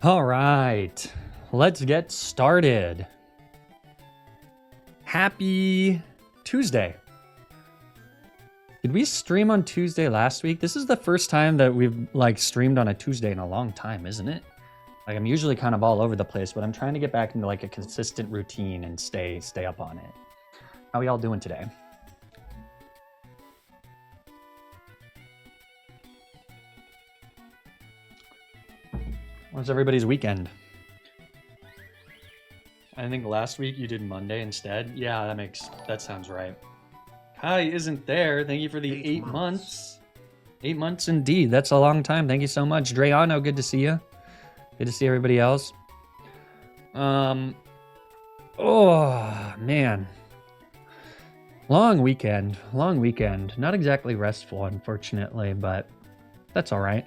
All right, let's get started. Happy Tuesday. Did we stream on Tuesday last week? This is the first time that we've streamed on a Tuesday in a long time, isn't it? Like, I'm usually kind of all over the place, but I'm trying to get back into like a consistent routine and stay up on it. How are y'all doing today? What's everybody's weekend? I think last week you did Monday instead. Yeah, that sounds right. Kai isn't there. Thank you for the 8 months. 8 months indeed. That's a long time. Thank you so much. Dreano, good to see you. Good to see everybody else. Oh, man. Long weekend. Not exactly restful, unfortunately, but that's all right.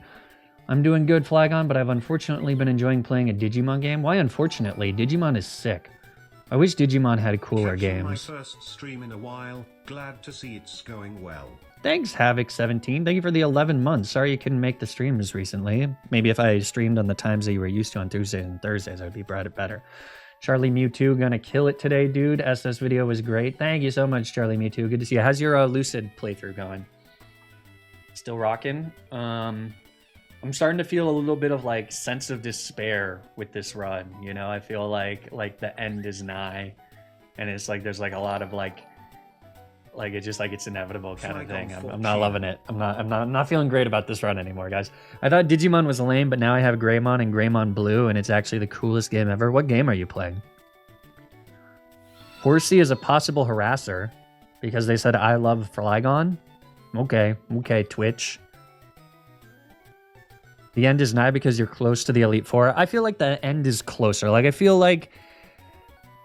I'm doing good, Flagon, but I've unfortunately been enjoying playing a Digimon game. Why unfortunately? Digimon is sick. I wish Digimon had cooler games. My first stream in a while. Glad to see it's going well. Thanks, Havoc17. Thank you for the 11 months. Sorry you couldn't make the streams recently. Maybe if I streamed on the times that you were used to on Tuesdays and Thursdays, I'd be better. Charlie Mewtwo, gonna kill it today, dude. SS video was great. Thank you so much, Charlie Mewtwo. Good to see you. How's your Lucid playthrough going? Still rocking? I'm starting to feel a little bit of like sense of despair with this run. You know, I feel like the end is nigh, and it's like there's like a lot of like it's just like it's inevitable kind of thing. I'm not loving it. I'm not feeling great about this run anymore, guys. I thought Digimon was lame, but now I have Greymon and Greymon Blue, and it's actually the coolest game ever. What game are you playing? Horsey is a possible harasser because they said I love Flygon. Okay, Twitch. The end is nigh because you're close to the Elite Four. I feel like the end is closer. Like, I feel like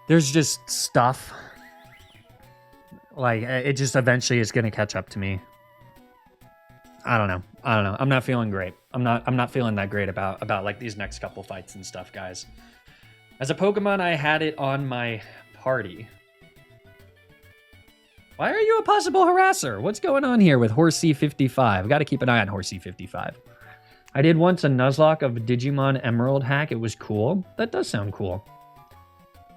there's just stuff. Like, it just eventually is going to catch up to me. I don't know. I'm not feeling great. I'm not feeling that great about like these next couple fights and stuff, guys. As a Pokemon, I had it on my party. Why are you a possible harasser? What's going on here with Horsey55? Got to keep an eye on Horsey55. I did once a Nuzlocke of Digimon Emerald hack. It was cool. That does sound cool.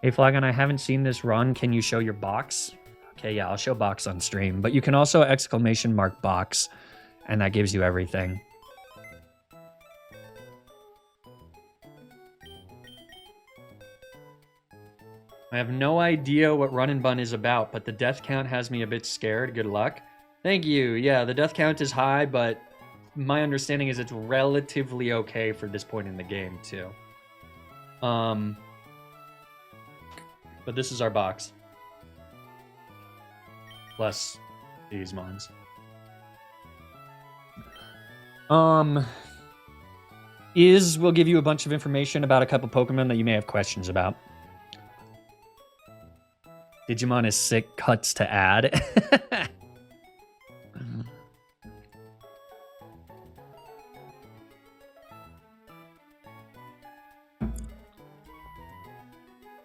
Hey, Flagon, I haven't seen this run. Can you show your box? Okay, yeah, I'll show box on stream. But you can also !box, and that gives you everything. I have no idea what Run Bun is about, but the death count has me a bit scared. Good luck. Thank you. Yeah, the death count is high, but my understanding is it's relatively okay for this point in the game, too. But this is our box. Plus these mons. Will give you a bunch of information about a couple Pokemon that you may have questions about. Digimon is sick, cuts to add.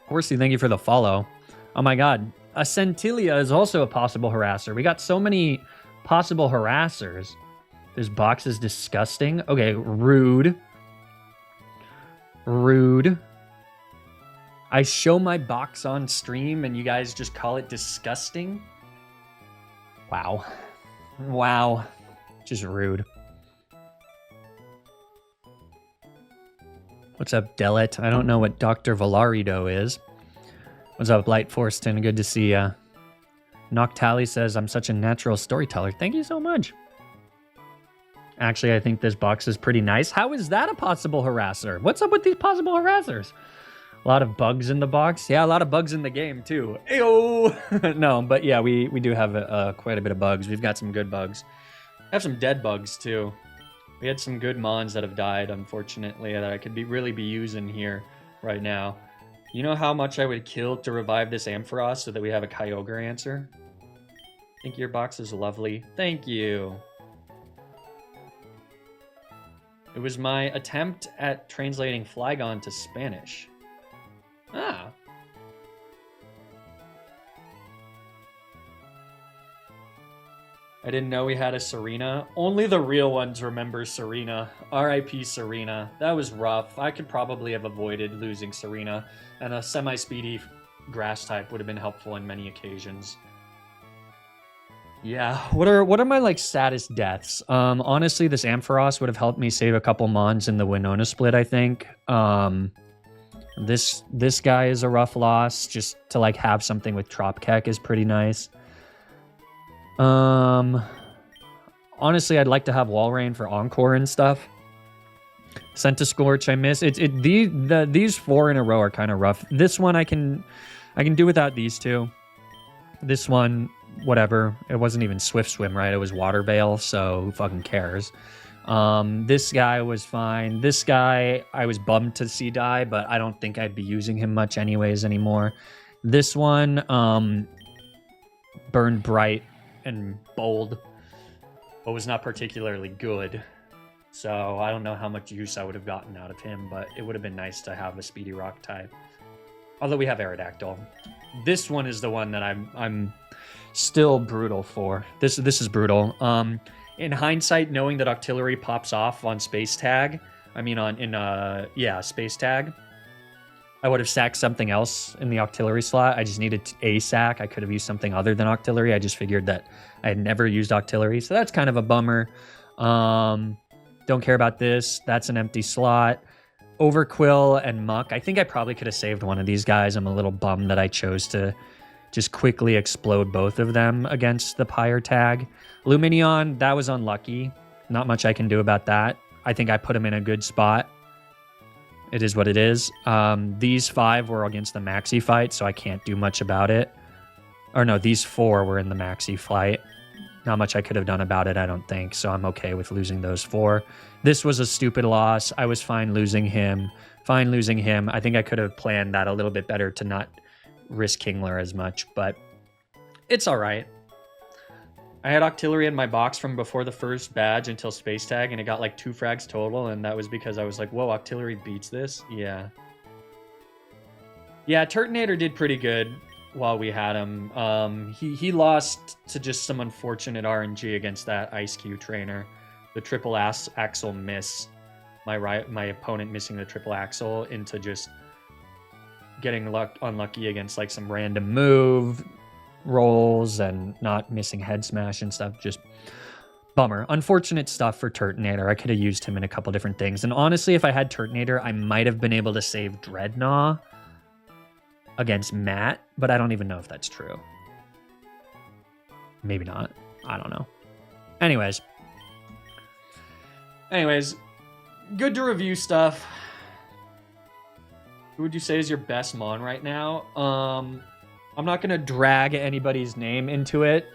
Horsey, thank you for the follow. Oh my god. A Centillia is also a possible harasser. We got so many possible harassers. This box is disgusting. Okay, rude. I show my box on stream and you guys just call it disgusting? Wow. Just rude. What's up, Delet? I don't know what Dr. Valarido is. What's up, Light Forston? Good to see ya. Noctali says, I'm such a natural storyteller. Thank you so much. Actually, I think this box is pretty nice. How is that a possible harasser? What's up with these possible harassers? A lot of bugs in the box. Yeah, a lot of bugs in the game, too. Ayo! No, but yeah, we do have quite a bit of bugs. We've got some good bugs. We have some dead bugs, too. We had some good mons that have died, unfortunately, that I could really be using here right now. You know how much I would kill to revive this Ampharos so that we have a Kyogre answer? I think your box is lovely. Thank you. It was my attempt at translating Flygon to Spanish. Ah. I didn't know we had a Serena. Only the real ones remember Serena. R.I.P. Serena. That was rough. I could probably have avoided losing Serena, and a semi-speedy grass type would have been helpful in many occasions. Yeah, what are my like saddest deaths? Honestly, this Ampharos would have helped me save a couple mons in the Winona split, I think. This guy is a rough loss. Just to like have something with Tropkek is pretty nice. Honestly, I'd like to have Walrein for Encore and stuff. Centiscorch, I miss. These 4 in a row are kind of rough. This one I can do without these two. This one, whatever. It wasn't even Swift Swim, right? It was Water Veil, so who fucking cares? This guy was fine. This guy, I was bummed to see die, but I don't think I'd be using him much anyways anymore. This one, burned bright and bold, but was not particularly good. So I don't know how much use I would have gotten out of him, but it would have been nice to have a speedy rock type. Although we have Aerodactyl. This one is the one that I'm still brutal for. This is brutal. In hindsight, knowing that Octillery pops off on Space Tag, Space Tag, I would have sacked something else in the Octillery slot. I just needed a sack. I could have used something other than Octillery. I just figured that I had never used Octillery, so that's kind of a bummer. Don't care about this. That's an empty slot. Overquill and Muck. I think I probably could have saved one of these guys. I'm a little bummed that I chose to just quickly explode both of them against the Pyre tag. Luminion, that was unlucky. Not much I can do about that. I think I put him in a good spot. It is what it is. These 5 were against the Maxi fight, so I can't do much about it. Or no, these 4 were in the Maxi fight. Not much I could have done about it, I don't think, so I'm okay with losing those 4. This was a stupid loss. I was fine losing him. I think I could have planned that a little bit better to not risk Kingler as much, but it's all right. I had Octillery in my box from before the first badge until Space Tag, and it got like 2 frags total, and that was because I was like, whoa, Octillery beats this? Yeah. Yeah, Turtonator did pretty good while we had him. He lost to just some unfortunate RNG against that Ice Q trainer. The triple axle miss. My opponent missing the triple axle into just getting unlucky against like some random move rolls and not missing head smash and stuff. Just bummer. Unfortunate stuff for Turtonator. I could have used him in a couple different things. And honestly, if I had Turtonator, I might have been able to save Dreadnought against Matt, but I don't even know if that's true. Maybe not. I don't know. Anyways, good to review stuff. Who would you say is your best Mon right now? I'm not going to drag anybody's name into it.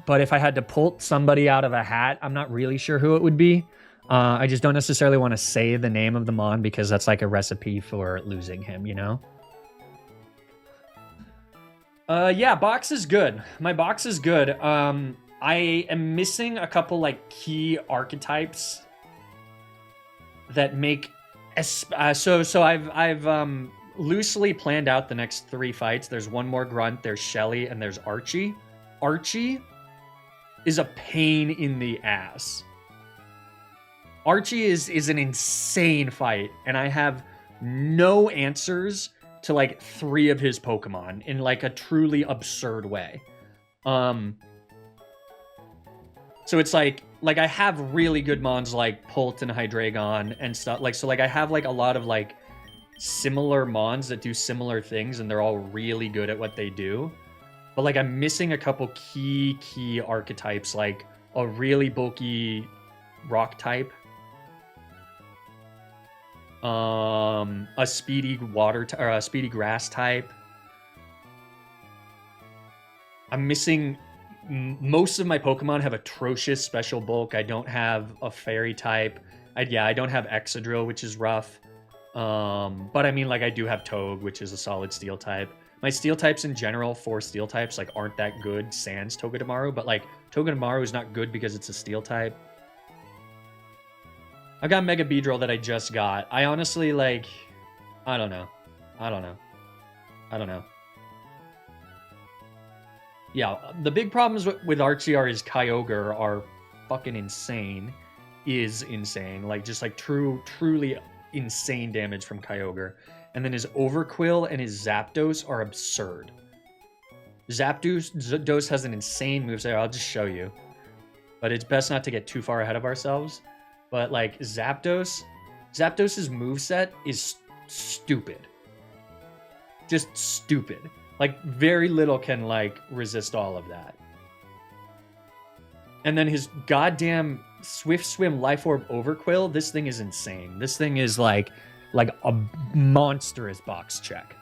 But if I had to pull somebody out of a hat, I'm not really sure who it would be. I just don't necessarily want to say the name of the Mon because that's like a recipe for losing him, you know? Yeah, box is good. My box is good. I am missing a couple like key archetypes that make so I've loosely planned out the next 3 fights. There's one more Grunt, there's Shelly, and there's Archie. Archie is a pain in the ass. Archie is an insane fight, and I have no answers to like 3 of his Pokemon in like a truly absurd way. So it's like I have really good mons like Pult and Hydreigon and stuff. Like, so like I have like a lot of like similar mons that do similar things and they're all really good at what they do. But like I'm missing a couple key archetypes, like a really bulky rock type. A speedy or a speedy grass type. I'm missing. Most of my Pokemon have atrocious special bulk. I don't have a fairy type. I don't have Excadrill, which is rough. But I mean, like, I do have Togue, which is a solid steel type. My steel types in general, 4 steel types, like, aren't that good sans Togedemaru. But, like, Togedemaru is not good because it's a steel type. I've got Mega Beedrill that I just got. I honestly, like, I don't know. Yeah, the big problems with Archie are his Kyogre are fucking insane. Is insane. Like, just like truly insane damage from Kyogre. And then his Overquill and his Zapdos are absurd. Zapdos has an insane moveset. I'll just show you. But it's best not to get too far ahead of ourselves. But like Zapdos's moveset is stupid. Just stupid. Like, very little can like resist all of that. And then his goddamn Swift Swim Life Orb Overquill, this thing is insane. This thing is like a monstrous box check.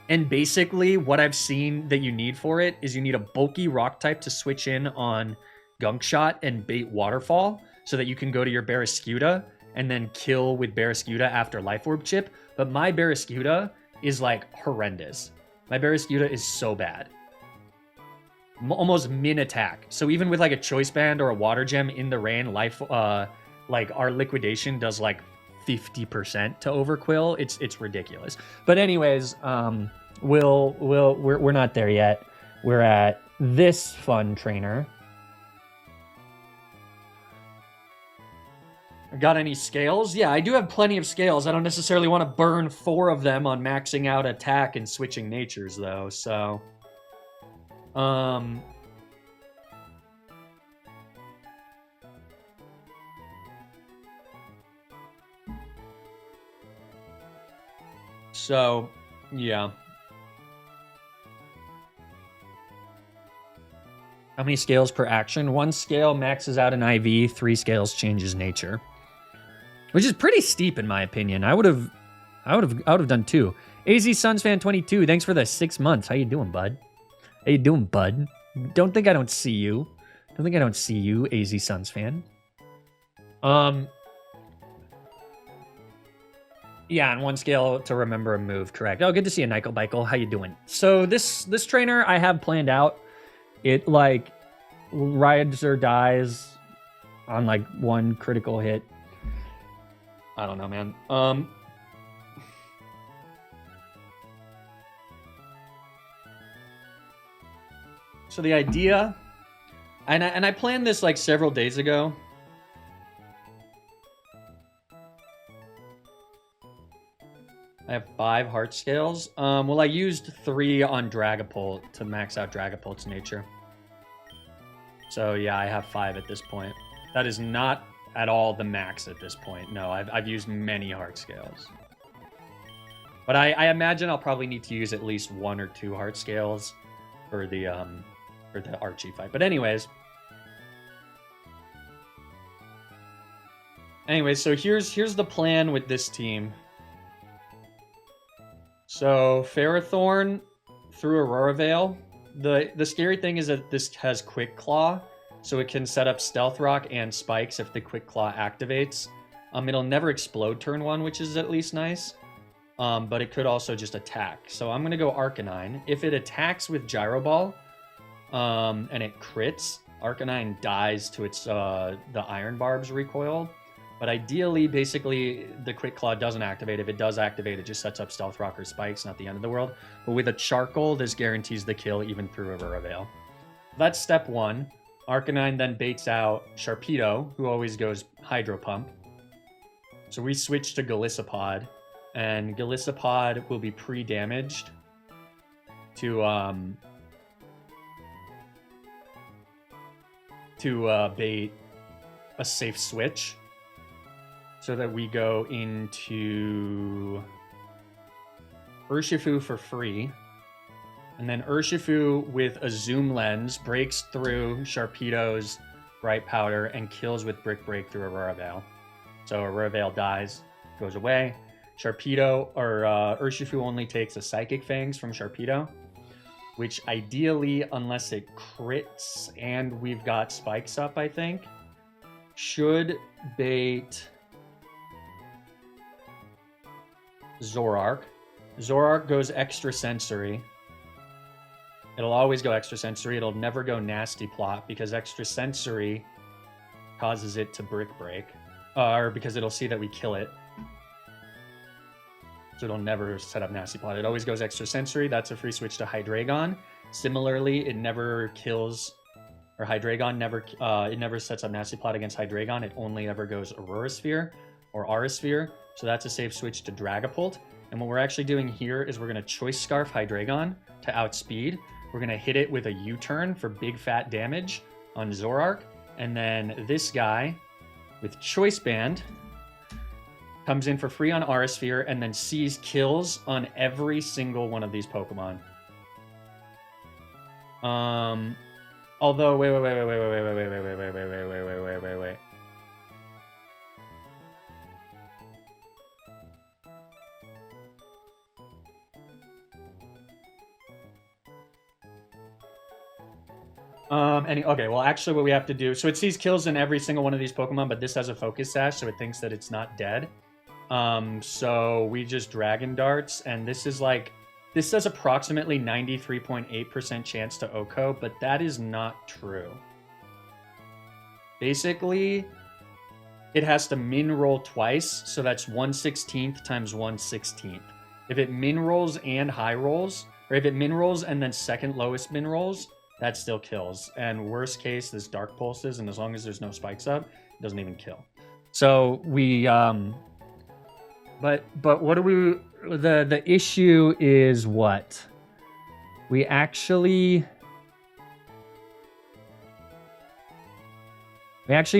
And basically, what I've seen that you need for it is you need a bulky rock type to switch in on Gunk Shot and bait Waterfall so that you can go to your Barraskewda and then kill with Barraskewda after Life Orb Chip. But my Barraskewda is like horrendous. My Barraskewda is so bad. Almost min attack. So even with like a Choice Band or a Water Gem in the rain, like our liquidation does like 50% to Overquill. It's ridiculous. But anyways, we're not there yet. We're at this fun trainer. Got any scales? Yeah, I do have plenty of scales. I don't necessarily want to burn 4 of them on maxing out attack and switching natures, though. So, yeah. How many scales per action? 1 scale maxes out an IV, 3 scales changes nature. Which is pretty steep in my opinion. I would have done 2. AZ Suns fan 22, thanks for the 6 months. How you doing, bud? How you doing, bud? Don't think I don't see you. Don't think I don't see you, AZ Suns fan. Yeah, on 1 scale to remember a move, correct. Oh, good to see you, Nykel Bikel. How you doing? So this trainer I have planned out. It like rides or dies on like 1 critical hit. I don't know, man. So the idea, and I planned this like several days ago. I have 5 heart scales. Well, I used 3 on Dragapult to max out Dragapult's nature. So yeah, I have 5 at this point. That is not at all the max at this point. No, I've used many heart scales. But I imagine I'll probably need to use at least 1 or 2 heart scales for the Archie fight. But anyways, so here's the plan with this team. So Ferrothorn through Aurora Veil. The scary thing is that this has Quick Claw, so it can set up Stealth Rock and Spikes if the Quick Claw activates. It'll never explode turn 1, which is at least nice. But it could also just attack. So I'm gonna go Arcanine. If it attacks with Gyro Ball, and it crits, Arcanine dies to its the Iron Barb's recoil. But ideally, basically, the Quick Claw doesn't activate. If it does activate, it just sets up Stealth Rock or Spikes, not the end of the world. But with a Charcoal, this guarantees the kill even through Aurora Veil. That's step 1. Arcanine then baits out Sharpedo, who always goes Hydro Pump. So we switch to Golisopod, and Golisopod will be pre-damaged to bait a safe switch. So that we go into Urshifu for free. And then Urshifu with a Zoom Lens breaks through Sharpedo's Bright Powder and kills with Brick Break through Aurora Veil. So Aurora Veil dies, goes away. Urshifu only takes a Psychic Fangs from Sharpedo, which ideally, unless it crits and we've got Spikes up, I think, should bait Zoroark. Zoroark goes Extra Sensory. It'll always go Extra Sensory. It'll never go Nasty Plot because Extra Sensory causes it to Brick Break. Or because it'll see that we kill it. So it'll never set up Nasty Plot. It always goes Extra Sensory. That's a free switch to Hydreigon. Similarly, it never kills, or Hydreigon never, it never sets up Nasty Plot against Hydreigon. It only ever goes Aurora Sphere or Aura Sphere. So that's a safe switch to Dragapult. And what we're actually doing here is we're going to Choice Scarf Hydreigon to outspeed. We're going to hit it with a U-turn for big fat damage on Zoroark. And then this guy with Choice Band comes in for free on Aura Sphere and then sees kills on every single one of these Pokemon. Although, wait. Okay, well, actually, what we have to do... So it sees kills in every single one of these Pokemon, but this has a Focus Sash, so it thinks that it's not dead. So we just Dragon Darts, and this is like... This says approximately 93.8% chance to OHKO, but that is not true. Basically, it has to min roll twice, so that's 1/16 times 1/16. If it min rolls and high rolls, or if it min rolls and then second lowest min rolls, that still kills. And worst case, this Dark Pulses, and as long as there's no spikes up, it doesn't even kill. So we, but what do we, the issue is what? We actually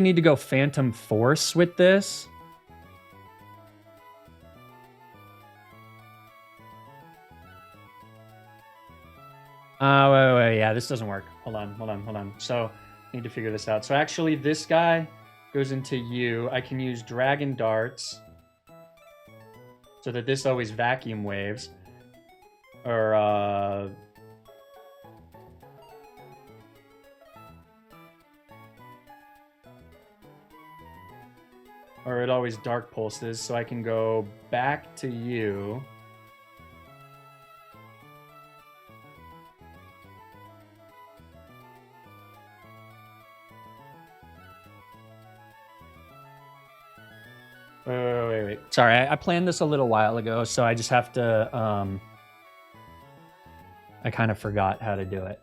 need to go Phantom Force with this. Wait, yeah, this doesn't work. Hold on. So, need to figure this out. So actually, this guy goes into you. I can use Dragon Darts so that this always Vacuum Waves. Or, it always Dark Pulses, so I can go back to you. Wait. Sorry, I planned this a little while ago, so I just have to, I kind of forgot how to do it.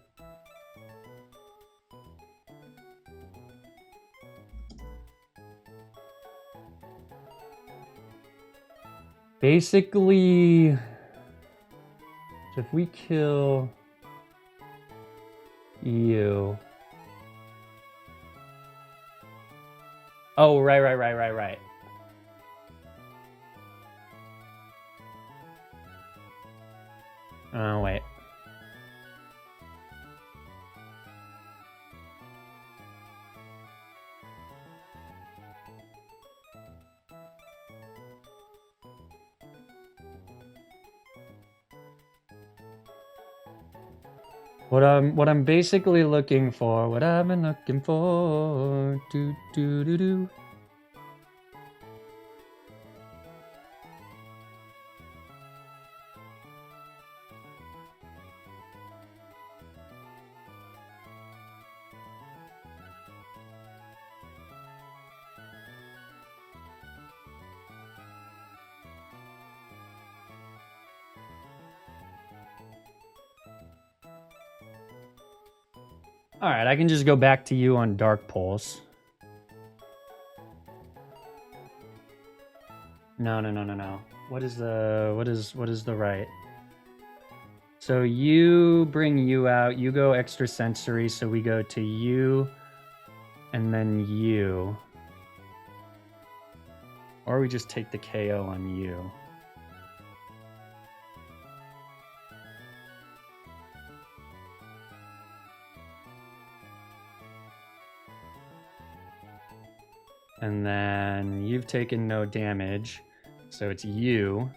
Basically, so if we kill you... Oh, right. Oh, wait. What I'm basically looking for, what I've been looking for, do. All right, I can just go back to you on Dark Pulse. No. What is the right? So you bring you out, you go extrasensory, so we go to you and then you. Or we just take the KO on you. And then you've taken no damage, so it's you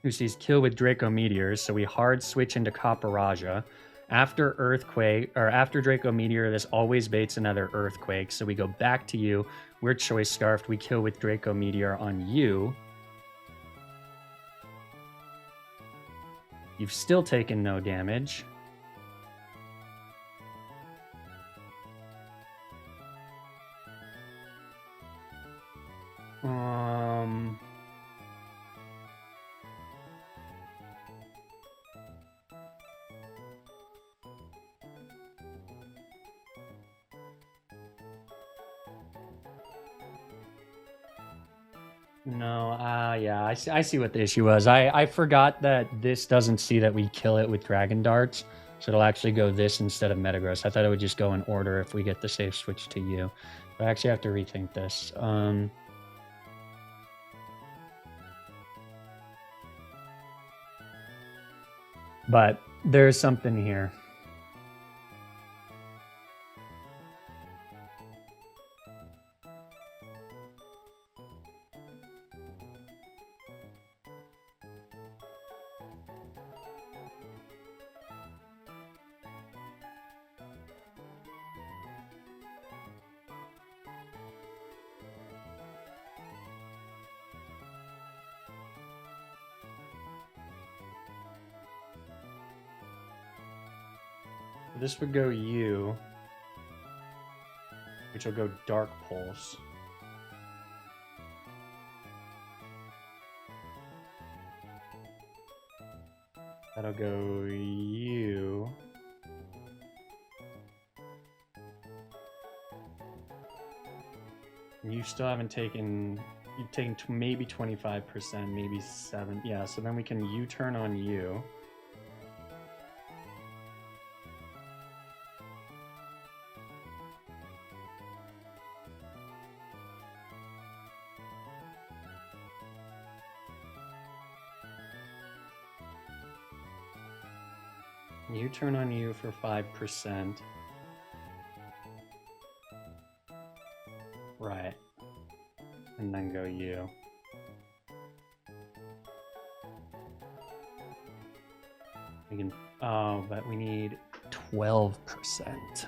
who sees kill with Draco Meteors, so we hard switch into Copperajah. After Earthquake, or after Draco Meteor, this always baits another Earthquake, so we go back to you. We're Choice Scarfed, we kill with Draco Meteor on you. You've still taken no damage. No, yeah, I see what the issue was. I forgot that this doesn't see that we kill it with Dragon Darts, so it'll actually go this instead of Metagross. I thought it would just go in order if we get the safe switch to you. But I actually have to rethink this. But there's something here. This would go you, which will go Dark Pulse. That'll go you. And you still haven't taken, you've taken maybe 25%, maybe 7. Yeah, so then we can U-turn on you. U-turn on you for 5%. Right. And then go you. We can, oh, but we need 12%.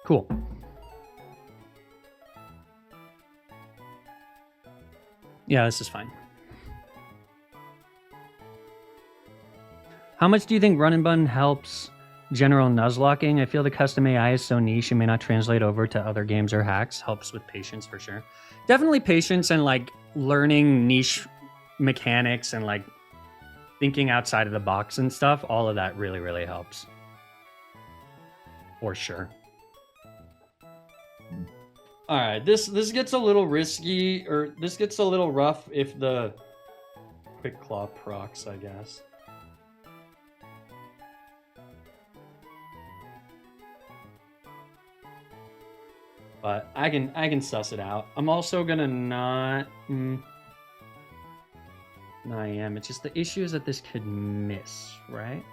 Cool. Yeah, this is fine. How much do you think Run Bun helps general Nuzlocking? I feel the custom AI is so niche and may not translate over to other games or hacks. Helps with patience for sure. Definitely patience and like learning niche mechanics and like thinking outside of the box and stuff. All of that really, really helps. For sure. All right, this gets a little risky, or this gets a little rough if the Quick Claw procs, I guess. But I can suss it out. I'm also gonna not. No, I am. It's just the issue is that this could miss, right?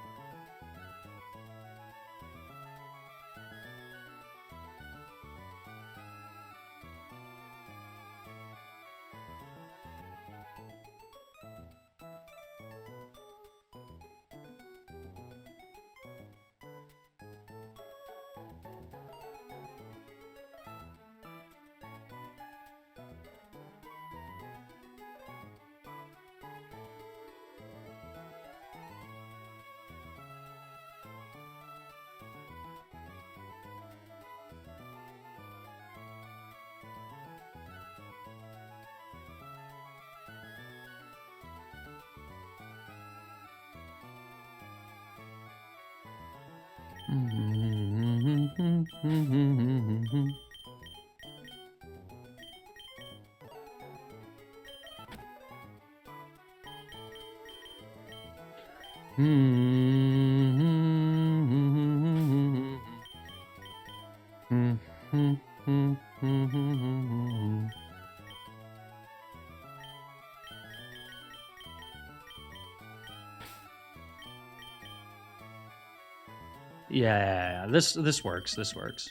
Yeah. This works. This works.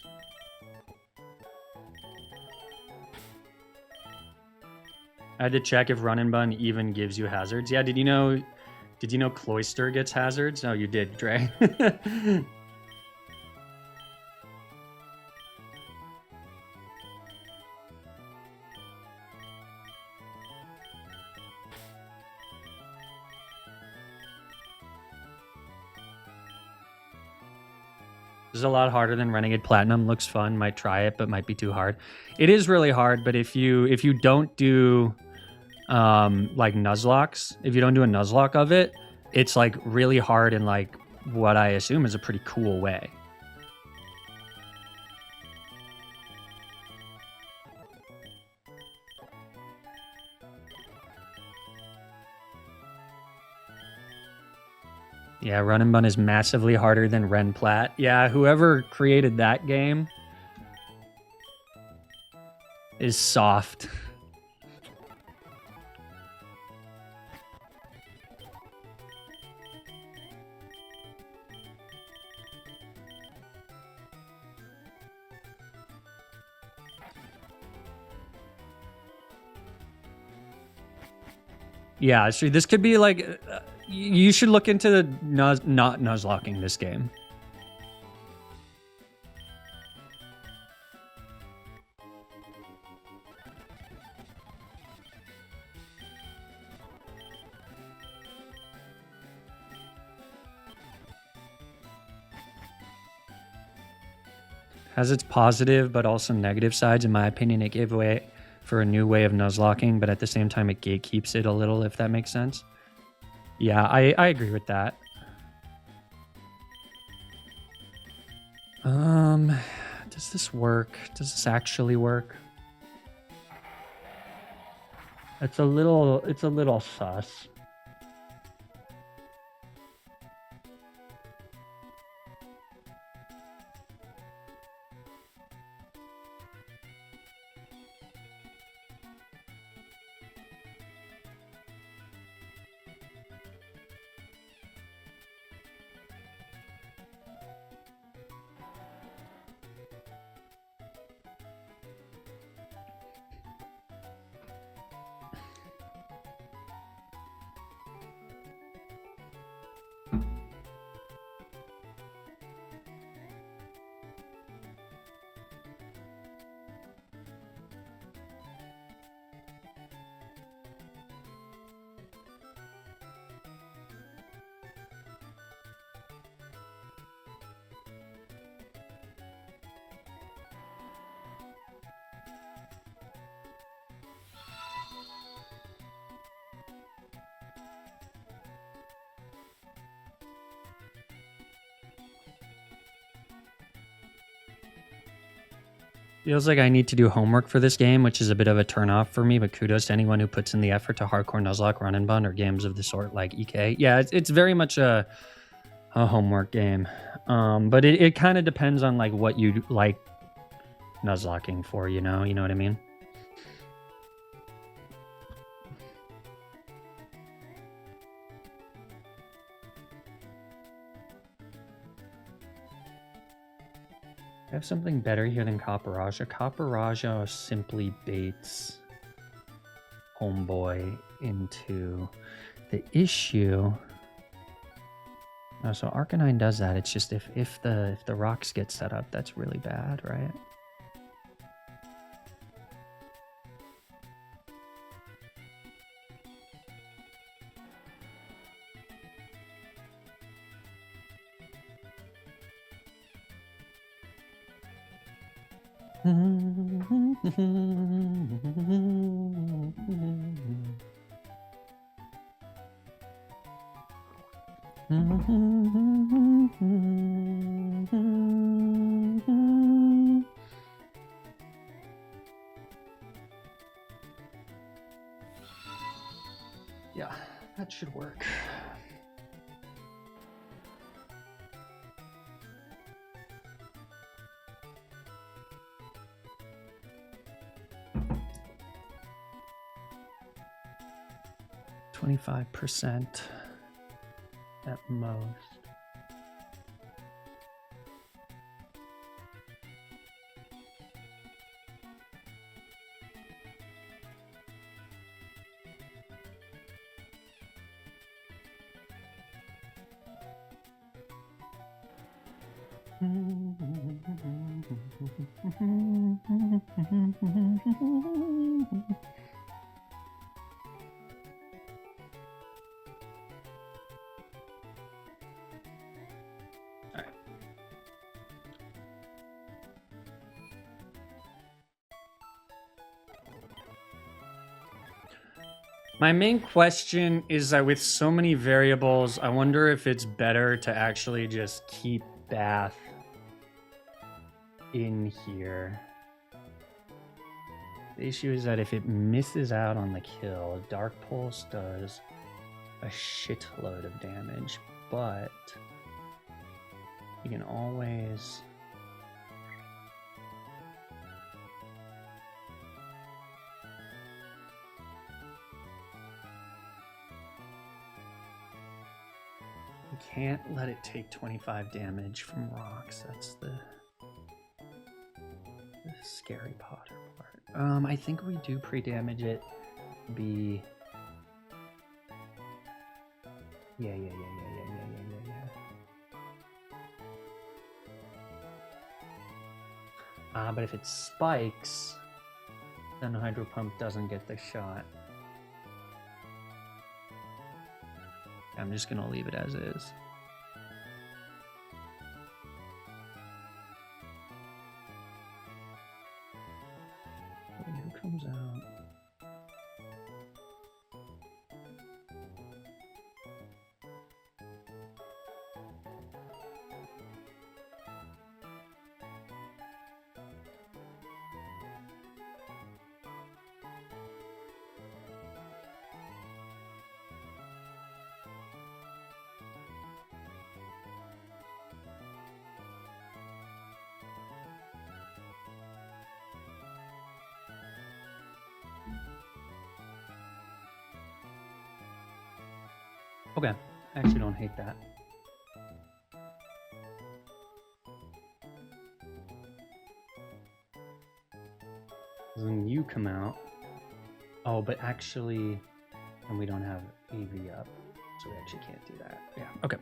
I had to check if Run Bun even gives you hazards. Yeah, did you know Cloyster gets hazards? No, you did, Dre. This is a lot harder than Renegade Platinum. Looks fun. Might try it, but might be too hard. It is really hard, but if you don't do like Nuzlocks, if you don't do a Nuzlocke of it, it's like really hard in like what I assume is a pretty cool way. Yeah, Run and Bun is massively harder than Ren Plat. Yeah, whoever created that game is soft. Yeah, so this could be like you should look into the not Nuzlocking this game. Has its positive but also negative sides. In my opinion, it gave way for a new way of Nuzlocking, but at the same time, it gatekeeps it a little, if that makes sense. Yeah, I agree with that. Does this work? Does this actually work? It's a little sus. Feels like I need to do homework for this game, which is a bit of a turnoff for me, but kudos to anyone who puts in the effort to hardcore Nuzlocke, Run and Bun, or games of the sort like EK. Yeah, it's very much a homework game. But it kind of depends on like what you like Nuzlocking for, you know what I mean? I have something better here than Caparajah. Caparajah simply baits Homeboy into the issue. Oh, so Arcanine does that. It's just if the rocks get set up, that's really bad, right? Yeah, that should work. %, at most. My main question is that with so many variables, I wonder if it's better to actually just keep Bath in here. The issue is that if it misses out on the kill, Dark Pulse does a shitload of damage, but you can always... You can't let it take 25 damage from rocks. That's the scary Potter part. I think we do pre-damage it. Yeah. But if it spikes, then Hydro Pump doesn't get the shot. I'm just gonna leave it as is. Who comes out? Okay, I actually don't hate that. Then you come out. Oh, but actually, and we don't have AV up, so we actually can't do that. Yeah, okay.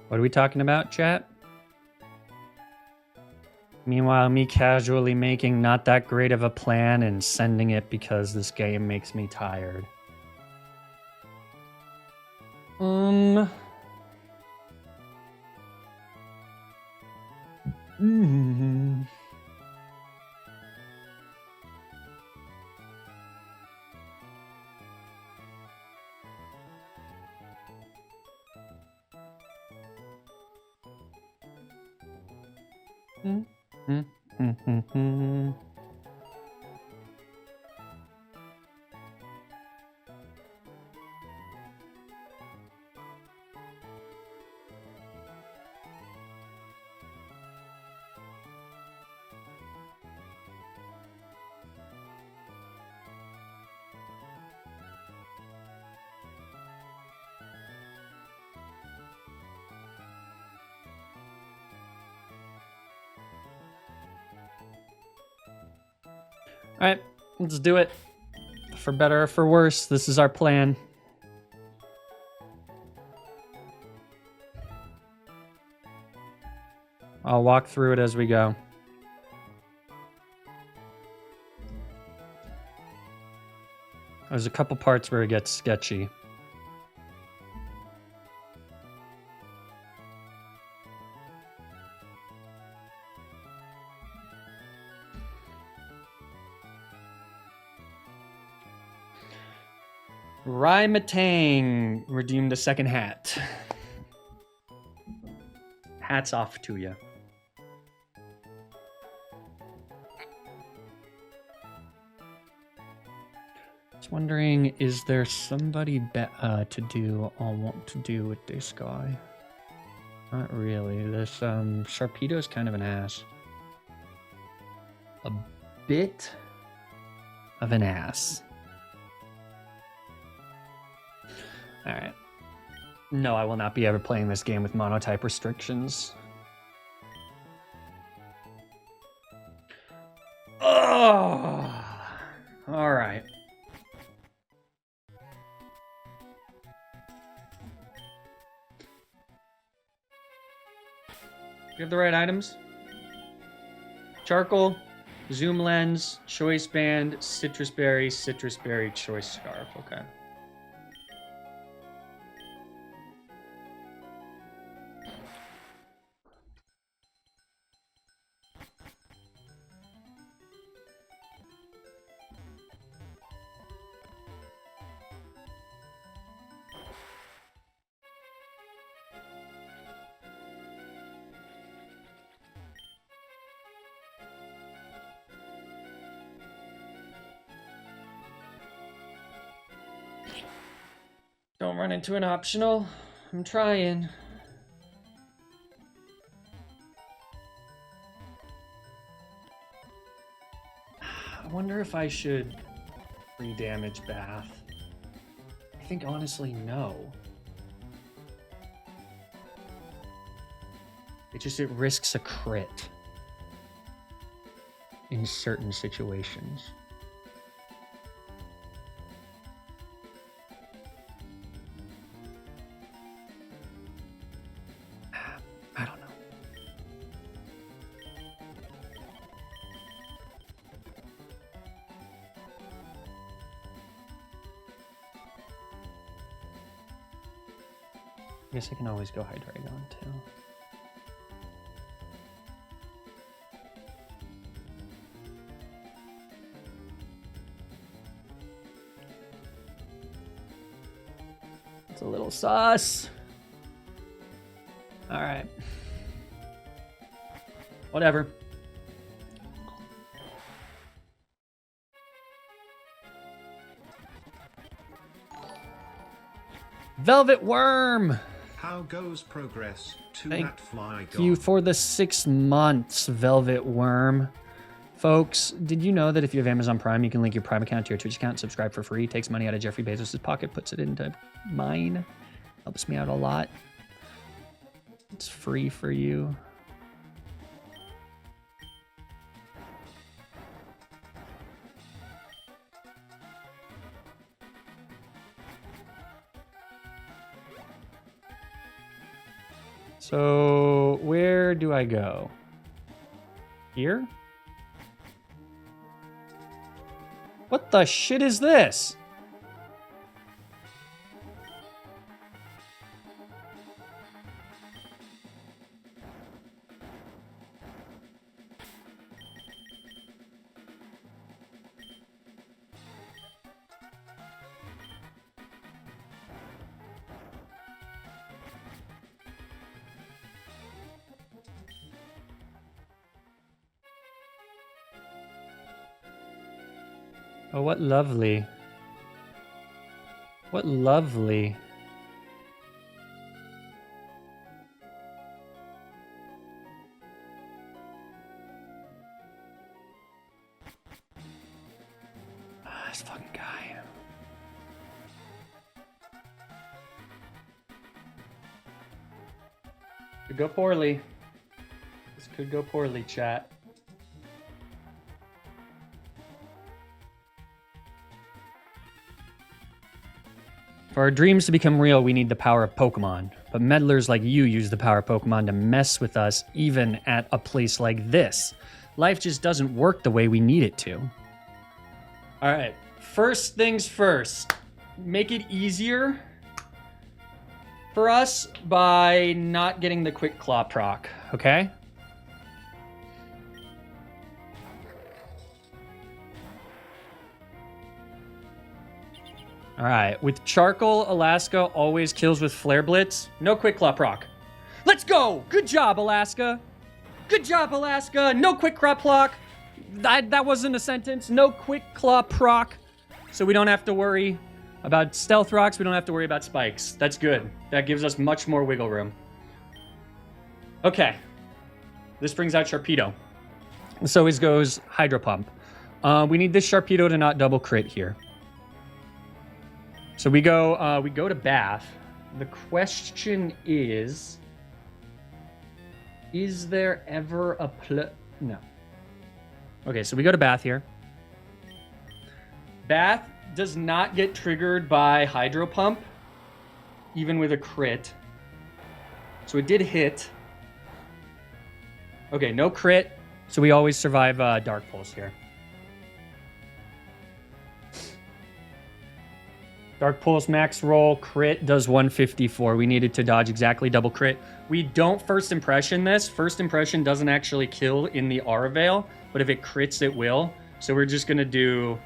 What are we talking about, chat? Meanwhile, me casually making not that great of a plan and sending it because this game makes me tired. All right, let's do it. For better or for worse, this is our plan. I'll walk through it as we go. There's a couple parts where it gets sketchy. Rhymatang redeemed a second hat. Hats off to you. was wondering, is there somebody to do I want to do with this guy? Not really. This Sharpedo's kind of an ass. A bit of an ass. Alright. No, I will not be ever playing this game with monotype restrictions. Oh! Alright. You have the right items? Charcoal, zoom lens, choice band, citrus berry, choice scarf. Okay. Don't run into an optional. I'm trying. I wonder if I should free damage Bath. I think honestly no. It risks a crit in certain situations. I don't know. I guess I can always go Hydreigon too. It's a little sus. All right. Whatever. Velvet Worm. How goes progress to Thank that fly you god? for the 6 months, Velvet Worm. Folks, did you know that if you have Amazon Prime, you can link your Prime account to your Twitch account and subscribe for free? It takes money out of Jeffrey Bezos' pocket, puts it into mine. Helps me out a lot. It's free for you. So, where do I go? Here? What the shit is this? Oh, what lovely. What lovely. Ah, this fucking guy. Could go poorly. This could go poorly, chat. For our dreams to become real, we need the power of Pokemon. But meddlers like you use the power of Pokemon to mess with us, even at a place like this. Life just doesn't work the way we need it to. All right, first things first. Make it easier for us by not getting the quick claw proc, okay? All right, with Charcoal, Alaska always kills with Flare Blitz. No Quick Claw proc. Let's go! Good job, Alaska! Good job, Alaska! No Quick Claw proc. That wasn't a sentence. No Quick Claw proc. So we don't have to worry about stealth rocks. We don't have to worry about spikes. That's good. That gives us much more wiggle room. Okay. This brings out Sharpedo. So always goes Hydro Pump. We need this Sharpedo to not double crit here. So we go to Bath. The question is there ever a no. Okay, so we go to Bath here. Bath does not get triggered by Hydro Pump, even with a crit. So it did hit. Okay, no crit. So we always survive Dark Pulse here. Dark Pulse max roll, crit does 154. We needed to dodge exactly double crit. We don't first impression this. First impression doesn't actually kill in the Aura Veil, but if it crits, it will. So we're just going to do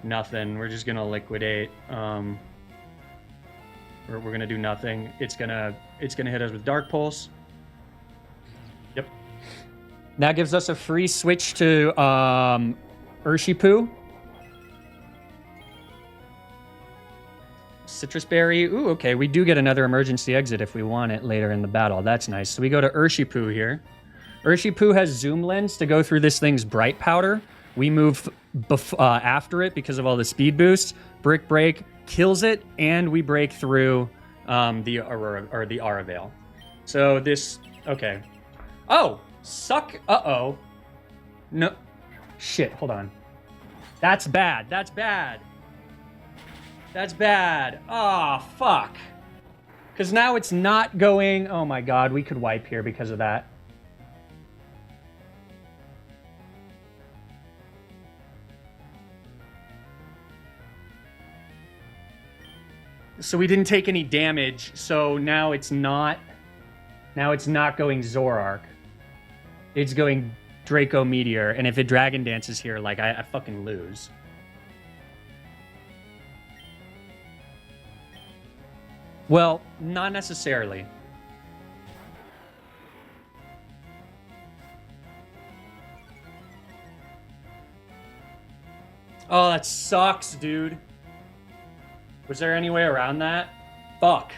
nothing. We're just going to liquidate. We're going to do nothing. It's going to hit us with Dark Pulse. Yep. That gives us a free switch to Urshifu. Citrus Berry. Ooh, okay. We do get another emergency exit if we want it later in the battle. That's nice. So we go to Urshifu here. Urshifu has Zoom Lens to go through this thing's Bright Powder. We move after it because of all the speed boosts. Brick Break kills it, and we break through the Aurora or the Aura Veil. So this, okay. Oh, suck. Uh-oh. No. Shit, hold on. That's bad. That's bad. That's bad. Oh, fuck. Because now it's not going... Oh, my God. We could wipe here because of that. So we didn't take any damage. So now it's not... Now it's not going Zoroark. It's going Draco Meteor. And if it Dragon Dances here, like, I fucking lose. Well, not necessarily. Oh, that sucks, dude. Was there any way around that? Fuck.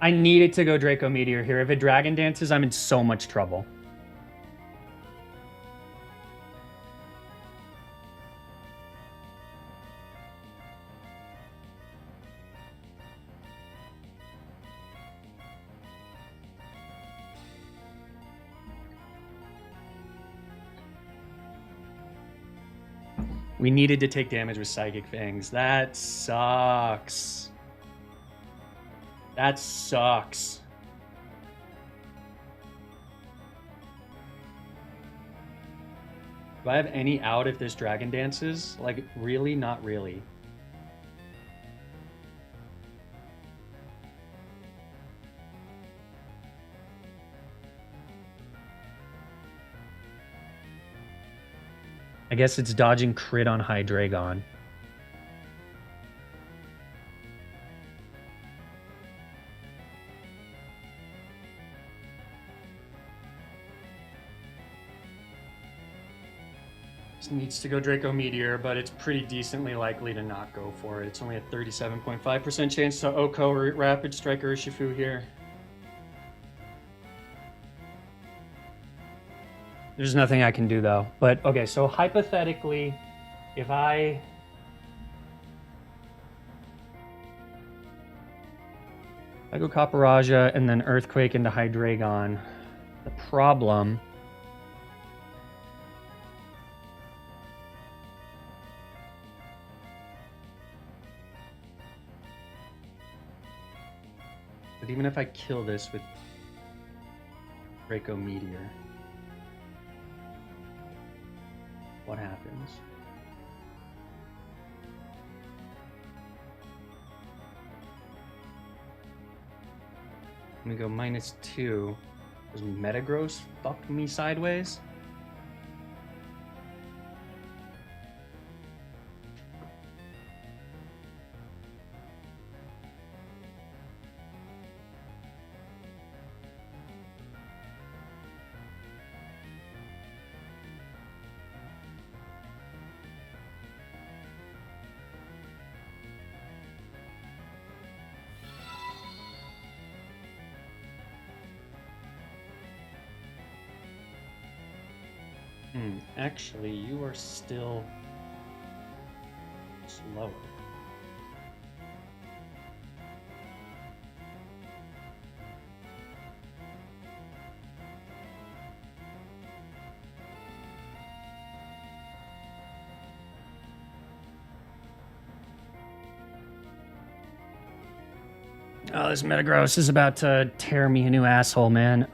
I needed to go Draco Meteor here. If it Dragon Dances, I'm in so much trouble. We needed to take damage with Psychic Fangs. That sucks. That sucks. Do I have any out if this Dragon Dances? Like, really? Not really. I guess it's dodging crit on Hydreigon. This needs to go Draco Meteor, but it's pretty decently likely to not go for it. It's only a 37.5% chance to Oko or Rapid Strike Urshifu here. There's nothing I can do, though. But, okay, so hypothetically, if I go Capparaja and then Earthquake into Hydreigon, the problem... But even if I kill this with Draco Meteor... what happens? Let me go -2. Does Metagross fuck me sideways? Actually, you are still slower. Oh, this Metagross is about to tear me a new asshole, man.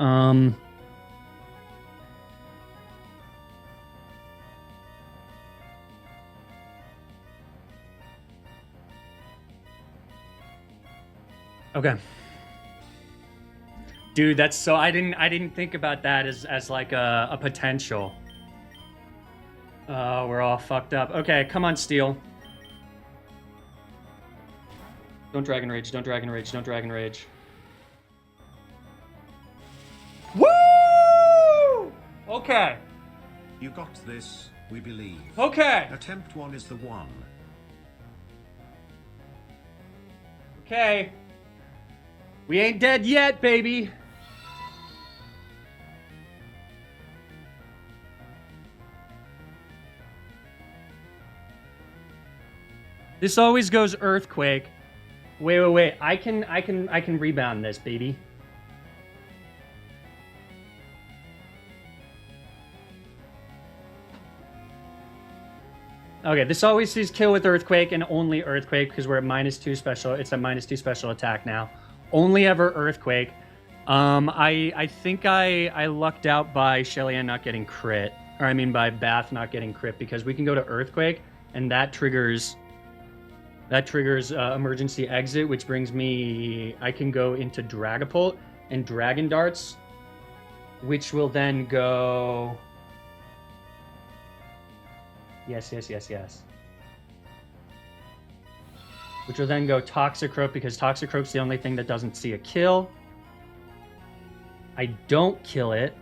Okay. Dude, that's so I didn't think about that as like a potential. Oh, we're all fucked up. Okay, come on, Steel. Don't Dragon Rage, don't Dragon Rage, don't Dragon Rage. Woo! Okay. You got this, we believe. Okay. Attempt 1 is the one. Okay. We ain't dead yet, baby. This always goes Earthquake. Wait. I can rebound this, baby. Okay, this always sees kill with Earthquake and only Earthquake because we're at -2 special. It's a -2 special attack now. Only ever Earthquake. I think I lucked out by Shelly-Ann not getting crit. Or I mean by Bath not getting crit because we can go to Earthquake and that triggers emergency exit, which brings me... I can go into Dragapult and Dragon Darts, which will then go... Yes. Which will then go Toxicroak, because Toxicroak's the only thing that doesn't see a kill. I don't kill it.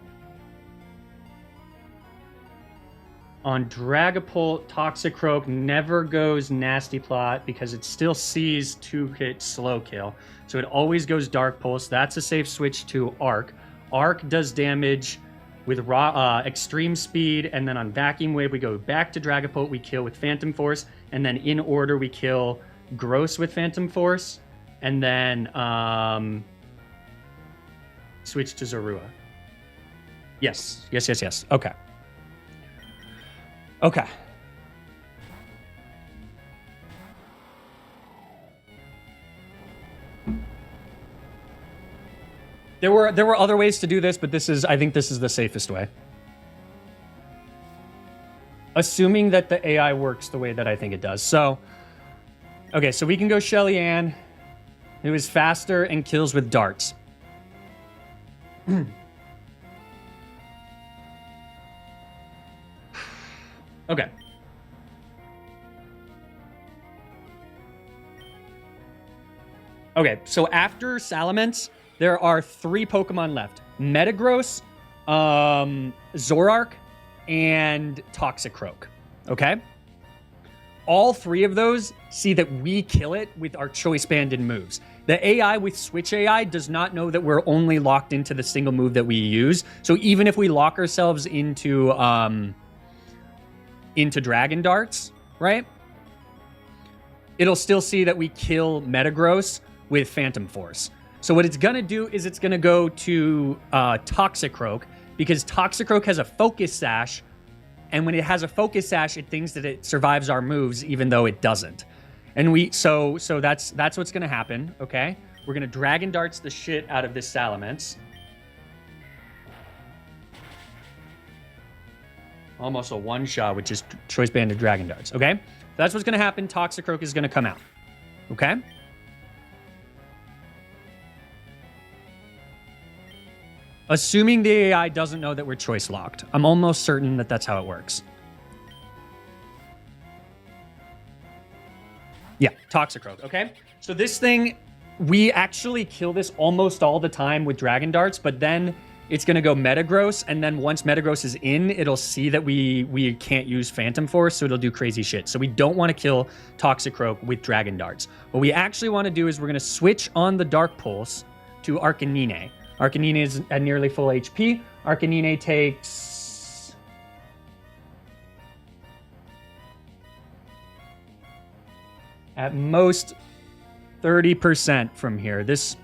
On Dragapult, Toxicroak never goes Nasty Plot because it still sees 2-hit slow kill. So it always goes Dark Pulse. That's a safe switch to Arc. Arc does damage with extreme speed, and then on Vacuum Wave, we go back to Dragapult, we kill with Phantom Force, and then in order, we kill Gross with Phantom Force, and then switch to Zorua. Yes. Okay. There were other ways to do this, but I think this is the safest way. Assuming that the AI works the way that I think it does. So, okay, so we can go Shelly-Ann, who is faster and kills with darts. Okay. Okay, so after Salamence, there are 3 Pokemon left. Metagross, Zoroark, and Toxicroak. Okay? All 3 of those see that we kill it with our choice banded moves. The AI with Switch AI does not know that we're only locked into the single move that we use. So even if we lock ourselves into Dragon Darts, right? It'll still see that we kill Metagross with Phantom Force. So what it's going to do is it's going to go to Toxicroak, because Toxicroak has a Focus Sash, and when it has a Focus Sash, it thinks that it survives our moves, even though it doesn't. And so that's what's going to happen, okay? We're going to Dragon Darts the shit out of this Salamence. Almost a one-shot, which is Choice Banded Dragon Darts, okay? That's what's going to happen. Toxicroak is going to come out, okay? Assuming the AI doesn't know that we're choice locked. I'm almost certain that that's how it works. Yeah, Toxicroak, okay? So this thing, we actually kill this almost all the time with Dragon Darts, but then it's going to go Metagross, and then once Metagross is in, it'll see that we can't use Phantom Force, so it'll do crazy shit. So we don't want to kill Toxicroak with Dragon Darts. What we actually want to do is we're going to switch on the Dark Pulse to Arcanine. Arcanine is at nearly full HP. Arcanine takes At most 30% from here. This...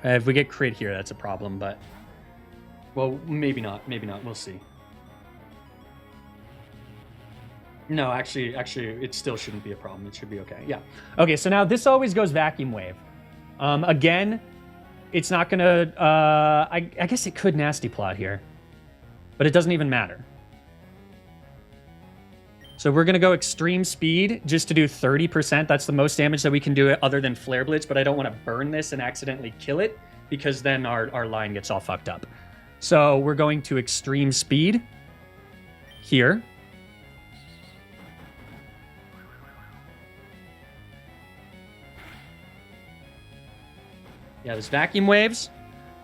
if we get crit here, that's a problem, but... well, maybe not. Maybe not. We'll see. No, actually, it still shouldn't be a problem. It should be okay. Yeah. Okay, so now this always goes vacuum wave. Again, it's not going to... I guess it could nasty plot here. But it doesn't even matter. So we're going to go extreme speed just to do 30%. That's the most damage that we can do other than Flare Blitz, but I don't want to burn this and accidentally kill it because then our line gets all fucked up. So we're going to extreme speed here. Yeah, this vacuum waves.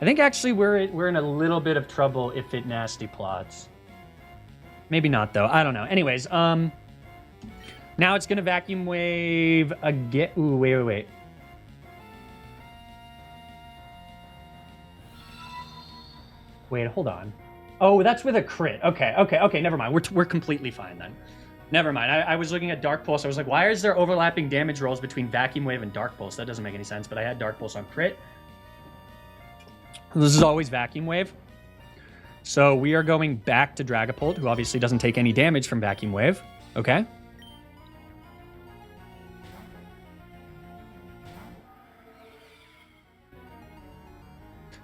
I think actually we're in a little bit of trouble if it nasty plots. Maybe not though. I don't know. Anyways, now it's gonna vacuum wave again. Ooh, wait. Wait, hold on. Oh, that's with a crit. Okay. Never mind. We're completely fine then. Never mind. I was looking at Dark Pulse. I was like, why is there overlapping damage rolls between Vacuum Wave and Dark Pulse? That doesn't make any sense, but I had Dark Pulse on crit. This is always Vacuum Wave. So we are going back to Dragapult, who obviously doesn't take any damage from Vacuum Wave. Okay.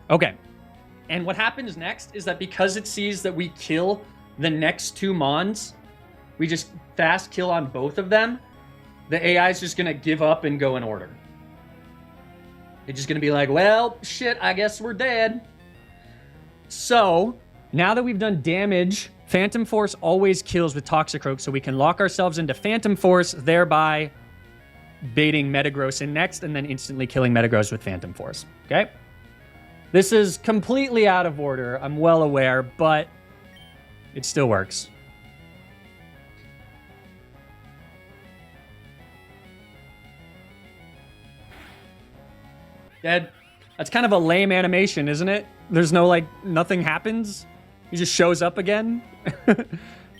Okay. And what happens next is that because it sees that we kill the next two Mons, we just fast kill on both of them, the AI is just going to give up and go in order. It's just going to be like, well, shit, I guess we're dead. So, now that we've done damage, Phantom Force always kills with Toxicroak, so we can lock ourselves into Phantom Force, thereby baiting Metagross in next, and then instantly killing Metagross with Phantom Force. Okay? This is completely out of order, I'm well aware, but it still works. Dead. That's kind of a lame animation, isn't it? There's no, like, nothing happens. He just shows up again.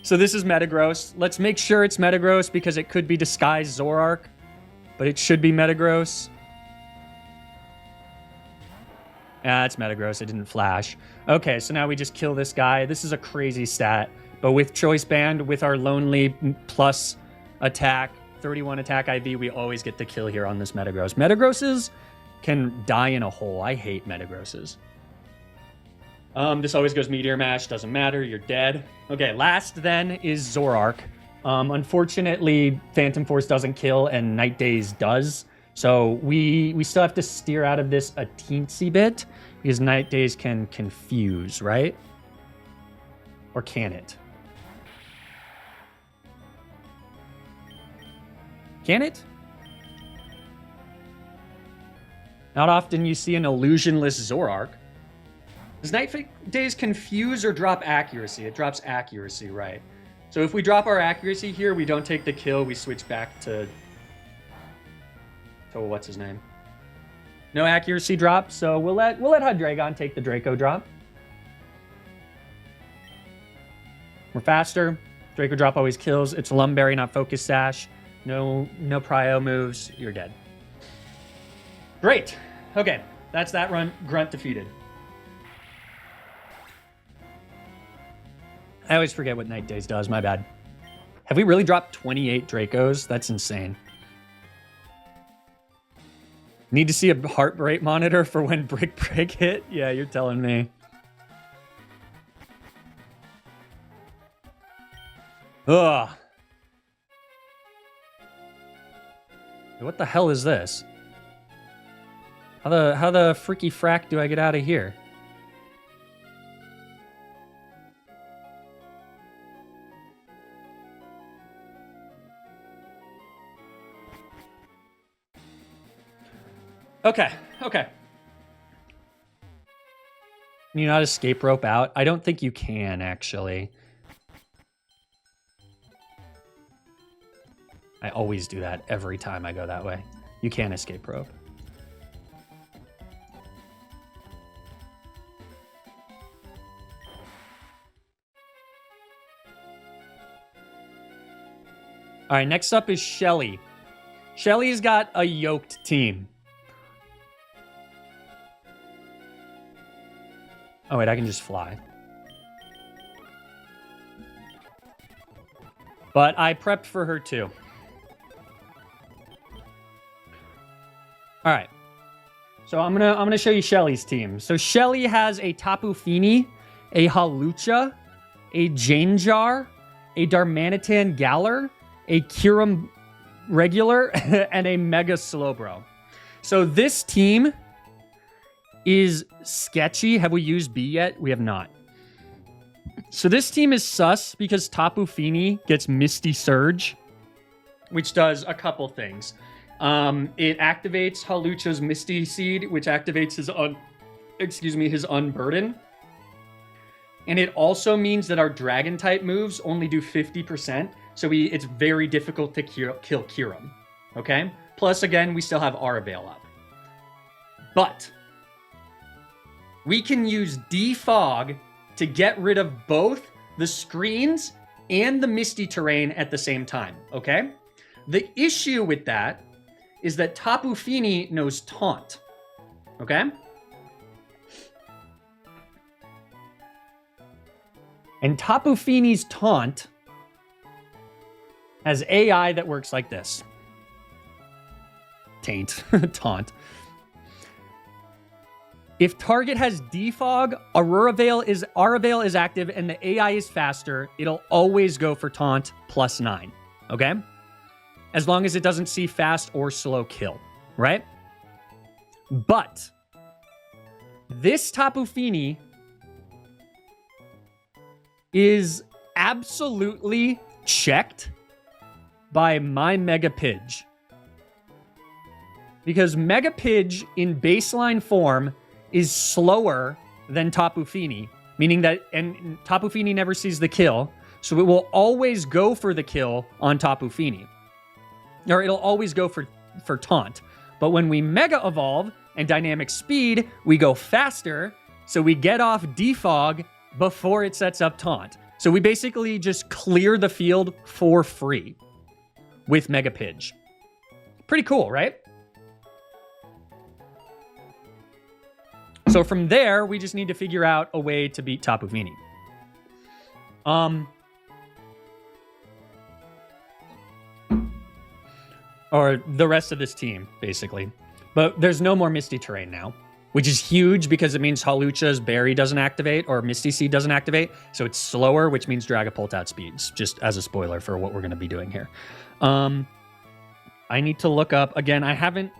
So this is Metagross. Let's make sure it's Metagross because it could be disguised Zoroark, but it should be Metagross. Ah, it's Metagross. It didn't flash. Okay, so now we just kill this guy. This is a crazy stat, but with Choice Band, with our Lonely plus attack, 31 attack IV, we always get the kill here on this Metagross. Metagrosses can die in a hole. I hate Metagrosses. This always goes Meteor Mash. Doesn't matter. You're dead. Okay, last then is Zoroark. Unfortunately, Phantom Force doesn't kill and Night Daze does. So we still have to steer out of this a teensy bit because Night Daze can confuse, right? Or can it? Can it? Not often you see an illusionless Zoroark. Does Night Daze confuse or drop accuracy? It drops accuracy, right. So if we drop our accuracy here, we don't take the kill, we switch back to what's his name? No accuracy drop, so we'll let Hydreigon take the Draco drop. We're faster. Draco drop always kills. It's Lumberry, not Focus Sash. No Prio moves. You're dead. Great. Okay, that's that run. Grunt defeated. I always forget what Night Daze does. My bad. Have we really dropped 28 Dracos? That's insane. Need to see a heart rate monitor for when Brick hit? Yeah, you're telling me. Ugh. What the hell is this? How the freaky frack do I get out of here? Okay. Can you not escape rope out? I don't think you can, actually. I always do that every time I go that way. You can't escape rope. All right, next up is Shelly. Shelly's got a yoked team. Oh, wait, I can just fly. But I prepped for her too. All right. So I'm gonna show you Shelly's team. So Shelly has a Tapu Fini, a Hawlucha, a Janjar, a Darmanitan Galar, a Kyurem Regular, and a Mega Slowbro. So this team is sketchy. Have we used B yet? We have not. So this team is sus because Tapu Fini gets Misty Surge, which does a couple things. It activates Hawlucha's Misty Seed, which activates his Unburden. And it also means that our Dragon type moves only do 50%, so it's very difficult to kill Kyurem. Okay? Plus, again, we still have Araveil up. But we can use Defog to get rid of both the screens and the misty terrain at the same time, okay? The issue with that is that Tapu Fini knows Taunt, okay? And Tapu Fini's Taunt has AI that works like this. Taunt. If target has Defog, Araveil is active, and the AI is faster, it'll always go for Taunt +9, okay? As long as it doesn't see fast or slow kill, right? But this Tapu Fini is absolutely checked by my Mega Pidge. Because Mega Pidge in baseline form is slower than Tapu Fini, meaning that, and Tapu Fini never sees the kill, so it will always go for the kill on Tapu Fini. Or it'll always go for Taunt. But when we Mega Evolve and Dynamic Speed, we go faster, so we get off Defog before it sets up Taunt. So we basically just clear the field for free with Mega Pidge. Pretty cool, right? So from there, we just need to figure out a way to beat Tapu Fini. Or the rest of this team, basically. But there's no more Misty Terrain now, which is huge because it means Hawlucha's Berry doesn't activate or Misty Seed doesn't activate. So it's slower, which means Dragapult outspeeds, just as a spoiler for what we're going to be doing here. I need to look up, again, I haven't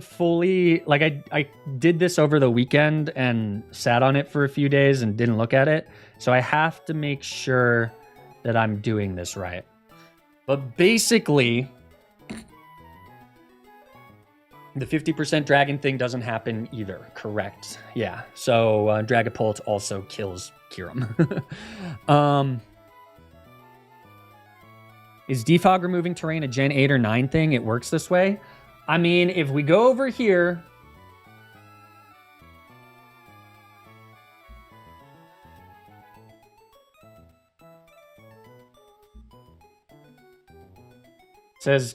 fully, like I did this over the weekend and sat on it for a few days and didn't look at it. So I have to make sure that I'm doing this right. But basically, the 50% dragon thing doesn't happen either, correct? Yeah, so Dragapult also kills Kyurem. Is Defog removing terrain a Gen 8 or 9 thing? It works this way. I mean, if we go over here, it says,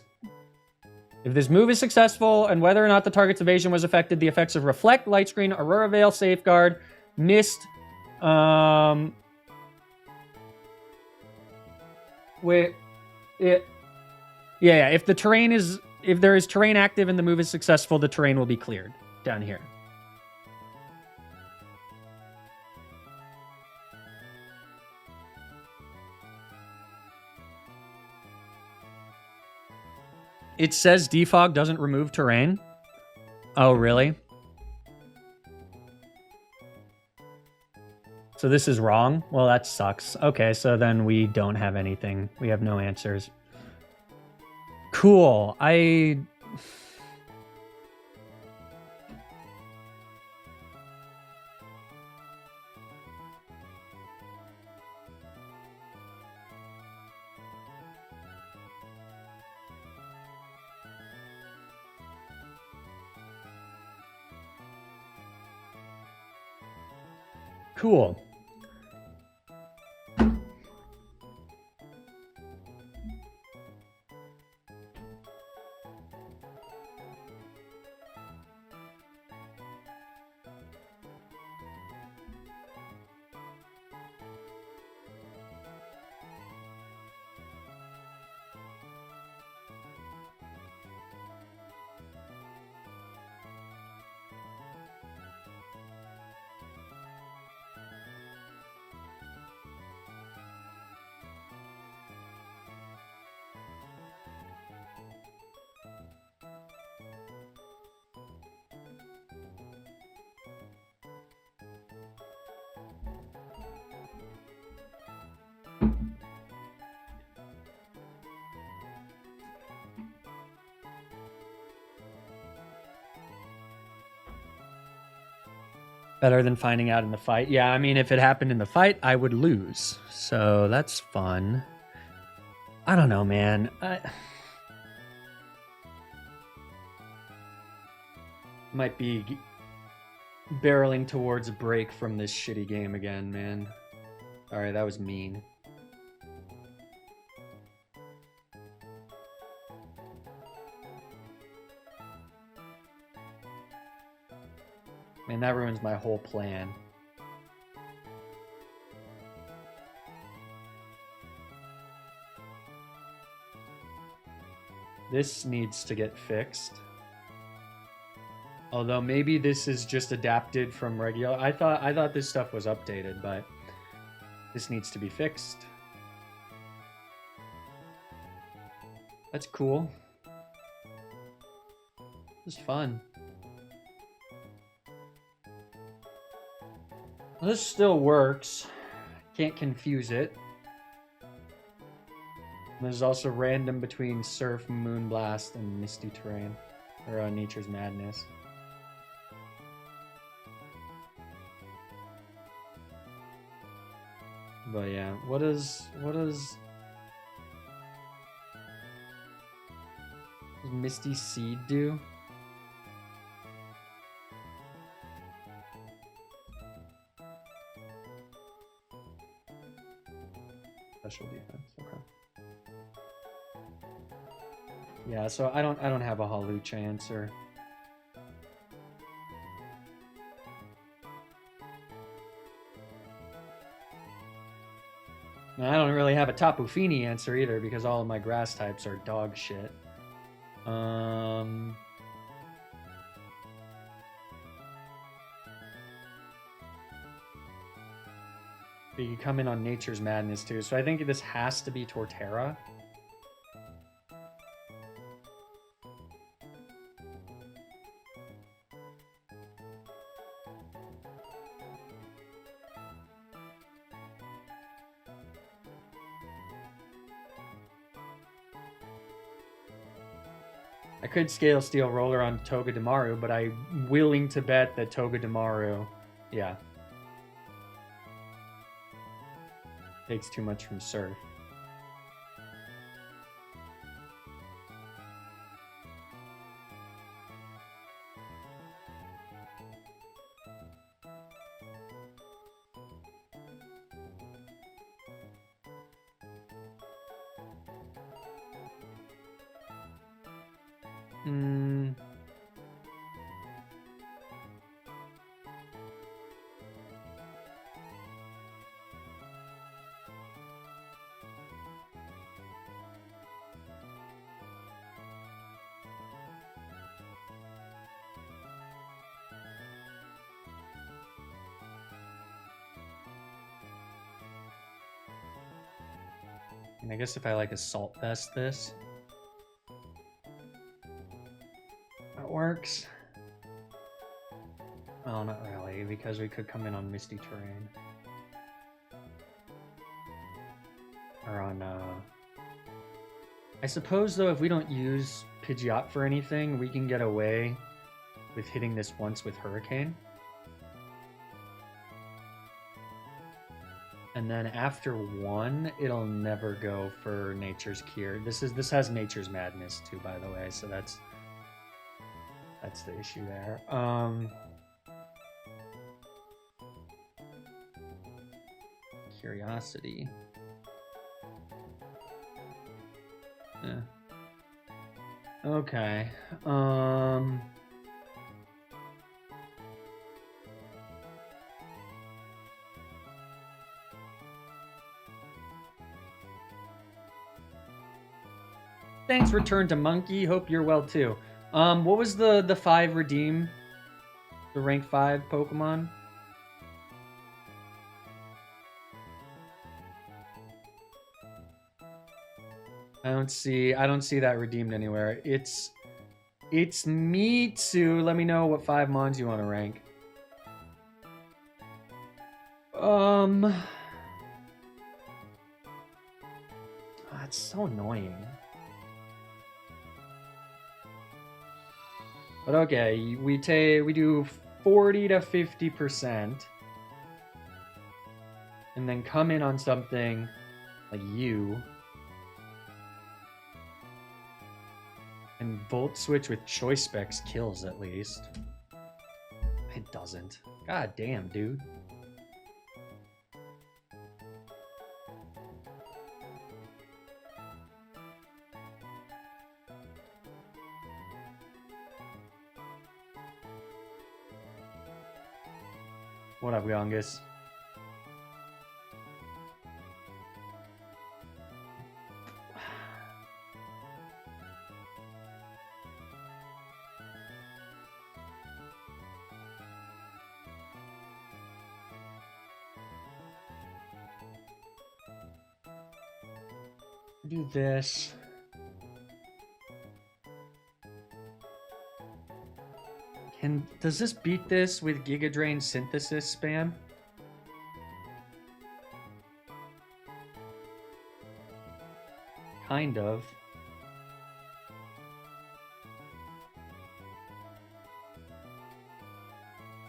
if this move is successful and whether or not the target's evasion was affected, the effects of Reflect, Light Screen, Aurora Veil, Safeguard, Mist, if there is terrain active and the move is successful, the terrain will be cleared down here. It says Defog doesn't remove terrain. Oh, really? So this is wrong? Well, that sucks. Okay, so then we don't have anything. We have no answers. Cool. Cool. Better than finding out in the fight. Yeah, I mean, if it happened in the fight, I would lose. So that's fun. I don't know, man. Might be barreling towards a break from this shitty game again, man. Alright, that was mean. Man, that ruins my whole plan. This needs to get fixed. Although maybe this is just adapted from regular. I thought this stuff was updated, but this needs to be fixed. That's cool. This is fun. Well, this still works. Can't confuse it. There's also random between Surf, Moonblast, and Misty Terrain. Or Nature's Madness. But yeah, what does Misty Seed do? Special defense, okay. Yeah, so I don't have a Hawlucha answer. And I don't really have a Tapu Fini answer either because all of my grass types are dog shit. But you come in on Nature's Madness too, so I think this has to be Torterra. I could Scale Steel Roller on Togedemaru, but I'm willing to bet that Togedemaru, yeah, takes too much from Surf. And I guess if I like Assault Vest this, that works. Well, not really, because we could come in on Misty Terrain. Or on, I suppose, though, if we don't use Pidgeot for anything, we can get away with hitting this once with Hurricane. And then after one, it'll never go for Nature's Cure. This has Nature's Madness too, by the way, so that's the issue there. Curiosity. Yeah. Okay. Thanks, Return to Monkey. Hope you're well too. What was the 5 redeem? The rank 5 Pokemon? I don't see that redeemed anywhere. It's Mitsu. Let me know what 5 mons you want to rank. It's so annoying. But okay, we do 40 to 50%. And then come in on something like you. And Volt Switch with Choice Specs kills at least. It doesn't. God damn, dude. What up, Youngest? Do this. Does this beat this with Giga Drain Synthesis spam? Kind of.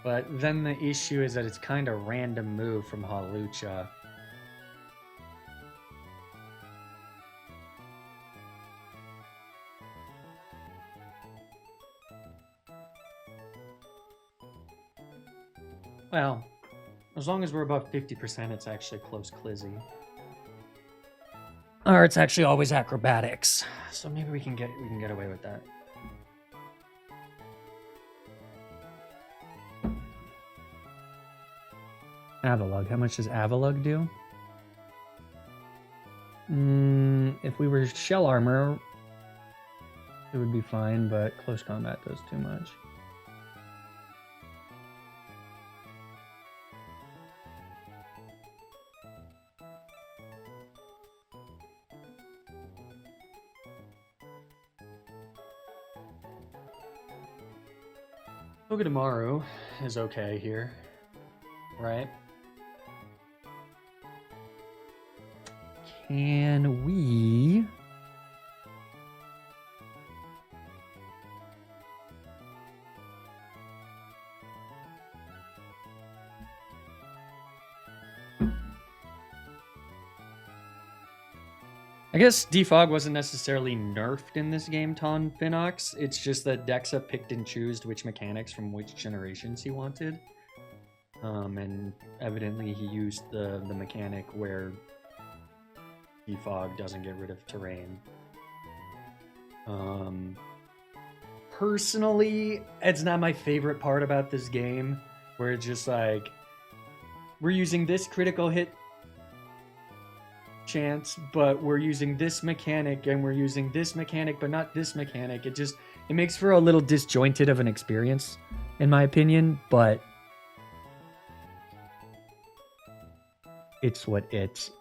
But then the issue is that it's kind of random move from Hawlucha. Well, as long as we're above 50%, it's actually close Clizzy. Or it's actually always acrobatics. So maybe we can get away with that. Avalug. How much does Avalug do? If we were shell armor, it would be fine, but close combat does too much. Togedemaru is okay here, right? Can we... I guess Defog wasn't necessarily nerfed in this game, Ton Finox. It's just that dekzeh picked and chose which mechanics from which generations he wanted. And evidently he used the mechanic where Defog doesn't get rid of terrain. Personally, it's not my favorite part about this game, where it's just like, we're using this critical hit chance, but we're using this mechanic, and we're using this mechanic, but not this mechanic. It makes for a little disjointed of an experience, in my opinion, but it's what it's.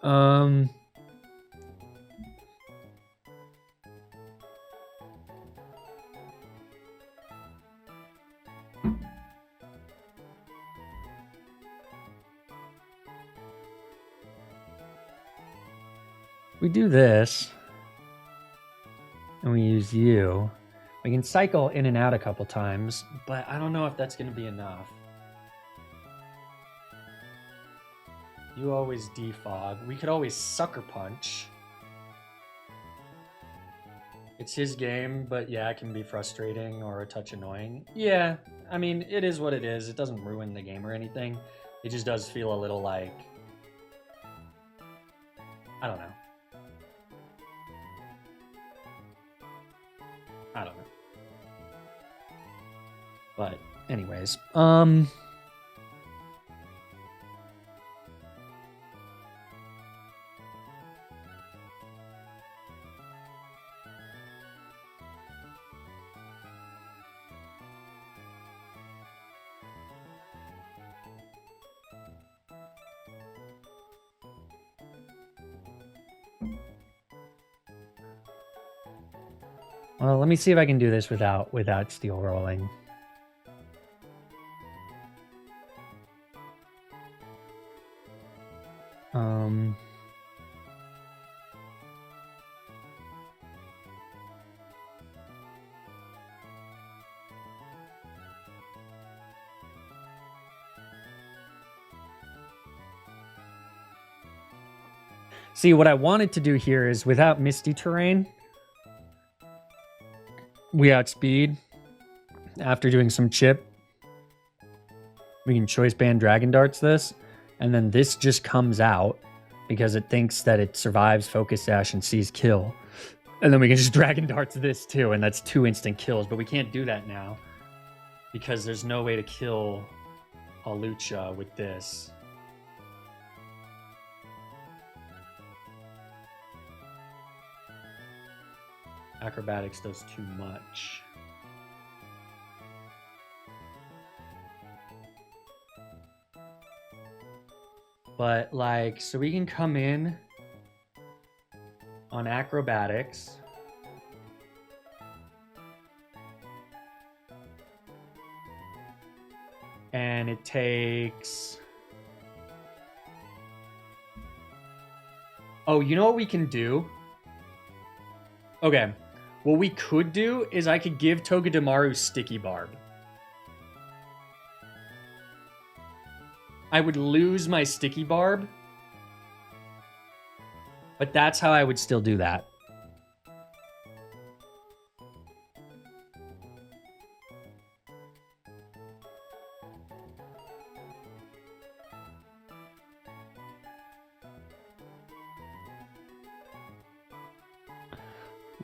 We do this, and we use you. We can cycle in and out a couple times, but I don't know if that's going to be enough. You always defog. We could always sucker punch. It's his game, but yeah, it can be frustrating or a touch annoying. Yeah, I mean, it is what it is. It doesn't ruin the game or anything. It just does feel a little like... I don't know. I don't know. But anyways, well, let me see if I can do this without steel rolling. See, what I wanted to do here is without Misty Terrain, we outspeed. After doing some chip, we can Choice Band Dragon Darts this, and then this just comes out because it thinks that it survives Focus Sash and sees kill. And then we can just Dragon Darts this too, and that's 2 instant kills, but we can't do that now because there's no way to kill a Lucha with this. Acrobatics does too much. But like, so we can come in on acrobatics. And it takes... Oh, you know what we can do? Okay. What we could do is I could give Togedemaru Sticky Barb. I would lose my Sticky Barb. But that's how I would still do that.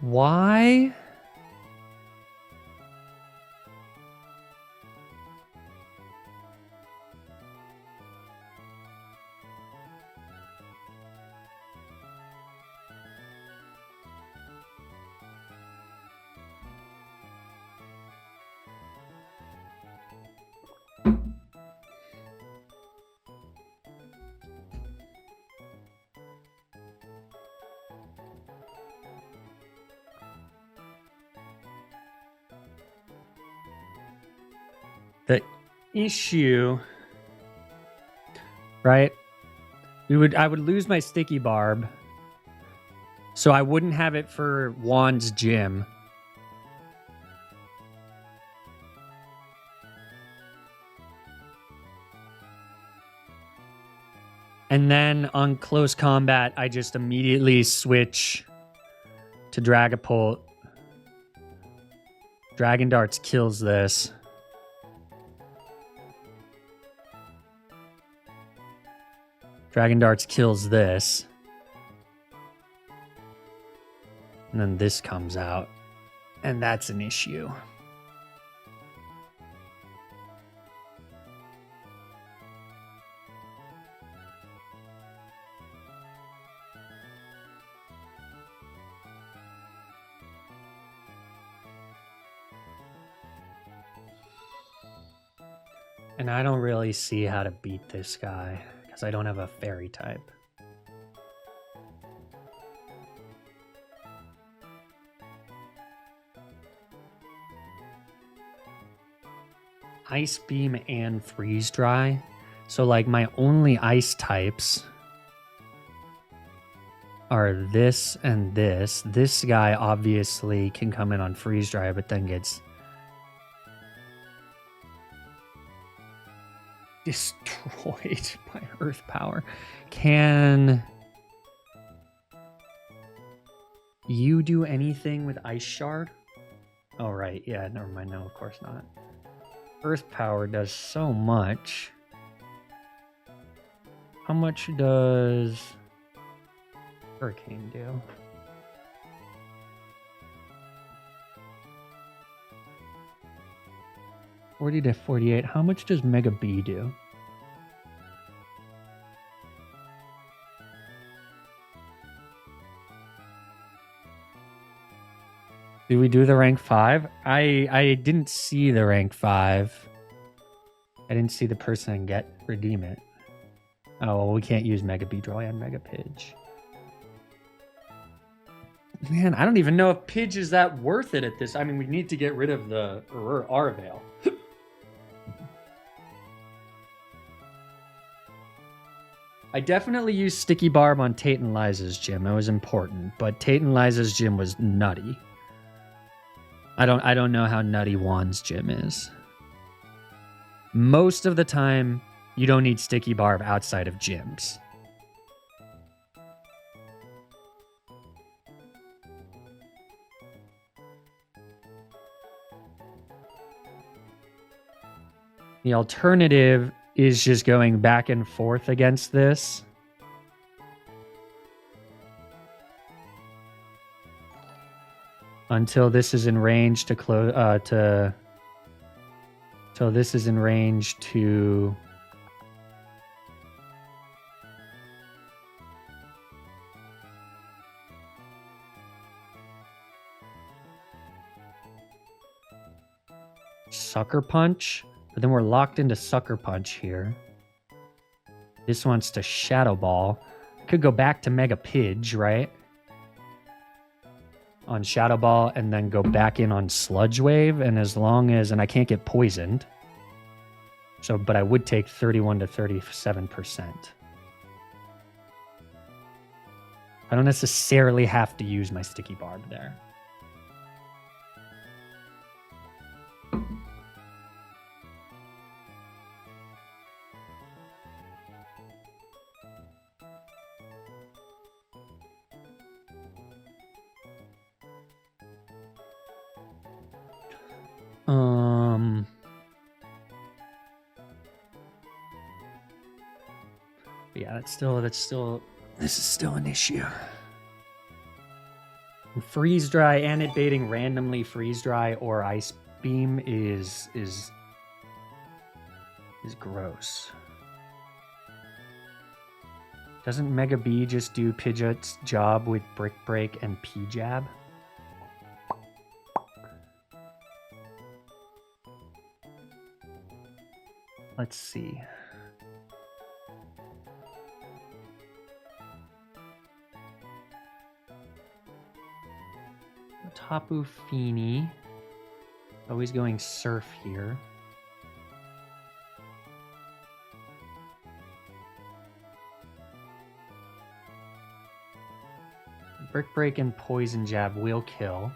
Why? The issue, right? I would lose my Sticky Barb, so I wouldn't have it for Juan's gym. And then on close combat, I just immediately switch to Dragapult. Dragon Darts kills this. Dragon Darts kills this. And then this comes out. And that's an issue. And I don't really see how to beat this guy, because I don't have a fairy type. Ice Beam and Freeze Dry. So like my only ice types are this and this. This guy obviously can come in on Freeze Dry, but then gets destroyed by Earth Power. Can you do anything with Ice Shard? Oh, right. Yeah, never mind. No, of course not. Earth Power does so much. How much does Hurricane do? $40 to $48. How much does Mega B do? Did we do the rank 5? I didn't see the rank 5. I didn't see the person redeem it. Oh, well, we can't use Mega Beedrill and Mega Pidge. Man, I don't even know if Pidge is that worth it at this. I mean, we need to get rid of the Arveil. I definitely used Sticky Barb on Tate and Liza's gym. That was important, but Tate and Liza's gym was nutty. I don't know how nutty Juan's gym is. Most of the time, you don't need Sticky Barb outside of gyms. The alternative is just going back and forth against this. Until this is in range to close till this is in range to Sucker Punch, but then we're locked into Sucker Punch here. This wants to Shadow Ball. Could go back to Mega Pidge, right? On Shadow Ball and then go back in on Sludge Wave, and as long as, and I can't get poisoned. So, but I would take 31 to 37%. I don't necessarily have to use my Sticky Barb there. Yeah, this is still an issue. Freeze Dry and it baiting randomly Freeze Dry or Ice Beam is gross. Doesn't Mega B just do Pidgeot's job with Brick Break and P-Jab? Let's see. Tapu Fini. Always going Surf here. Brick Break and Poison Jab will kill.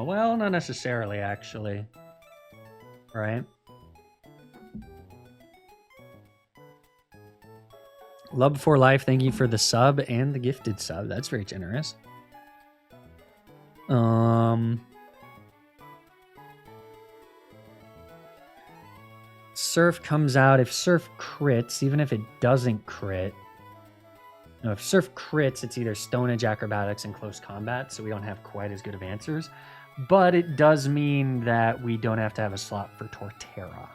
Well, not necessarily, actually. Right? Love for Life, thank you for the sub and the gifted sub. That's very generous. Surf comes out. If Surf crits, even if it doesn't crit. No, if Surf crits, it's either Stone Edge Acrobatics and Close Combat, so we don't have quite as good of answers. But it does mean that we don't have to have a slot for Torterra.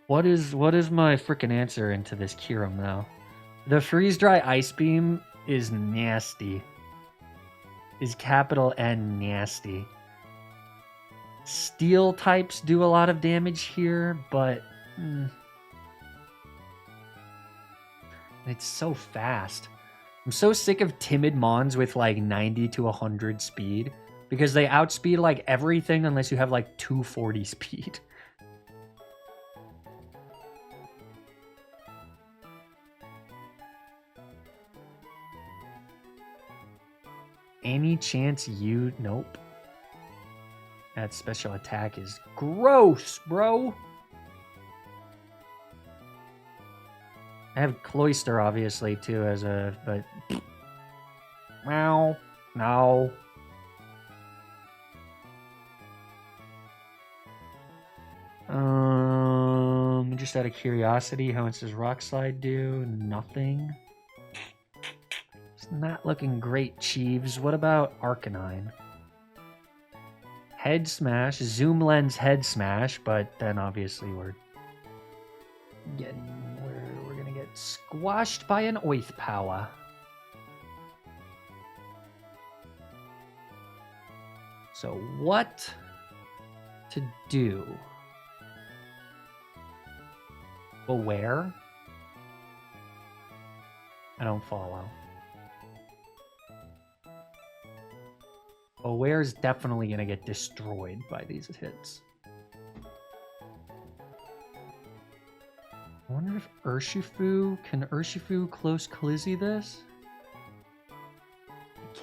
What is my freaking answer into this Kyurem though? The Freeze Dry Ice Beam is nasty. Is capital N nasty. Steel types do a lot of damage here, but it's so fast. I'm so sick of timid Mons with like 90 to 100 speed because they outspeed like everything unless you have like 240 speed. Any chance you... Nope. That special attack is gross, bro. I have Cloyster, obviously, too, as a... But... Meow. No. Just out of curiosity, how much does Rock Slide do? Nothing. It's not looking great, Cheeves. What about Arcanine? Head Smash, Zoom Lens Head Smash, but then obviously we're gonna get squashed by an Oath Power. So what to do? Aware? I don't follow. Aware is definitely going to get destroyed by these hits. I wonder if Urshifu... Can Urshifu close Clizzy this?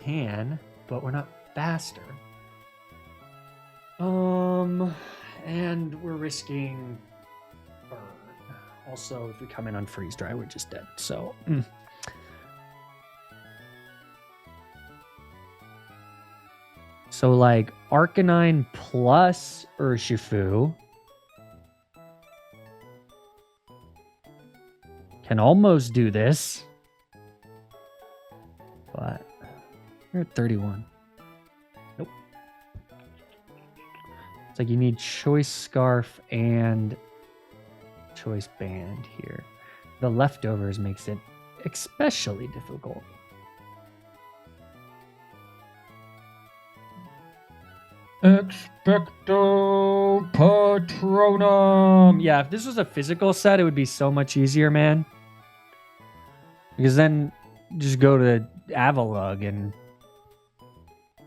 can, but we're not faster. And we're risking burn. Also, if we come in on freeze dry, we're just dead. So, So like Arcanine plus Urshifu can almost do this, but we're at 31. Nope. It's like you need Choice Scarf and Choice Band here. The leftovers makes it especially difficult. Expecto Patronum. Yeah, if this was a physical set, it would be so much easier, man. Because then just go to Avalugg and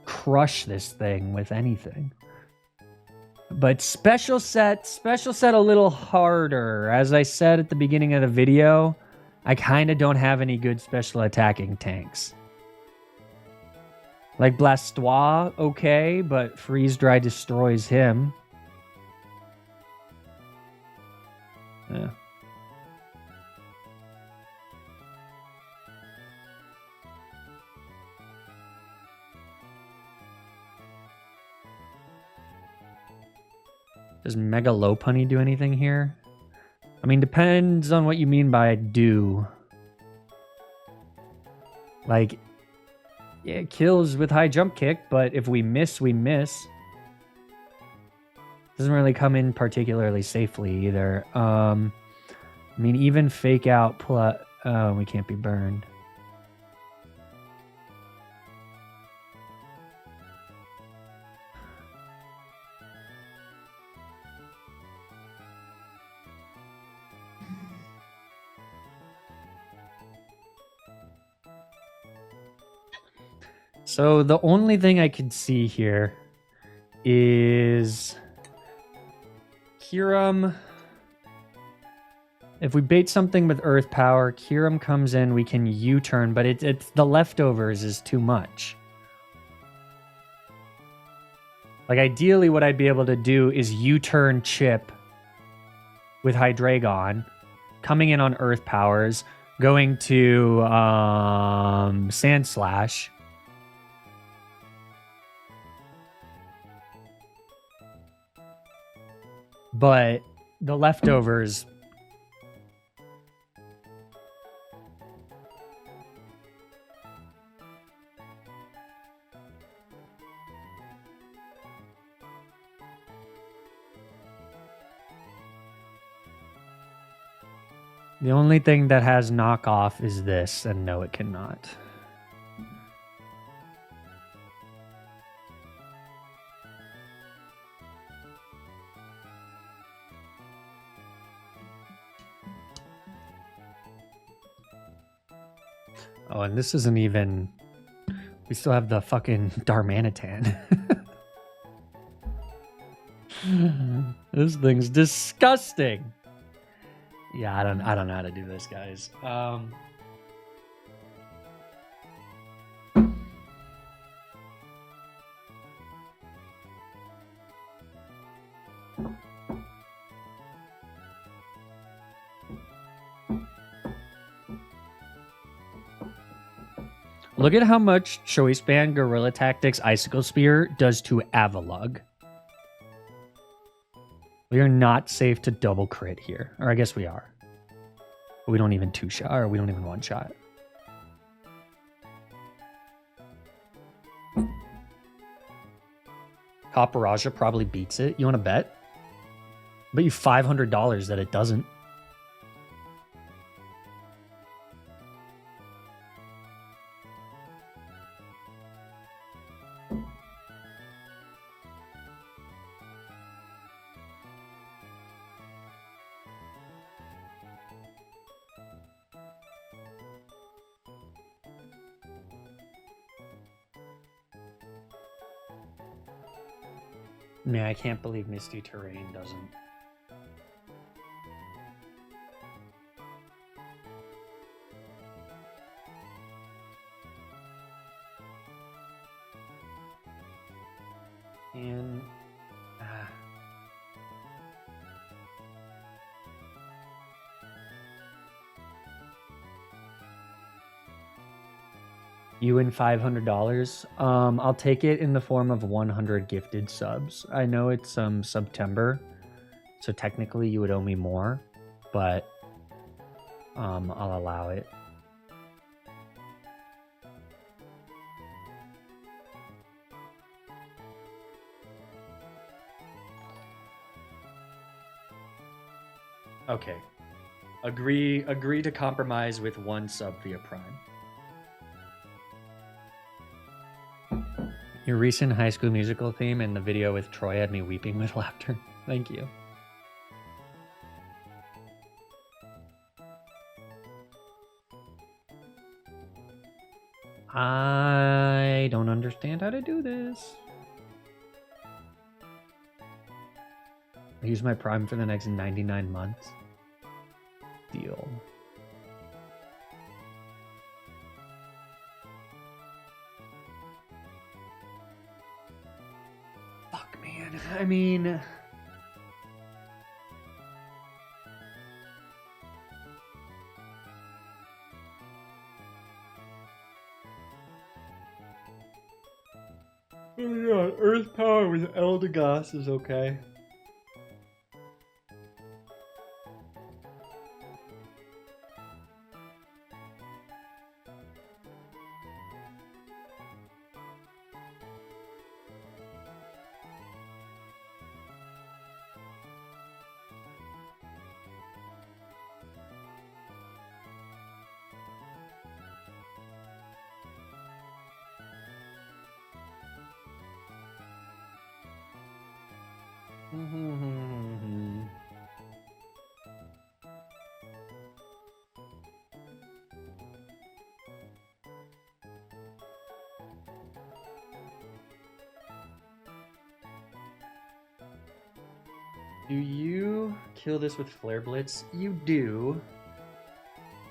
crush this thing with anything. But special set a little harder. As I said at the beginning of the video, I kind of don't have any good special attacking tanks. Like Blastoise, okay, but Freeze Dry destroys him. Yeah. Does Mega Lopunny do anything here? I mean, depends on what you mean by do. Like, yeah, it kills with high jump kick, but if we miss, we miss. Doesn't really come in particularly safely either. I mean, even fake out plus... Oh, we can't be burned. So the only thing I could see here is Kyurem. If we bait something with Earth Power, Kyurem comes in, we can U-turn, but it's the leftovers is too much. Like ideally what I'd be able to do is U-turn Chip with Hydreigon, coming in on Earth Powers, going to Sand Slash. But the leftovers... The only thing that has knockoff is this, and no, it cannot. Oh, and this isn't even... We still have the fucking Darmanitan. This thing's disgusting. Yeah, I don't know how to do this, guys. Look at how much Choice Band, Gorilla Tactics, Icicle Spear does to Avalugg. We are not safe to double crit here. Or I guess we are. But we don't even two-shot, or we don't even one-shot. Paparaja probably beats it. You want to bet? Bet you $500 that it doesn't. Man, I can't believe Misty Terrain doesn't. And you win $500. I'll take it in the form of 100 gifted subs. I know it's September, so technically you would owe me more, but I'll allow it. Okay. Agree to compromise with 1 sub via Prime. Your recent High School Musical theme and the video with Troy had me weeping with laughter. Thank you. I don't understand how to do this. I use my Prime for the next 99 months. Deal. Fuck, man. I mean... Oh my god, Earth Power with Eldegoss is okay. Do you kill this with Flare Blitz? You do.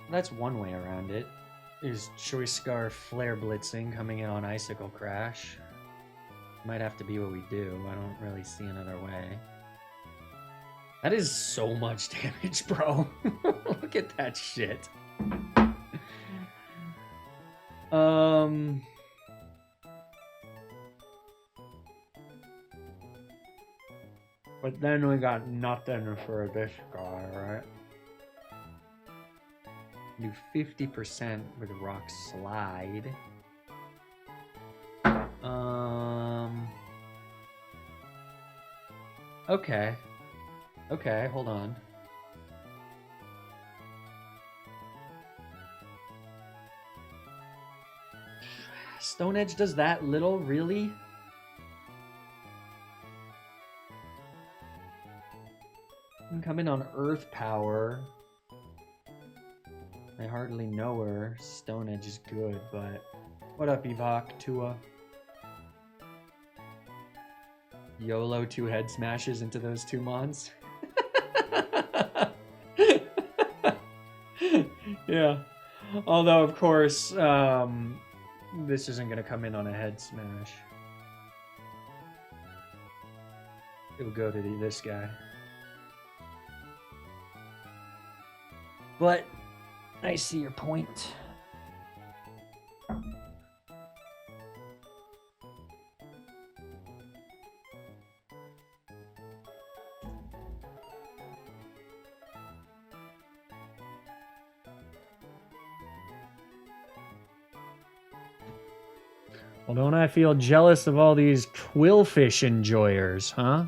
That's one way around it. Is Choice Scarf Flare Blitzing coming in on Icicle Crash. Might have to be what we do. I don't really see another way. That is so much damage, bro. Look at that shit. But then we got nothing for this guy, right? Do 50% with Rock Slide. Okay. Okay, hold on. Stone Edge does that little, really? I'm coming on Earth Power. I hardly know her. Stone Edge is good, but... What up, Evok? Tua? YOLO 2 head smashes into those 2 mons. Yeah. Although, of course, this isn't going to come in on a head smash. It'll go to this guy. But I see your point. Well, don't I feel jealous of all these Quillfish enjoyers, huh?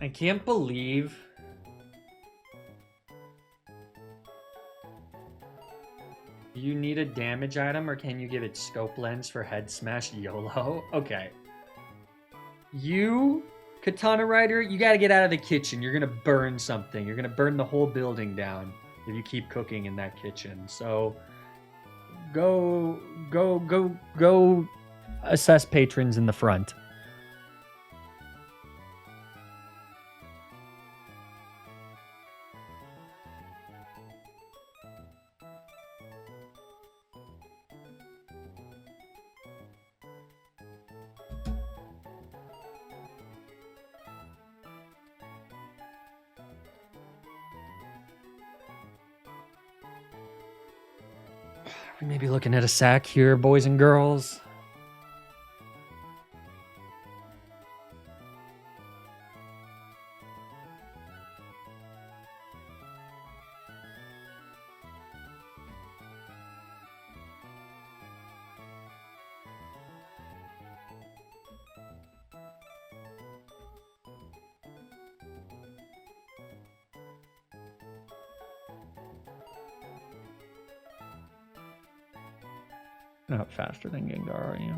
I can't believe... Do you need a damage item, or can you give it scope lens for head smash YOLO? Okay. You, Katana Rider, you gotta get out of the kitchen. You're gonna burn something. You're gonna burn the whole building down if you keep cooking in that kitchen. So, go assess patrons in the front. We may be looking at a sack here, boys and girls. Not faster than Gengar, are you?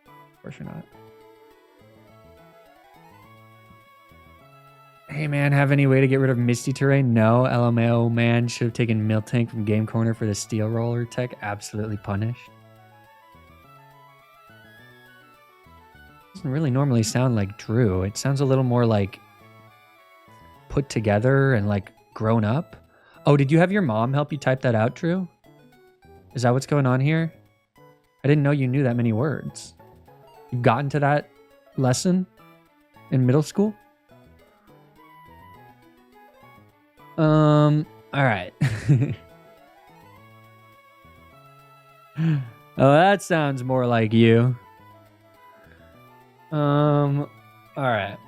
Of course you're not. Hey man, have any way to get rid of Misty Terrain? No. LMAO man should have taken Miltank from Game Corner for the Steel Roller tech. Absolutely punished. Doesn't really normally sound like Drew. It sounds a little more like put together and like grown up. Oh, did you have your mom help you type that out, Drew? Is that what's going on here? I didn't know you knew that many words. You've gotten to that lesson in middle school? All right. Oh, that sounds more like you. All right.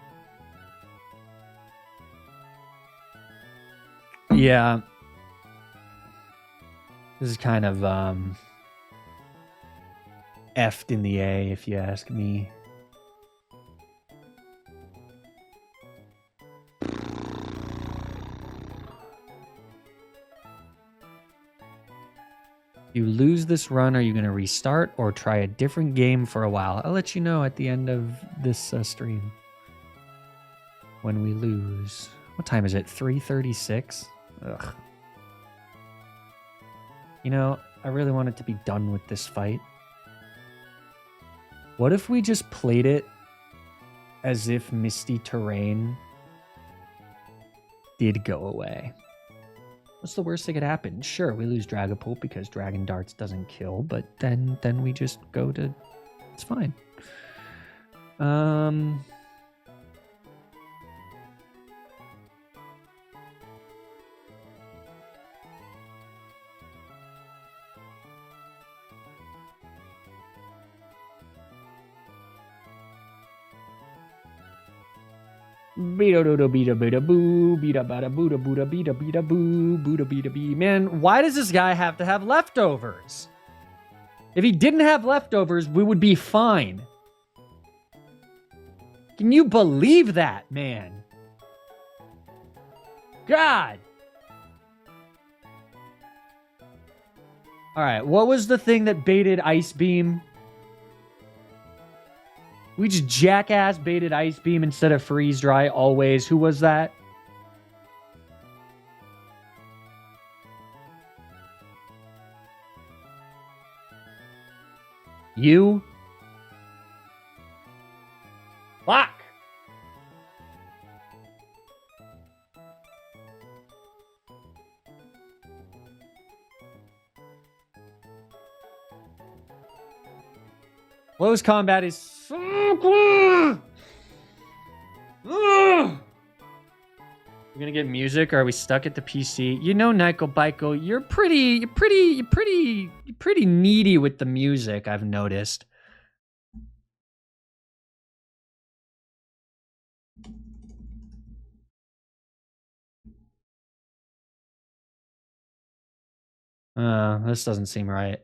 Yeah. This is kind of effed in the A, if you ask me. You lose this run, are you going to restart or try a different game for a while? I'll let you know at the end of this stream when we lose. What time is it? 3:36? Ugh. You know, I really wanted to be done with this fight. What if we just played it as if Misty Terrain did go away? What's the worst that could happen? Sure, we lose Dragapult because Dragon Darts doesn't kill, but then we just go to... It's fine. Man, why does this guy have to have leftovers? If he didn't have leftovers, we would be fine. Can you believe that, man? God. All right, what was the thing that baited Ice Beam? We just jackass baited Ice Beam instead of Freeze Dry always. Who was that? You? Fuck! Close combat is so cool. We're gonna get music, or are we stuck at the PC? You know, Nyko Baiko, you're pretty needy with the music, I've noticed. This doesn't seem right.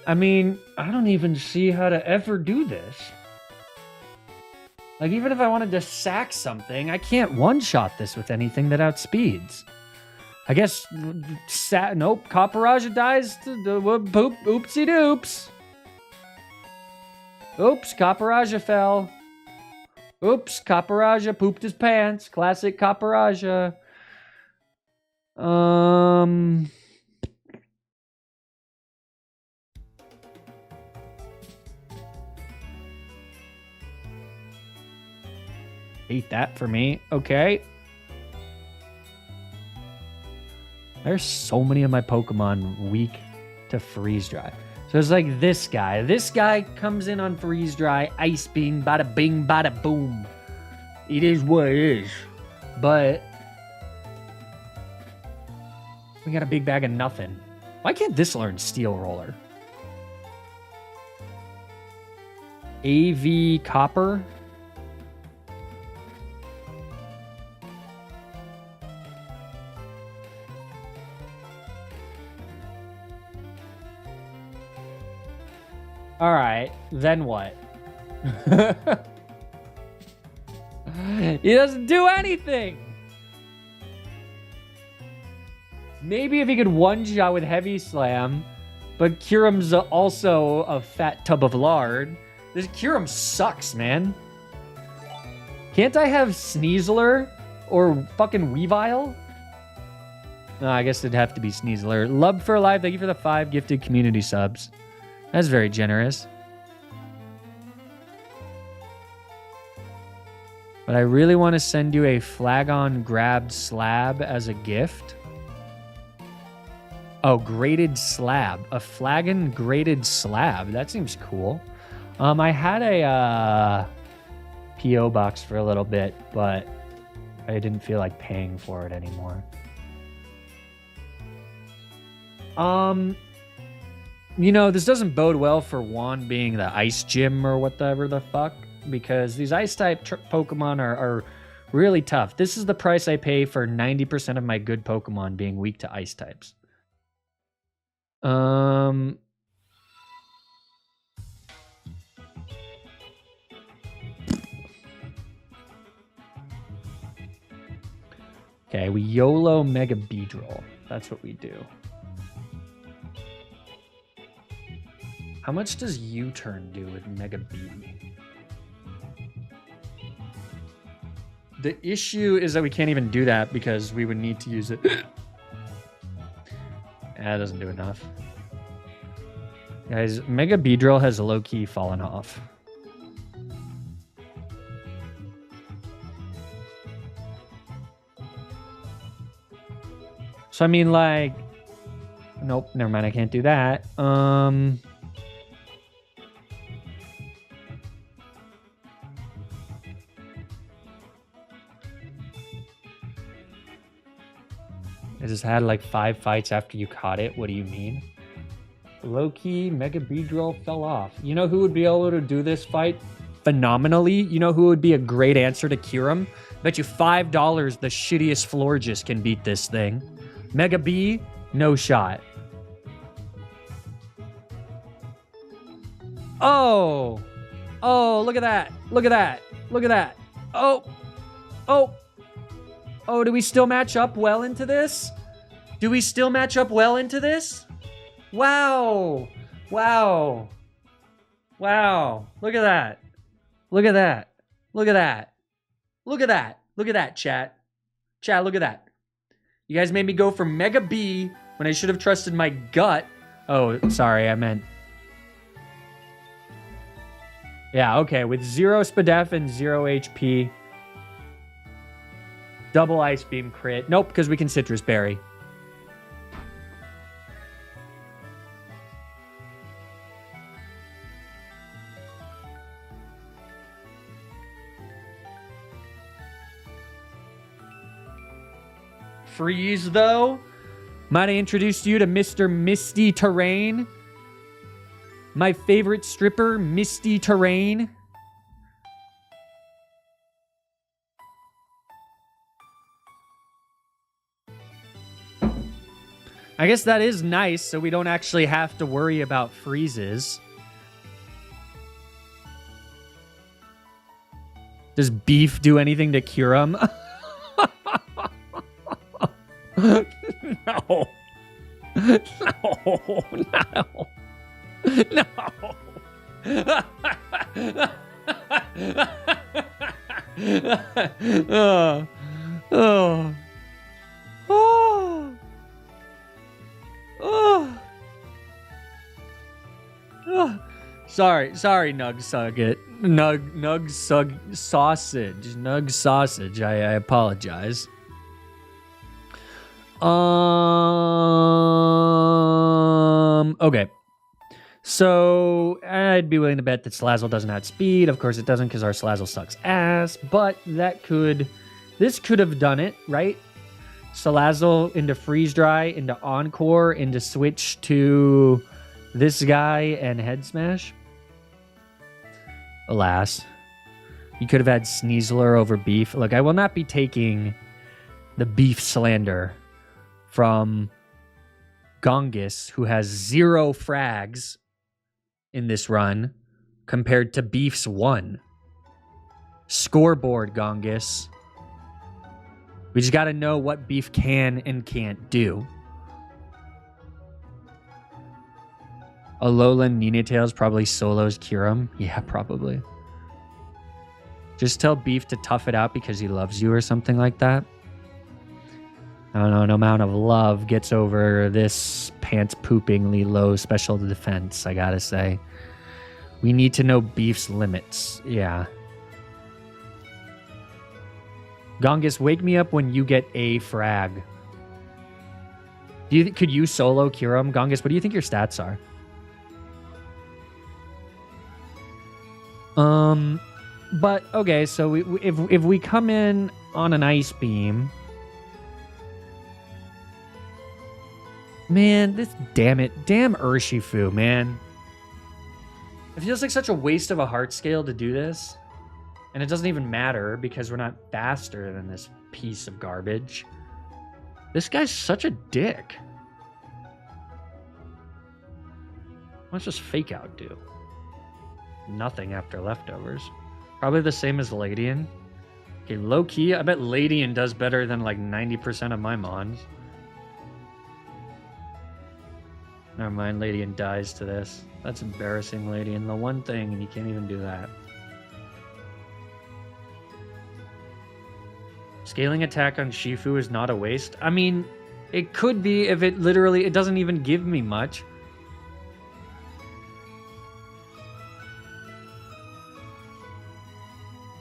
I mean, I don't even see how to ever do this. Like, even if I wanted to sack something, I can't one-shot this with anything that outspeeds. I guess, nope, Copperajah dies to the poop, oopsie doops. Oops, Copperajah fell. Oops, Copperajah pooped his pants. Classic Copperajah. Hate that for me. Okay. There's so many of my Pokemon weak to freeze dry. So it's like this guy. This guy comes in on freeze dry, ice beam, bada bing, bada boom. It is what it is. But we got a big bag of nothing. Why can't this learn Steel Roller? AV Copper. All right, then what? He doesn't do anything. Maybe if he could one-shot with Heavy Slam, but Kyurem's also a fat tub of lard. This Kyurem sucks, man. Can't I have Sneasler or fucking Weavile? No, I guess it'd have to be Sneasler. Love for Alive, thank you for the 5 gifted community subs. That's very generous. But I really want to send you a Flagon grabbed slab as a gift. Oh, graded slab. A Flagon graded slab. That seems cool. I had a P.O. box for a little bit, but I didn't feel like paying for it anymore. You know, this doesn't bode well for Juan being the ice gym or whatever the fuck, because these ice type Pokemon are really tough. This is the price I pay for 90% of my good Pokemon being weak to ice types. Okay, we YOLO Mega Beedrill. That's what we do. How much does U-turn do with Mega B? The issue is that we can't even do that because we would need to use it. That doesn't do enough. Guys, Mega Beedrill has low-key fallen off. So, I mean, like... Nope, never mind, I can't do that. I just had like 5 fights after you caught it. What do you mean? Low-key, Mega Beedrill fell off. You know who would be able to do this fight phenomenally? You know who would be a great answer to Kyurem? Bet you $5 the shittiest Florges can beat this thing. Mega B, no shot. Oh! Oh, look at that. Look at that. Look at that. Oh! Oh! Oh, do we still match up well into this? Do we still match up well into this? Wow. Wow. Wow. Look at that. Look at that. Look at that. Look at that. Look at that, chat. Chat, look at that. You guys made me go for Mega B when I should have trusted my gut. Oh, sorry, I meant... Yeah, okay, with 0 Spadef and 0 HP... Double Ice Beam crit. Nope, because we can Citrus Berry. Freeze, though. Might I introduce you to Mr. Misty Terrain? My favorite stripper, Misty Terrain. I guess that is nice, so we don't actually have to worry about freezes. Does beef do anything to cure them? No. No. No. No. Oh. Oh. Oh. Oh. Oh. Sorry, Nug Sugget. Nug sausage. I apologize. Okay. So I'd be willing to bet that Salazzle doesn't have speed. Of course it doesn't, because our Salazzle sucks ass. But this could have done it, right? Salazzle into Freeze Dry, into Encore, into Switch to this guy and Head Smash. Alas, you could have had Sneasler over Beef. Look, I will not be taking the Beef slander from Gongus, who has 0 frags in this run, compared to Beef's 1. Scoreboard, Gongus. We just got to know what Beef can and can't do. Alolan Ninetales probably solos Kyurem. Yeah, probably. Just tell Beef to tough it out because he loves you or something like that. I don't know, no amount of love gets over this pants-poopingly low special defense, I gotta say. We need to know Beef's limits. Yeah. Gongus, wake me up when you get a frag. Could you solo Kyurem? Gongus, what do you think your stats are? But okay, so if we come in on an Ice Beam, man, damn Urshifu, man. It feels like such a waste of a heart scale to do this, and it doesn't even matter because we're not faster than this piece of garbage. This guy's such a dick. What's this Fake Out do? Nothing after leftovers. Probably the same as Ladian. Okay, low key, I bet Ladian does better than like 90% of my Mons. Never mind, Ladian dies to this. That's embarrassing, Ladian. The one thing, and you can't even do that. Scaling attack on Shifu is not a waste. I mean, it could be if it doesn't even give me much.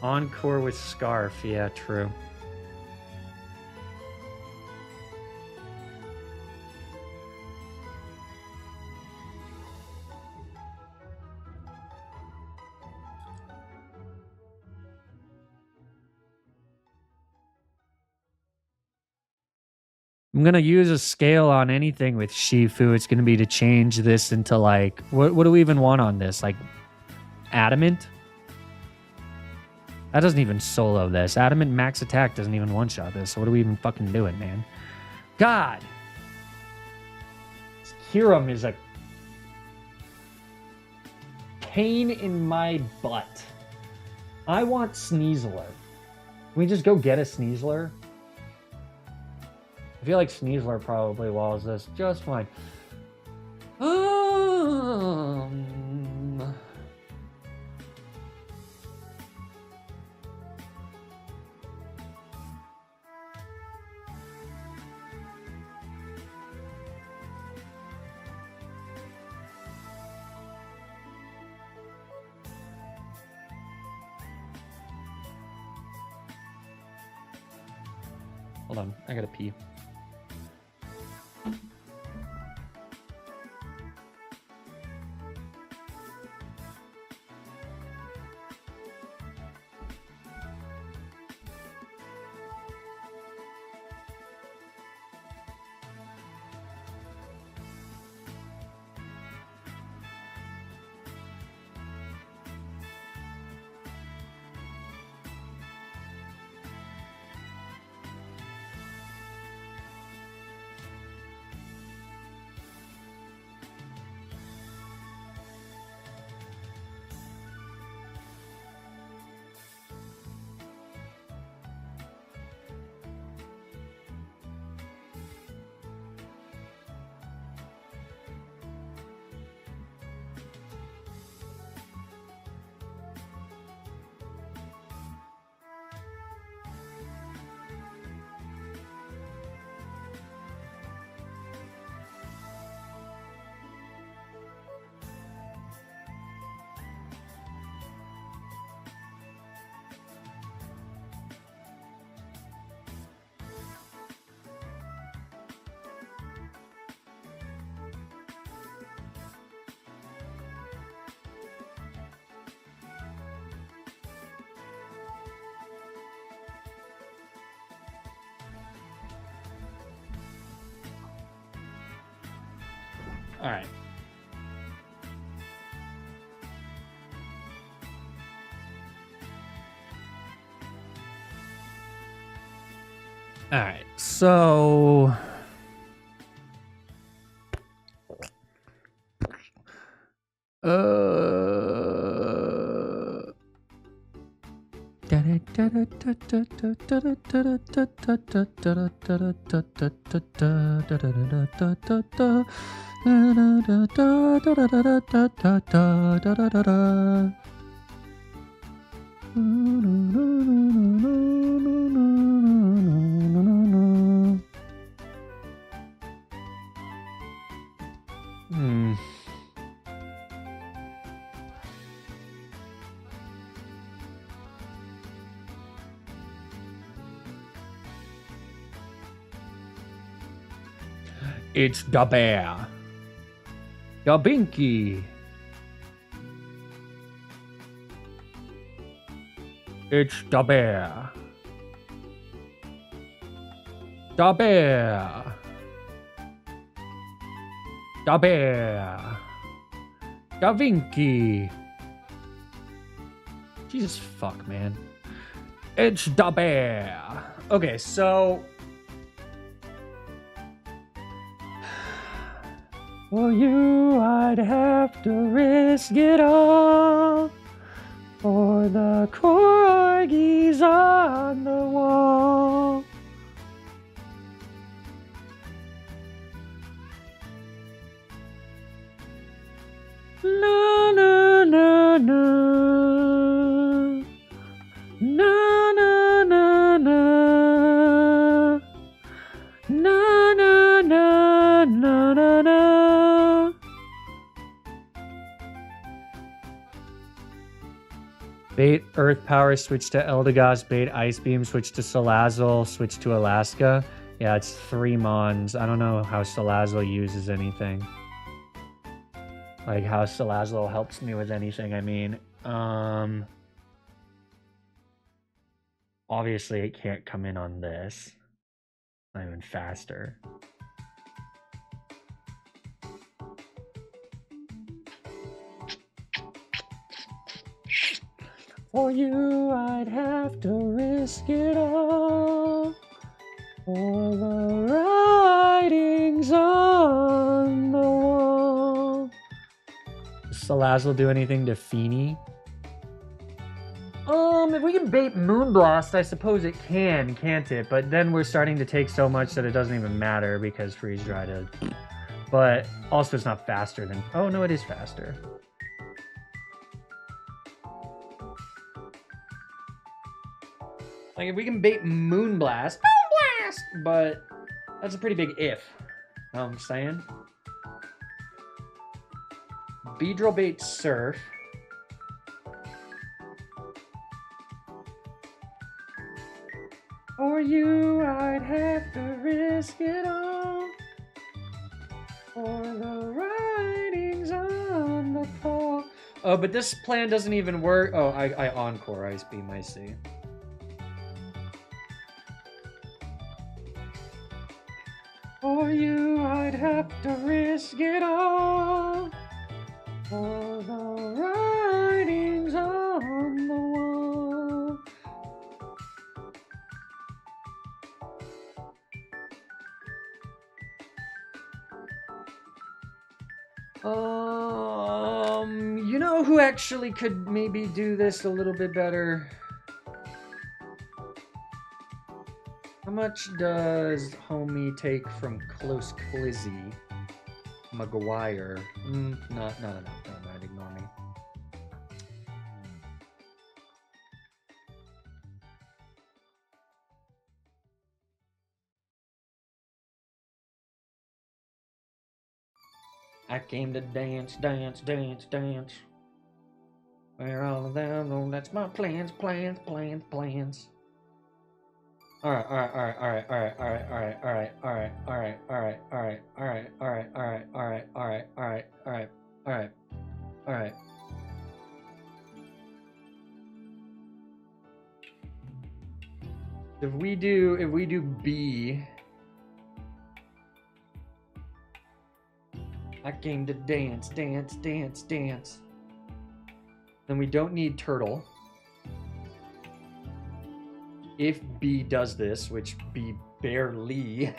Encore with Scarf, yeah, true. I'm going to use a scale on anything with Shifu. It's going to be to change this into like, what do we even want on this? Like, Adamant? That doesn't even solo this. Adamant max attack doesn't even one-shot this. So what are we even fucking doing, man? God! This Kyurem is a pain in my butt. I want Sneasler. Can we just go get a Sneasler? I feel like Sneasler probably walls this just fine. Hold on, I gotta pee. All right. All right. So it's the bear. The Binky. It's the bear. The bear. The bear. Da Vinci. Jesus fuck, man. It's the bear. Okay, so for you, I'd have to risk it all for the corgis on the wall. Na na na na. Na na na na. Na na na na na na. Bait Earth Power, switch to Eldegoss. Bait Ice Beam, switch to Salazzle, switch to Alaska. Yeah, it's 3 Mons. I don't know how Salazzle uses anything. Like how Salazzle helps me with anything. I mean, obviously it can't come in on this. Not even faster. For you, I'd have to risk it all for the writings on the wall. Does Salazzle do anything to Feeny? If we can bait Moonblast, I suppose it can, can't it? But then we're starting to take so much that it doesn't even matter because Freeze Dry did. But also it's not faster than... Oh, no, it is faster. Like, if we can bait Moonblast, but that's a pretty big if. You know what I'm saying? Beedrill bait Surf. For you, I'd have to risk it all for the writings on the pole. Oh, but this plan doesn't even work. Oh, I Encore Ice Beam, I see. For you, I'd have to risk it all for the writings on the wall. You know who actually could maybe do this a little bit better? How much does homie take from Close Clizzy? Maguire. Not enough. Never mind, ignore me. I came to dance, dance, dance, dance. Where all of them, oh, that's my plans, plans, plans, plans. Alright. If we do B, I came to dance, dance, dance, dance. Then we don't need turtle. If B does this, which B barely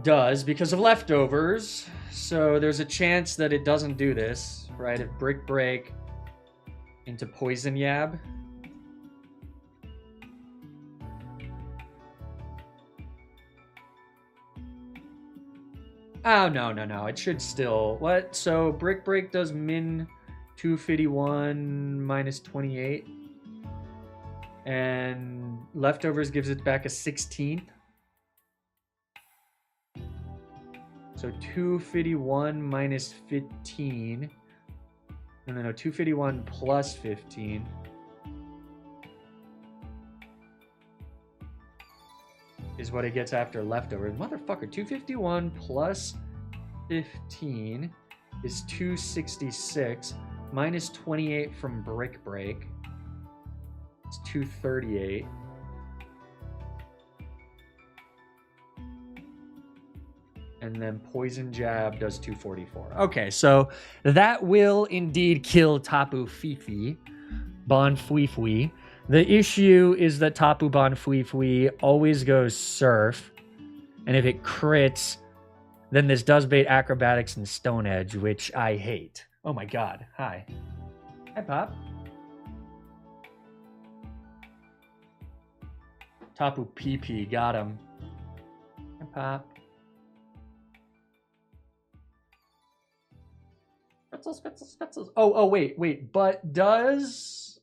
does because of leftovers, so there's a chance that it doesn't do this, right? If Brick Break into Poison Yab. Oh, no. It should still... What? So Brick Break does min 251 minus 28. And leftovers gives it back a 16th. So 251 minus 15. No, 251 plus 15. Is what it gets after leftovers. Motherfucker, 251 plus 15 is 266. Minus 28 from Brick Break. It's 238. And then Poison Jab does 244. Okay, so that will indeed kill Tapu Fifi. Bon Fui Fui. The issue is that Tapu Bon Fui Fui always goes Surf. And if it crits, then this does bait Acrobatics and Stone Edge, which I hate. Oh my god. Hi. Hi, Pop. Tapu PP, got him. Hi, Pop. Pretzels. Oh, wait. But does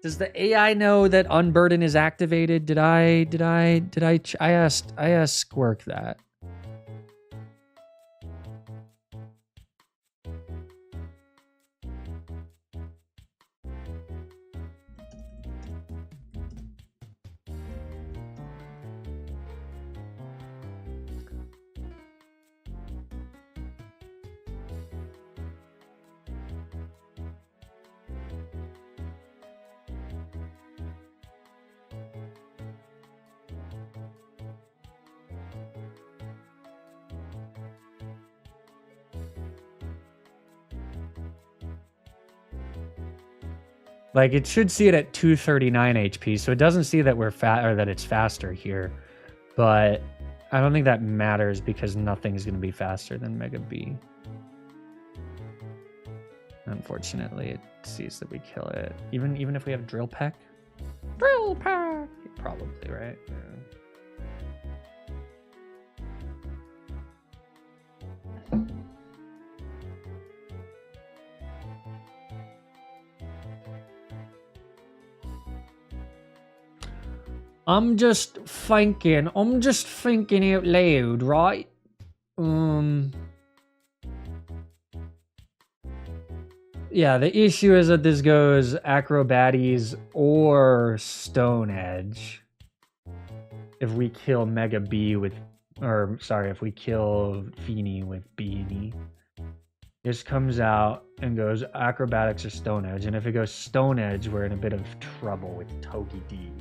the AI know that Unburden is activated? I asked Squirk that. Like, it should see it at 239 HP, so it doesn't see that we're or that it's faster here. But I don't think that matters because nothing's going to be faster than Mega B. Unfortunately, it sees that we kill it. Even if we have Drill Peck? Drill Peck! Probably, right? Yeah. I'm just thinking out loud, right? Yeah, the issue is that this goes Acrobatics or Stone Edge. If we kill Mega B with, if we kill Feeny with Beanie. This comes out and goes Acrobatics or Stone Edge, and if it goes Stone Edge, we're in a bit of trouble with Togi D.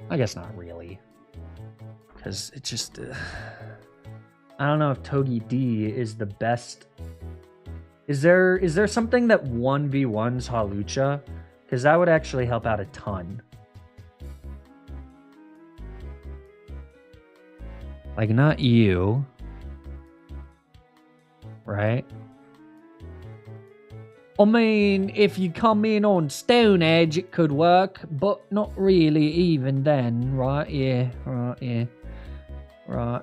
I guess not really, because it just I don't know if Togi D is the best. Is there something that 1v1s Hawlucha? Because that would actually help out a ton. Like, not you, right? I mean, if you come in on Stone Edge, it could work, but not really even then, right? Yeah, right.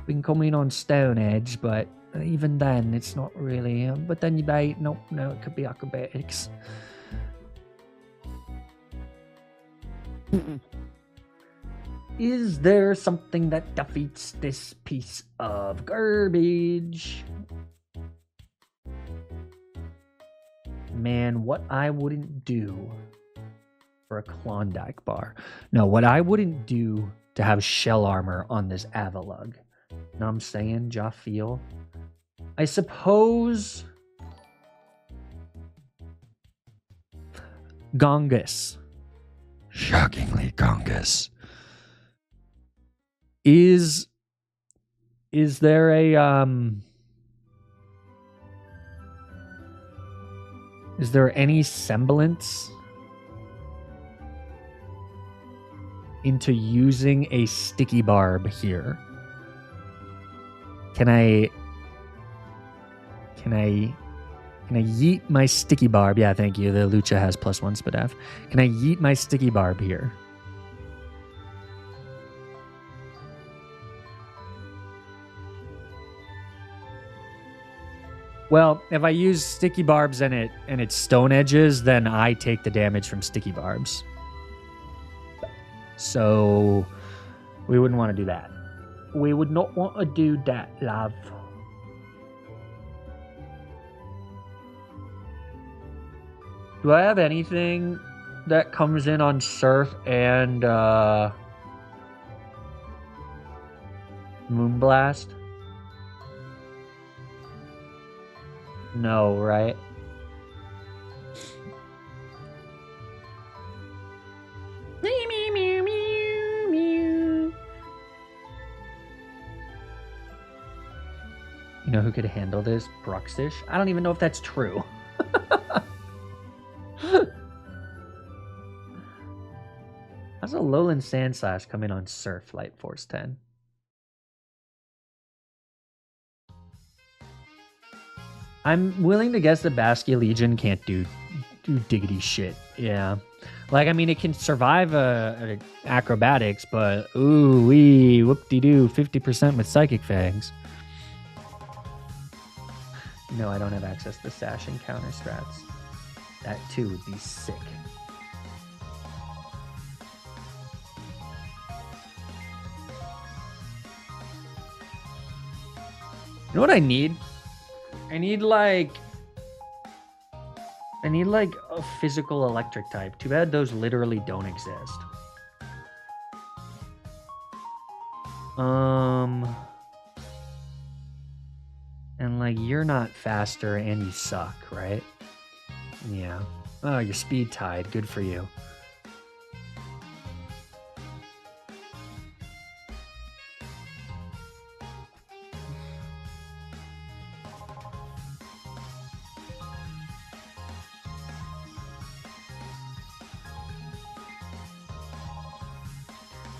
We can come in on Stone Edge, but even then, it's not really. But then you bait, no, it could be Acrobatics. Is there something that defeats this piece of garbage? Man, what I wouldn't do for a Klondike bar. No, what I wouldn't do to have shell armor on this Avalug. Know what I'm saying, Jaffiel? I suppose Gongus. Shockingly, Gongus. Is there a is there any semblance into using a sticky barb here? Can I yeet my sticky barb? Yeah, thank you. The Lucha has +1 Spadaf. Can I yeet my sticky barb here? Well, if I use sticky barbs and it's stone edges, then I take the damage from sticky barbs. So we wouldn't want to do that. We would not want to do that, love. Do I have anything that comes in on Surf and Moonblast? No, right? You know who could handle this? Bruxish? I don't even know if that's true. How's a Lowland Sandslash come in on Surf, Light Force 10? I'm willing to guess the Baskia Legion can't do diggity shit. Yeah. Like, I mean, it can survive acrobatics, but ooh wee, whoop-de-doo, 50% with Psychic Fangs. No, I don't have access to Sash and counter strats. That too would be sick. You know what I need? I need like a physical electric type. Too bad those literally don't exist. And like you're not faster and you suck, right? Yeah. Oh, you're speed tied. Good for you.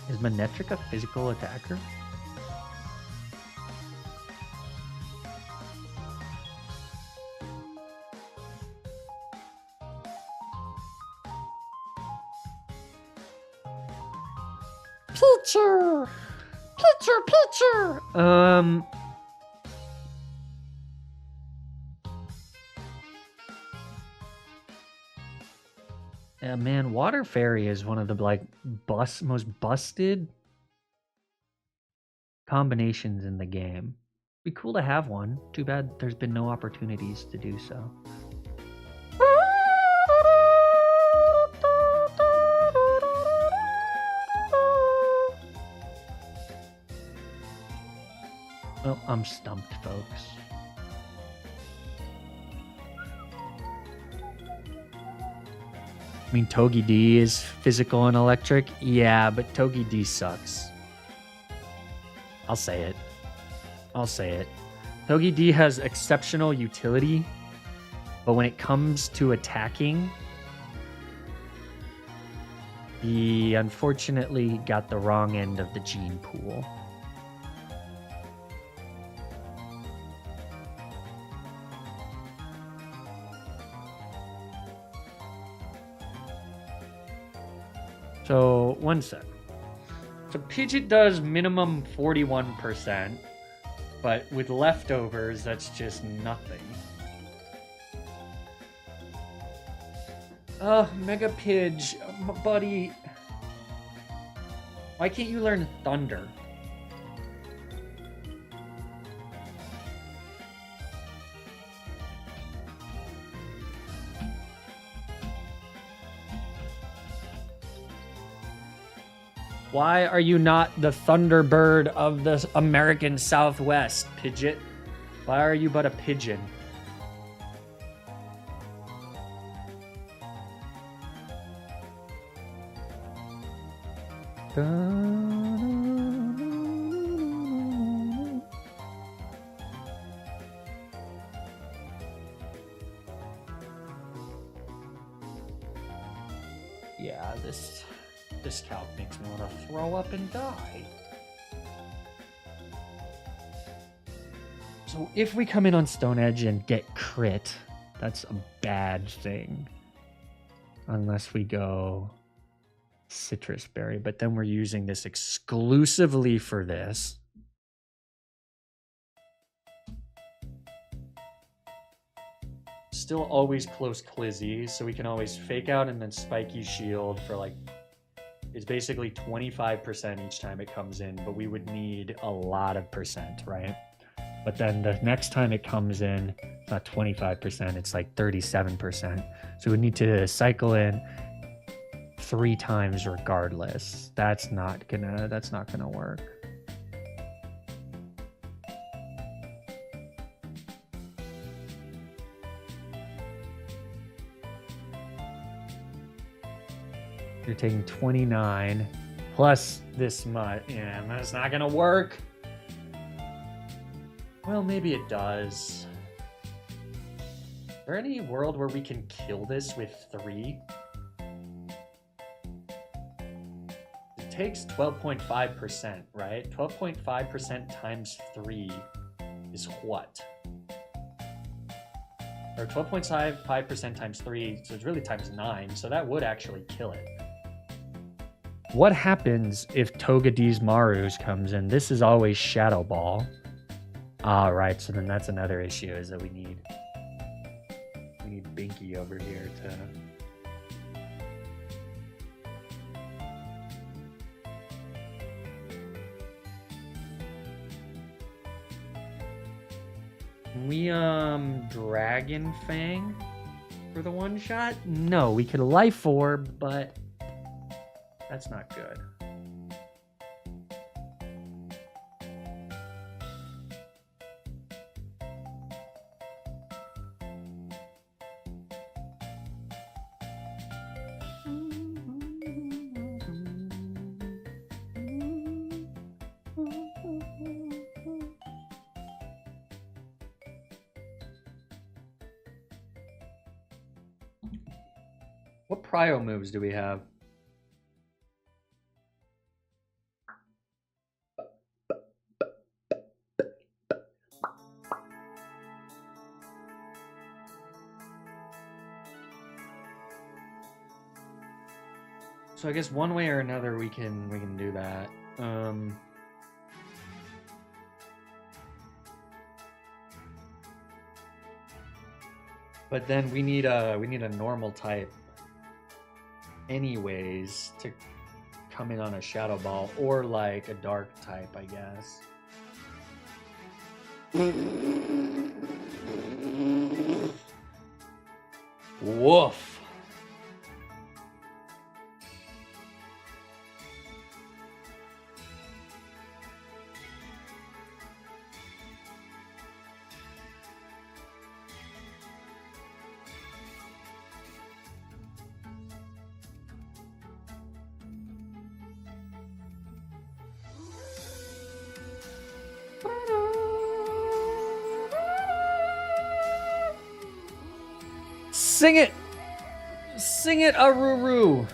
Is Manectric a physical attacker? Picture! Yeah, man, Water Fairy is one of the like most busted combinations in the game. Be cool to have one. Too bad there's been no opportunities to do so. Oh, I'm stumped, folks. I mean, Togi D is physical and electric. Yeah, but Togi D sucks. I'll say it. Togi D has exceptional utility, but when it comes to attacking, he unfortunately got the wrong end of the gene pool. So, one sec. So Pidgeot does minimum 41%, but with leftovers, that's just nothing. Mega Pidge, buddy. Why can't you learn Thunder? Why are you not the Thunderbird of the American Southwest, Pidgeot? Why are you but a pigeon? Yeah, this calc makes me want to throw up and die. So if we come in on Stone Edge and get crit, that's a bad thing. Unless we go Citrus Berry, but then we're using this exclusively for this. Still always close Clizzy, so we can always fake out and then Spiky Shield for like, it's basically 25% each time it comes in, but we would need a lot of percent, right? But then the next time it comes in, it's not 25%, it's like 37%. So we need to cycle in 3 times regardless. That's not gonna work. You're taking 29 plus this much. Yeah, that's not gonna work. Well, maybe it does. Is there any world where we can kill this with 3? It takes 12.5%, right? 12.5% times 3 is what? Or 12.5% times 3, so it's really times 9, so that would actually kill it. What happens if Togedemaru's Marus comes in? This is always Shadow Ball. All right, so then that's another issue, is that we need Binky over here to... We Dragon Fang for the one shot? No, we could Life Orb, but that's not good. What prio moves do we have? So I guess one way or another we can do that. But then we need a normal type anyways to come in on a Shadow Ball, or like a dark type, I guess. Woof. Sing it! Sing it, Aruru!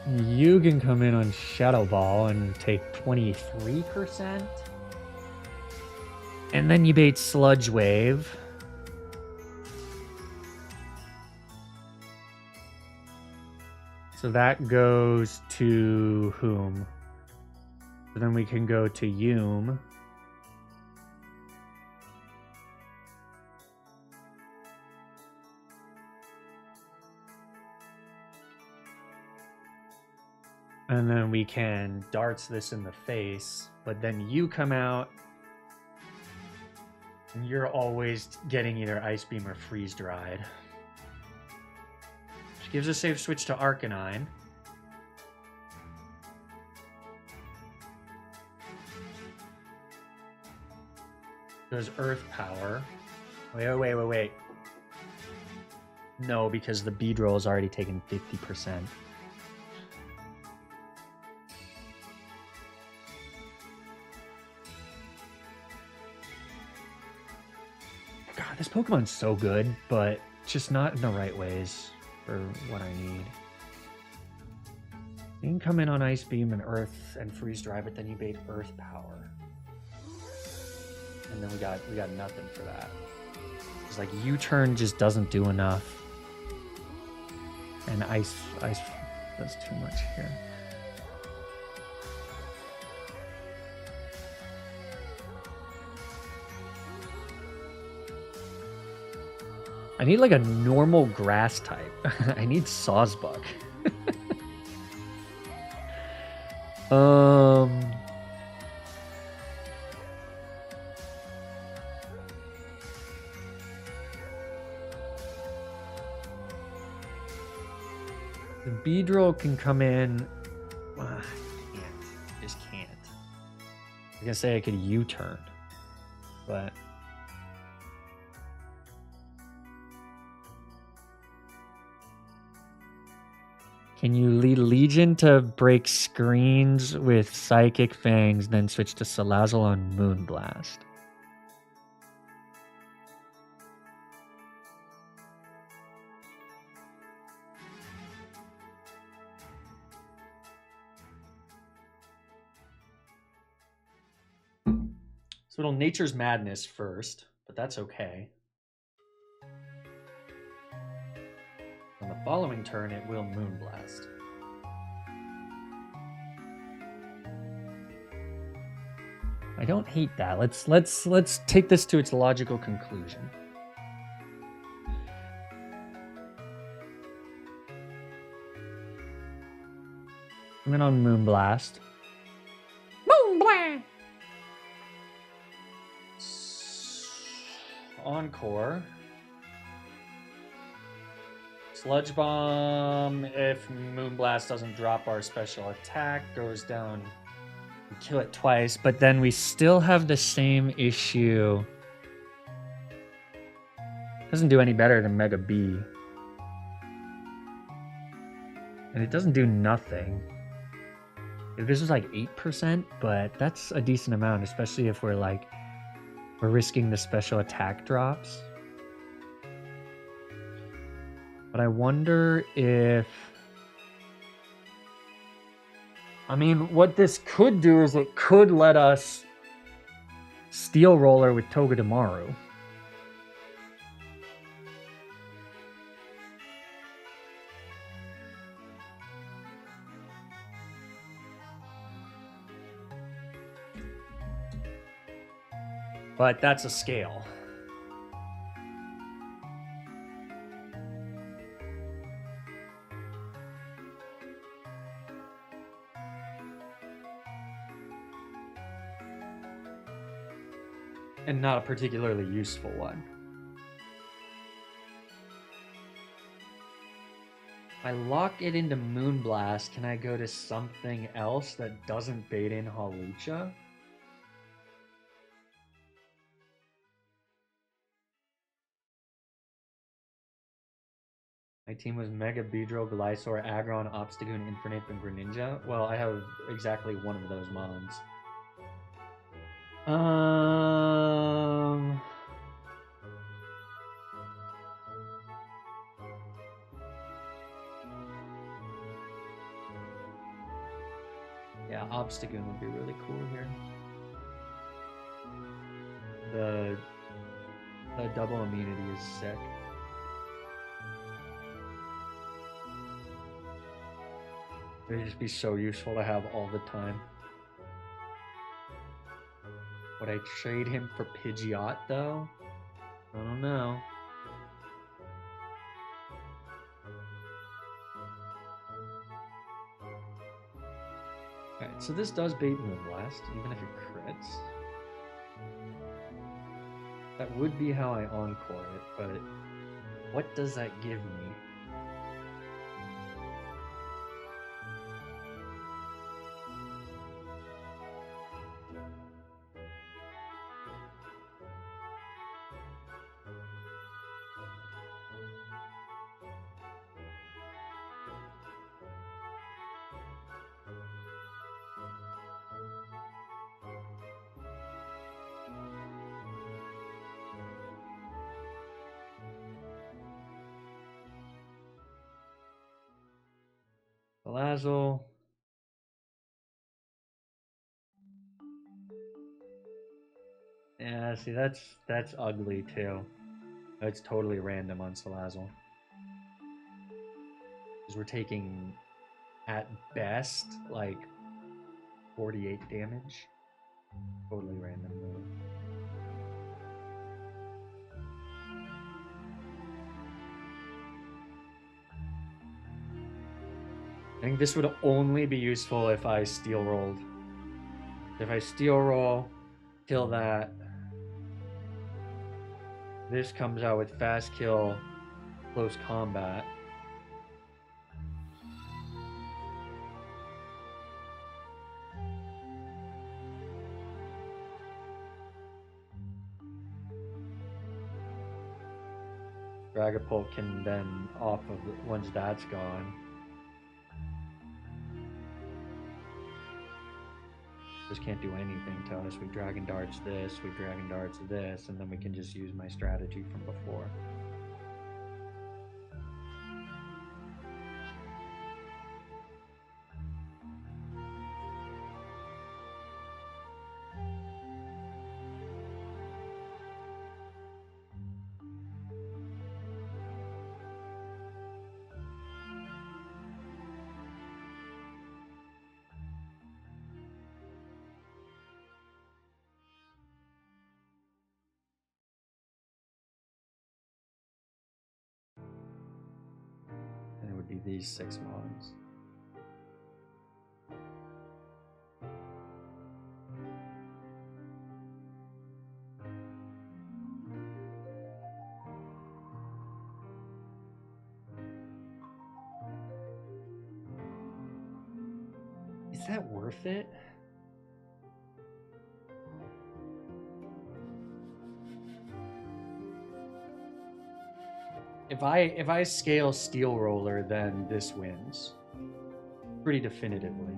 You can come in on Shadow Ball and take 23%. And then you bait Sludge Wave. So that goes to whom? So then we can go to Yume. And then we can darts this in the face, but then you come out and you're always getting either Ice Beam or Freeze Dried. Which gives a safe switch to Arcanine. Goes Earth Power. Wait. No, because the Beedrill has already taken 50%. God, this Pokemon's so good, but just not in the right ways for what I need. You can come in on Ice Beam and Earth and Freeze Dry, but then you bait Earth Power. And then we got nothing for that. It's like U-turn just doesn't do enough. And ice does too much here. I need like a normal grass type. I need Sawsbuck. The Beedrill can come in. I can't. I just can't. I was gonna say I could U-turn, but can you lead Legion to break screens with Psychic Fangs, then switch to Salazzle on Moonblast? So it'll Nature's Madness first, but that's okay. On the following turn, it will Moonblast. I don't hate that. Let's take this to its logical conclusion. I'm in on Moonblast. Moonblast! Encore. Sludge Bomb, if Moonblast doesn't drop our special attack, goes down. We kill it twice, but then we still have the same issue. Doesn't do any better than Mega B. And it doesn't do nothing. This was like 8%, but that's a decent amount, especially if we're risking the special attack drops. But I wonder if... I mean, what this could do is it could let us Steel Roller with Togedemaru. But that's a scale. And not a particularly useful one. If I lock it into Moonblast, can I go to something else that doesn't bait in Hawlucha? My team was Mega Beedrill, Gliscor, Aggron, Obstagoon, Infernape, and Greninja. Well, I have exactly one of those mons. Yeah, Obstagoon would be really cool here. The double immunity is sick. It would just be so useful to have all the time. Would I trade him for Pidgeot, though? I don't know. Alright, so this does bait Moonblast, even if it crits. That would be how I encore it, but what does that give me? Salazzle. Yeah, see that's ugly too. It's totally random on Salazzle. Because we're taking at best like 48 damage. Totally random move. I think this would only be useful if I steel rolled. If I steel roll, kill that. This comes out with fast kill, close combat. Dragapult can then off of once that's gone. Just can't do anything to us. We Dragon Darts this, we Dragon Darts this, and then we can just use my strategy from before. And it would be these 6 mons. Is that worth it? If I scale Steel Roller, then this wins. Pretty definitively.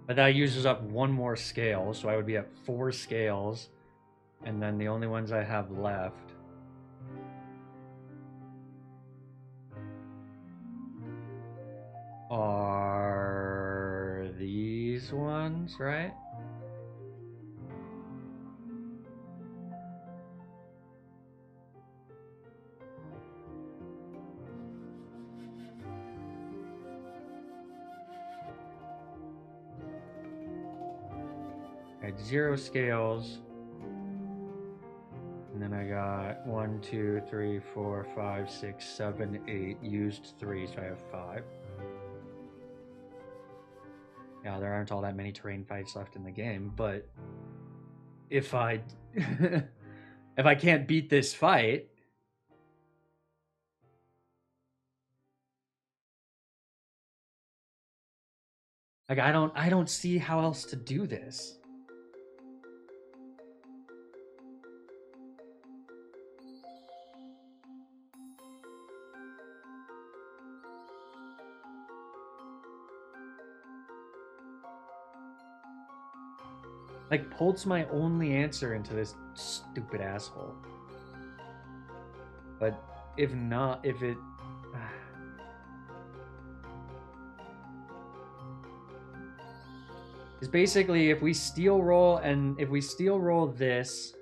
But that uses up 1 more scale, so I would be at 4 scales, and then the only ones I have left are these ones, right? I had 0 scales. And then I got 1, 2, 3, 4, 5, 6, 7, 8. Used 3, so I have 5. Yeah, there aren't all that many terrain fights left in the game, but if I if I can't beat this fight, like I don't see how else to do this. Like Polt's my only answer into this stupid asshole. But if not, if it is basically if we steel roll this,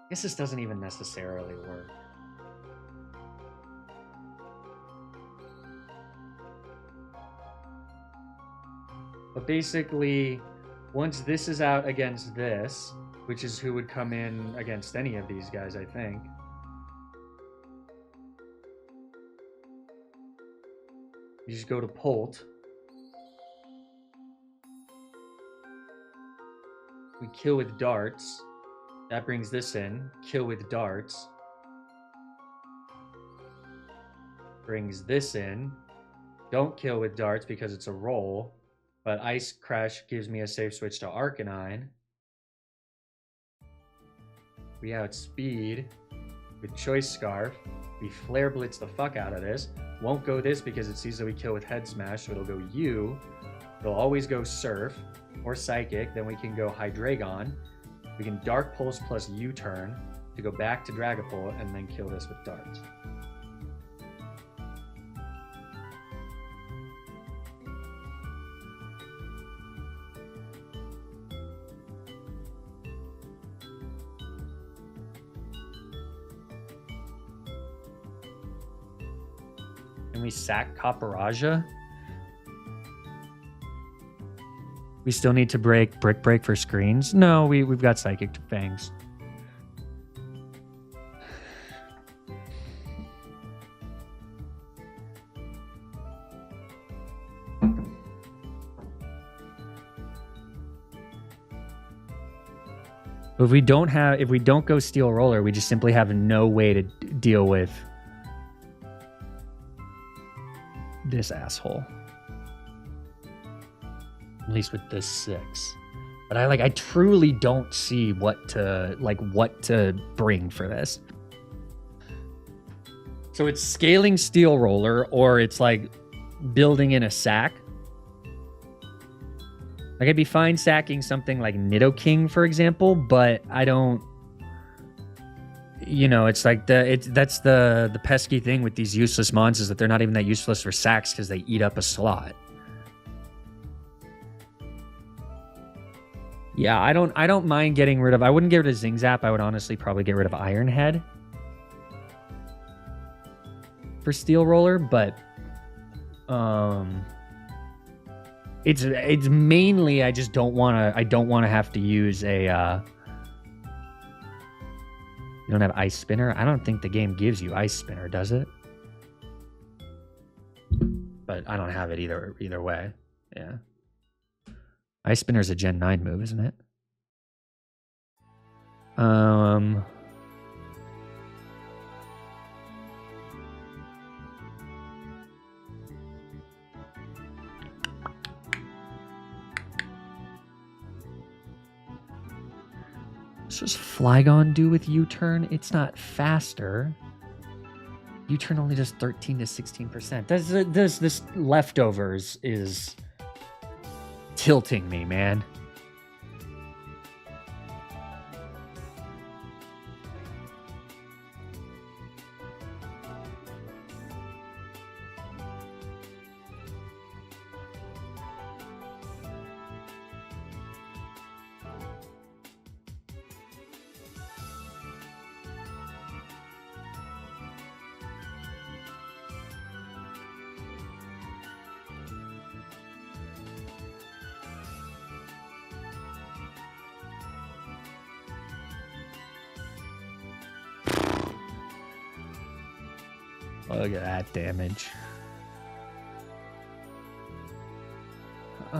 guess this doesn't even necessarily work. But basically, once this is out against this, which is who would come in against any of these guys, I think. You just go to Polt. We kill with darts. That brings this in. Kill with darts. Brings this in. Don't kill with darts because it's a roll. But Ice Crash gives me a safe switch to Arcanine. We outspeed with Choice Scarf. We Flare Blitz the fuck out of this. Won't go this because it sees that we kill with Head Smash, so it'll go U. It'll always go Surf or Psychic. Then we can go Hydreigon. We can Dark Pulse plus U-turn to go back to Dragapult and then kill this with darts. Can we sack Kaparaja? We still need to break Brick Break for screens? No, we've got Psychic Fangs. If we don't go Steel Roller, we just simply have no way to deal with this asshole. At least with this 6. But I truly don't see what to bring for this. So it's scaling Steel Roller, or it's like building in a sack. Like I'd be fine sacking something like Nidoking, for example, but I don't. You know, it's like that's the pesky thing with these useless mons is that they're not even that useless for sacks because they eat up a slot. Yeah, I don't mind getting rid of. I wouldn't get rid of Zingzap. I would honestly probably get rid of Ironhead for Steel Roller, but it's mainly I just don't want to have to use a. You don't have Ice Spinner? I don't think the game gives you Ice Spinner, does it? But I don't have it either way. Yeah. Ice Spinner's a Gen 9 move, isn't it? What does Flygon do with U-turn? It's not faster. U-turn only does 13 to 16%. This leftovers is tilting me, man. Look at that damage. We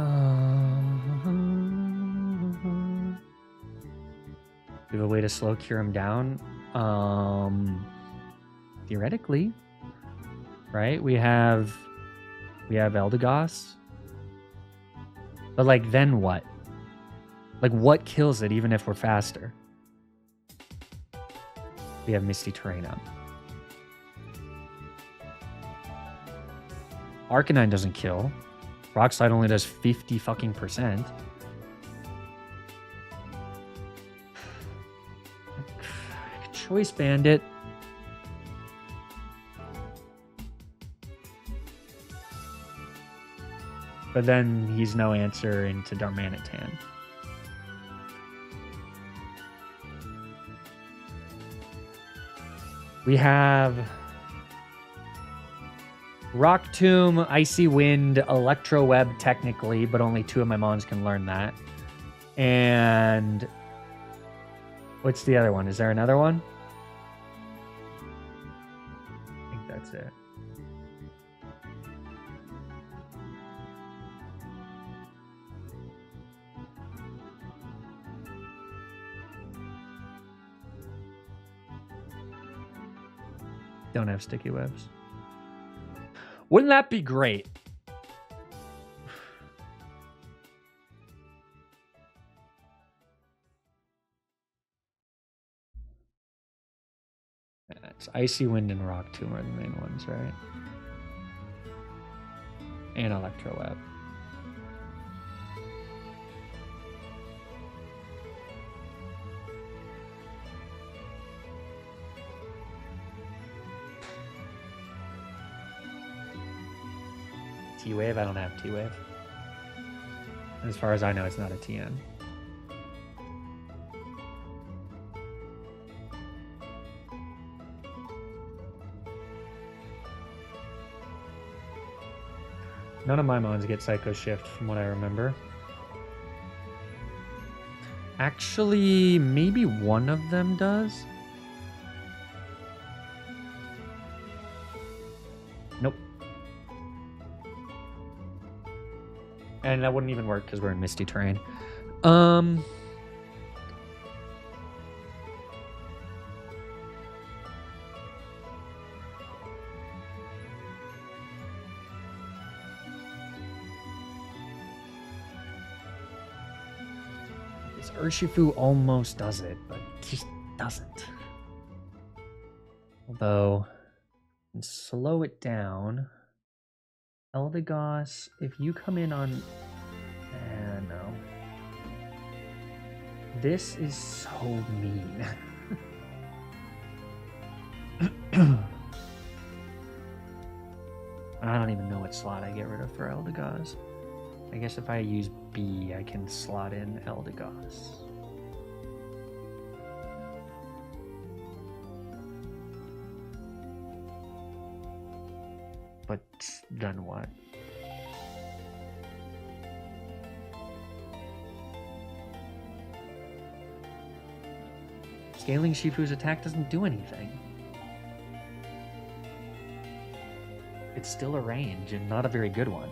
have a way to slow cure him down. Theoretically, right? We have Eldegoss. But like, then what? Like, what kills it even if we're faster? We have Misty Terrain up. Arcanine doesn't kill. Rock Slide only does 50 fucking %. Choice Bandit. But then he's no answer into Darmanitan. We have Rock Tomb, Icy Wind, Electro Web technically, but only 2 of my mons can learn that. And what's the other one? Is there another one? I think that's it. Don't have sticky webs. Wouldn't that be great? It's Icy Wind and Rock Tomb are the main ones, right? And Electro Web. T-Wave? I don't have T-Wave. As far as I know, it's not a TN. None of my mons get Psycho Shift from what I remember. Actually, maybe one of them does. Nope. And that wouldn't even work because we're in misty terrain. Urshifu almost does it, but just doesn't. Although, slow it down. Eldegoss, if you come in on... no. This is so mean. I don't even know what slot I get rid of for Eldegoss. I guess if I use B, I can slot in Eldegoss. But then what? Scaling Shifu's attack doesn't do anything. It's still a range and not a very good one.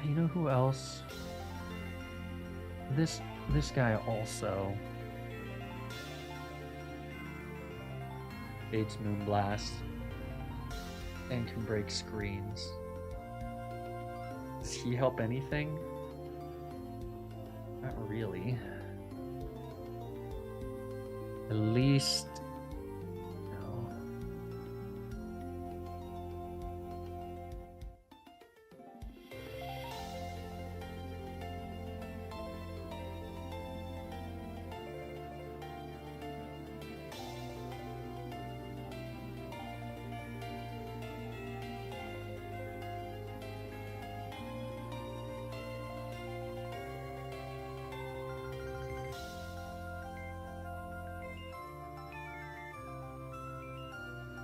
You know who else? This guy also. Fates Moonblast. And can break screens. Does he help anything? Not really. At least... no.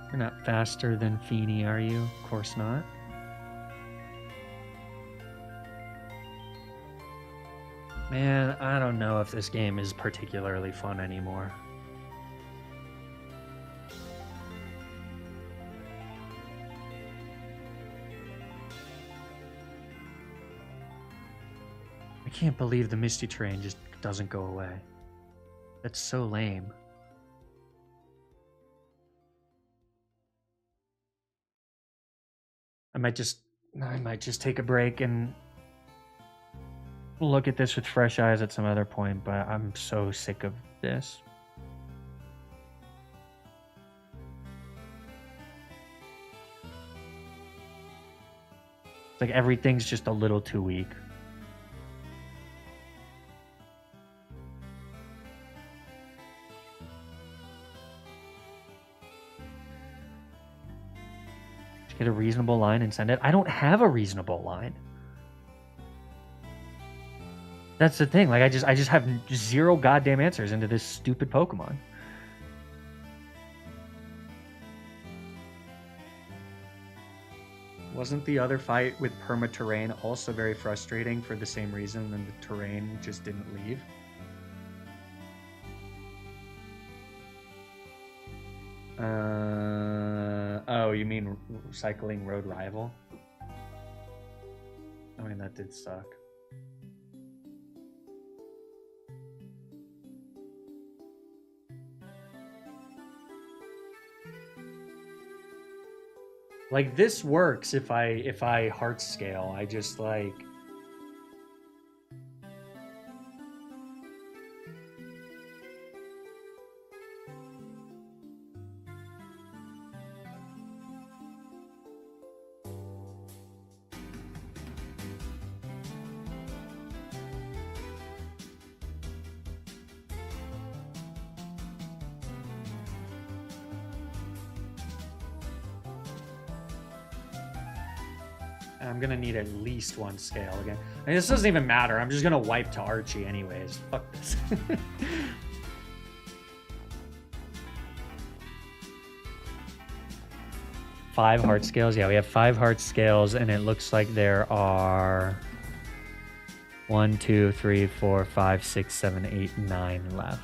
You're not faster than Feeny, are you? Of course not. Man, I don't know if this game is particularly fun anymore. I can't believe the Misty Terrain just doesn't go away. That's so lame. I might just take a break and look at this with fresh eyes at some other point, but I'm so sick of this. It's like everything's just a little too weak. Get a reasonable line and send it. I don't have a reasonable line. That's the thing. Like I just have zero goddamn answers into this stupid Pokemon. Wasn't the other fight with perma-terrain also very frustrating for the same reason, and the terrain just didn't leave? Oh, you mean cycling road rival? I mean, that did suck. Like, this works if I heart scale. I just like... I'm gonna need at least one scale again. I mean, this doesn't even matter. I'm just gonna wipe to Archie anyways. Fuck this. 5 heart scales. Yeah, we have 5 heart scales, and it looks like there are 1, 2, 3, 4, 5, 6, 7, 8, 9 left.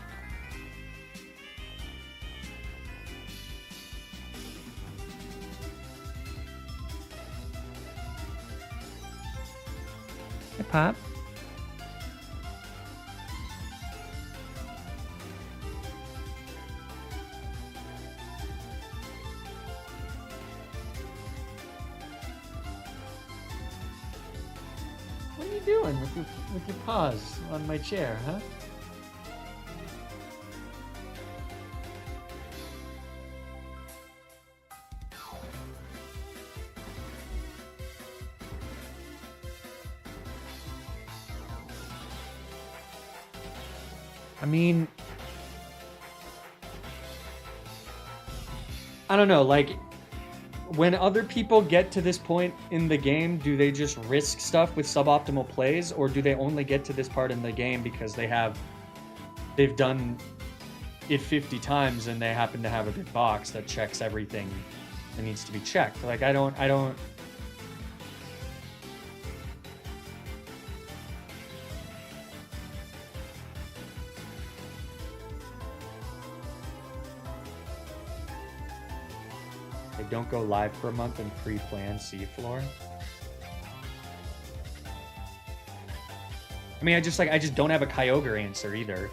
Hey, Pop. What are you doing with your paws on my chair, huh? I mean, I don't know, like, when other people get to this point in the game, do they just risk stuff with suboptimal plays, or do they only get to this part in the game because they've done it 50 times and they happen to have a good box that checks everything that needs to be checked? Like, I don't don't go live for a month and pre-plan seafloor. I mean, I just don't have a Kyogre answer either.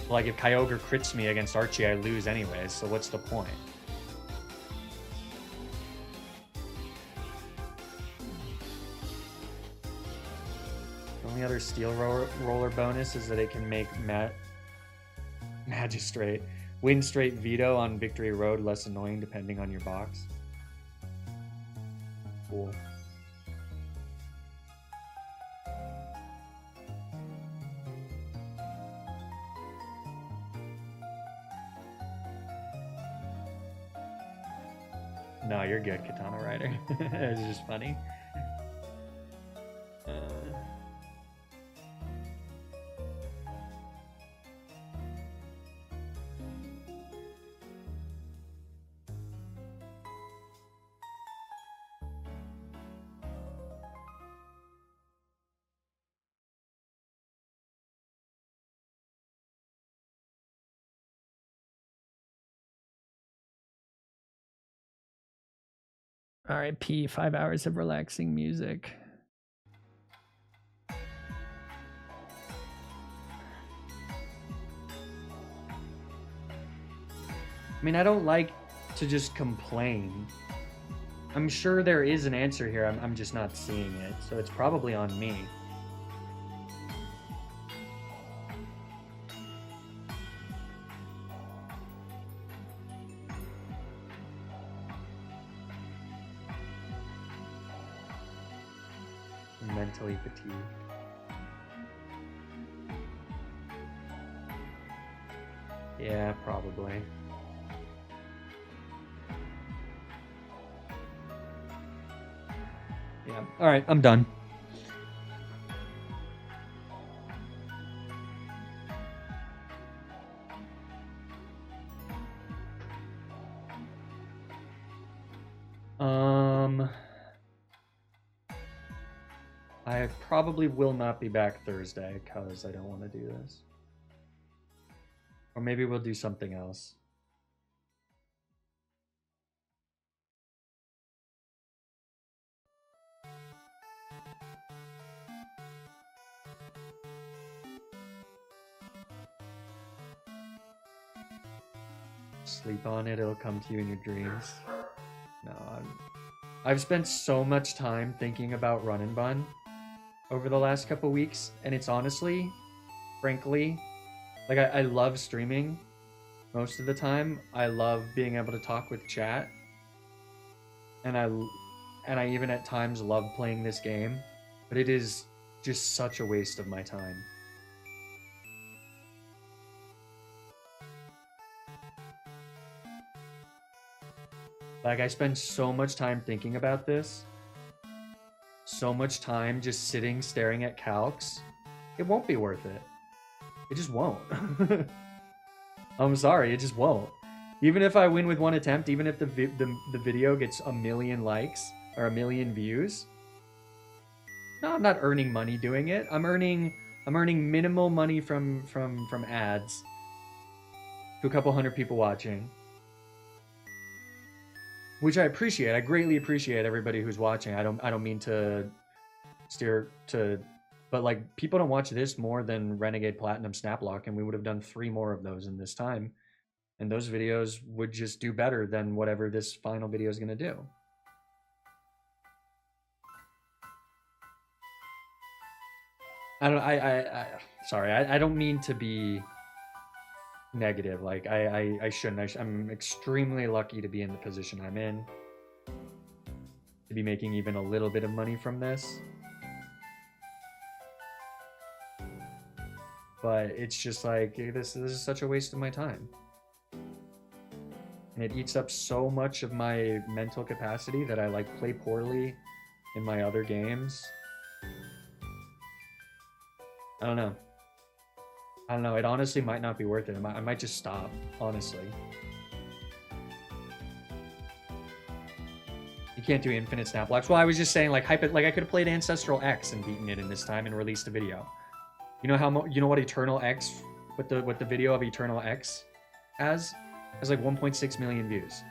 Like, if Kyogre crits me against Archie, I lose anyways, so what's the point? The only other Steel Roller bonus is that it can make Magistrate Win straight veto on Victory Road less annoying depending on your box. Cool. No, you're good, Katana Rider. It's just funny. R.I.P. 5 hours of relaxing music. I mean, I don't like to just complain. I'm sure there is an answer here. I'm just not seeing it, so it's probably on me. Mentally fatigued. Yeah, probably. Yeah. All right, I'm done. I probably will not be back Thursday because I don't want to do this. Or maybe we'll do something else. Sleep on it, it'll come to you in your dreams. No, I've spent so much time thinking about Run Bun over the last couple weeks, and it's honestly, frankly, like I love streaming most of the time. I love being able to talk with chat, and I even at times love playing this game, but it is just such a waste of my time. Like, I spend so much time thinking about this, so much time just sitting staring at calcs. It won't be worth it. It just won't. I'm sorry, it just won't. Even if I win with one attempt, even if the video gets 1 million likes or 1 million views, no, I'm not earning money doing it. I'm earning minimal money from ads to a couple hundred people watching, which I appreciate. I greatly appreciate everybody who's watching. I don't mean to steer to, but like, people don't watch this more than Renegade Platinum Snaplock, and we would have done 3 more of those in this time, and those videos would just do better than whatever this final video is going to do. Sorry, I don't mean to be negative. Like, I shouldn't. I'm extremely lucky to be in the position I'm in, to be making even a little bit of money from this. But it's just like, this is such a waste of my time. And it eats up so much of my mental capacity that I like play poorly in my other games. I don't know. It honestly might not be worth it. I might just stop, honestly. You can't do infinite snap blocks. Well, I was just saying, like, I could have played Ancestral X and beaten it in this time and released a video. You know you know what Eternal X, what the video of Eternal X has like 1.6 million views.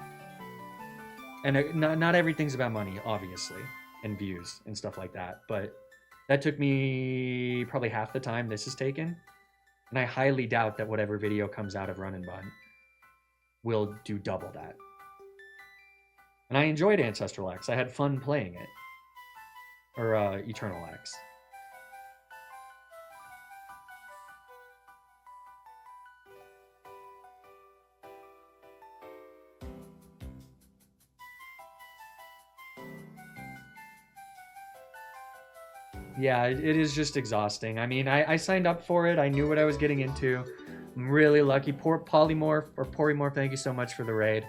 And not everything's about money, obviously, and views and stuff like that. But that took me probably half the time this is taken. And I highly doubt that whatever video comes out of Run Bun will do double that. And I enjoyed Ancestral X. I had fun playing it. Or Eternal X. Yeah, it is just exhausting. I mean, I signed up for it. I knew what I was getting into. I'm really lucky. Poor Polymorph, or Porymorph, thank you so much for the raid.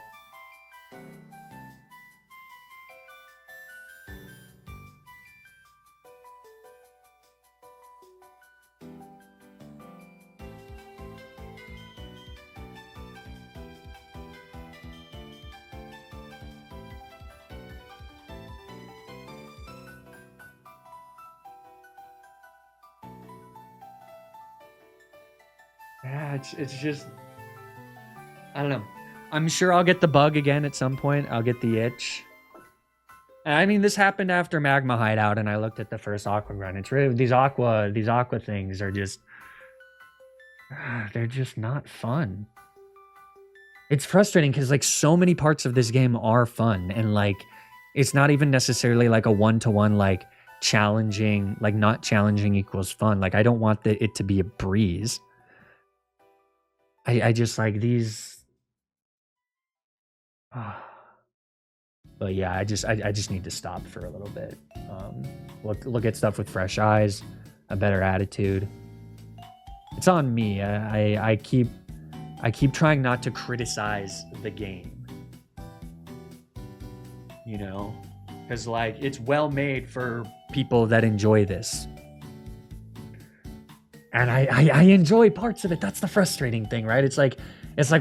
Yeah, it's just, I don't know. I'm sure I'll get the bug again at some point. I'll get the itch. I mean, this happened after Magma Hideout, and I looked at the first Aqua Grunt. It's really, these aqua things are just, they're just not fun. It's frustrating because, like, so many parts of this game are fun, and like, it's not even necessarily like a one-to-one, like, challenging, like, not challenging equals fun. Like, I don't want it to be a breeze. I just like these. But yeah, I just need to stop for a little bit. Look at stuff with fresh eyes, a better attitude. It's on me. I keep trying not to criticize the game. You know, because like it's well made for people that enjoy this. And I enjoy parts of it. That's the frustrating thing, right? It's like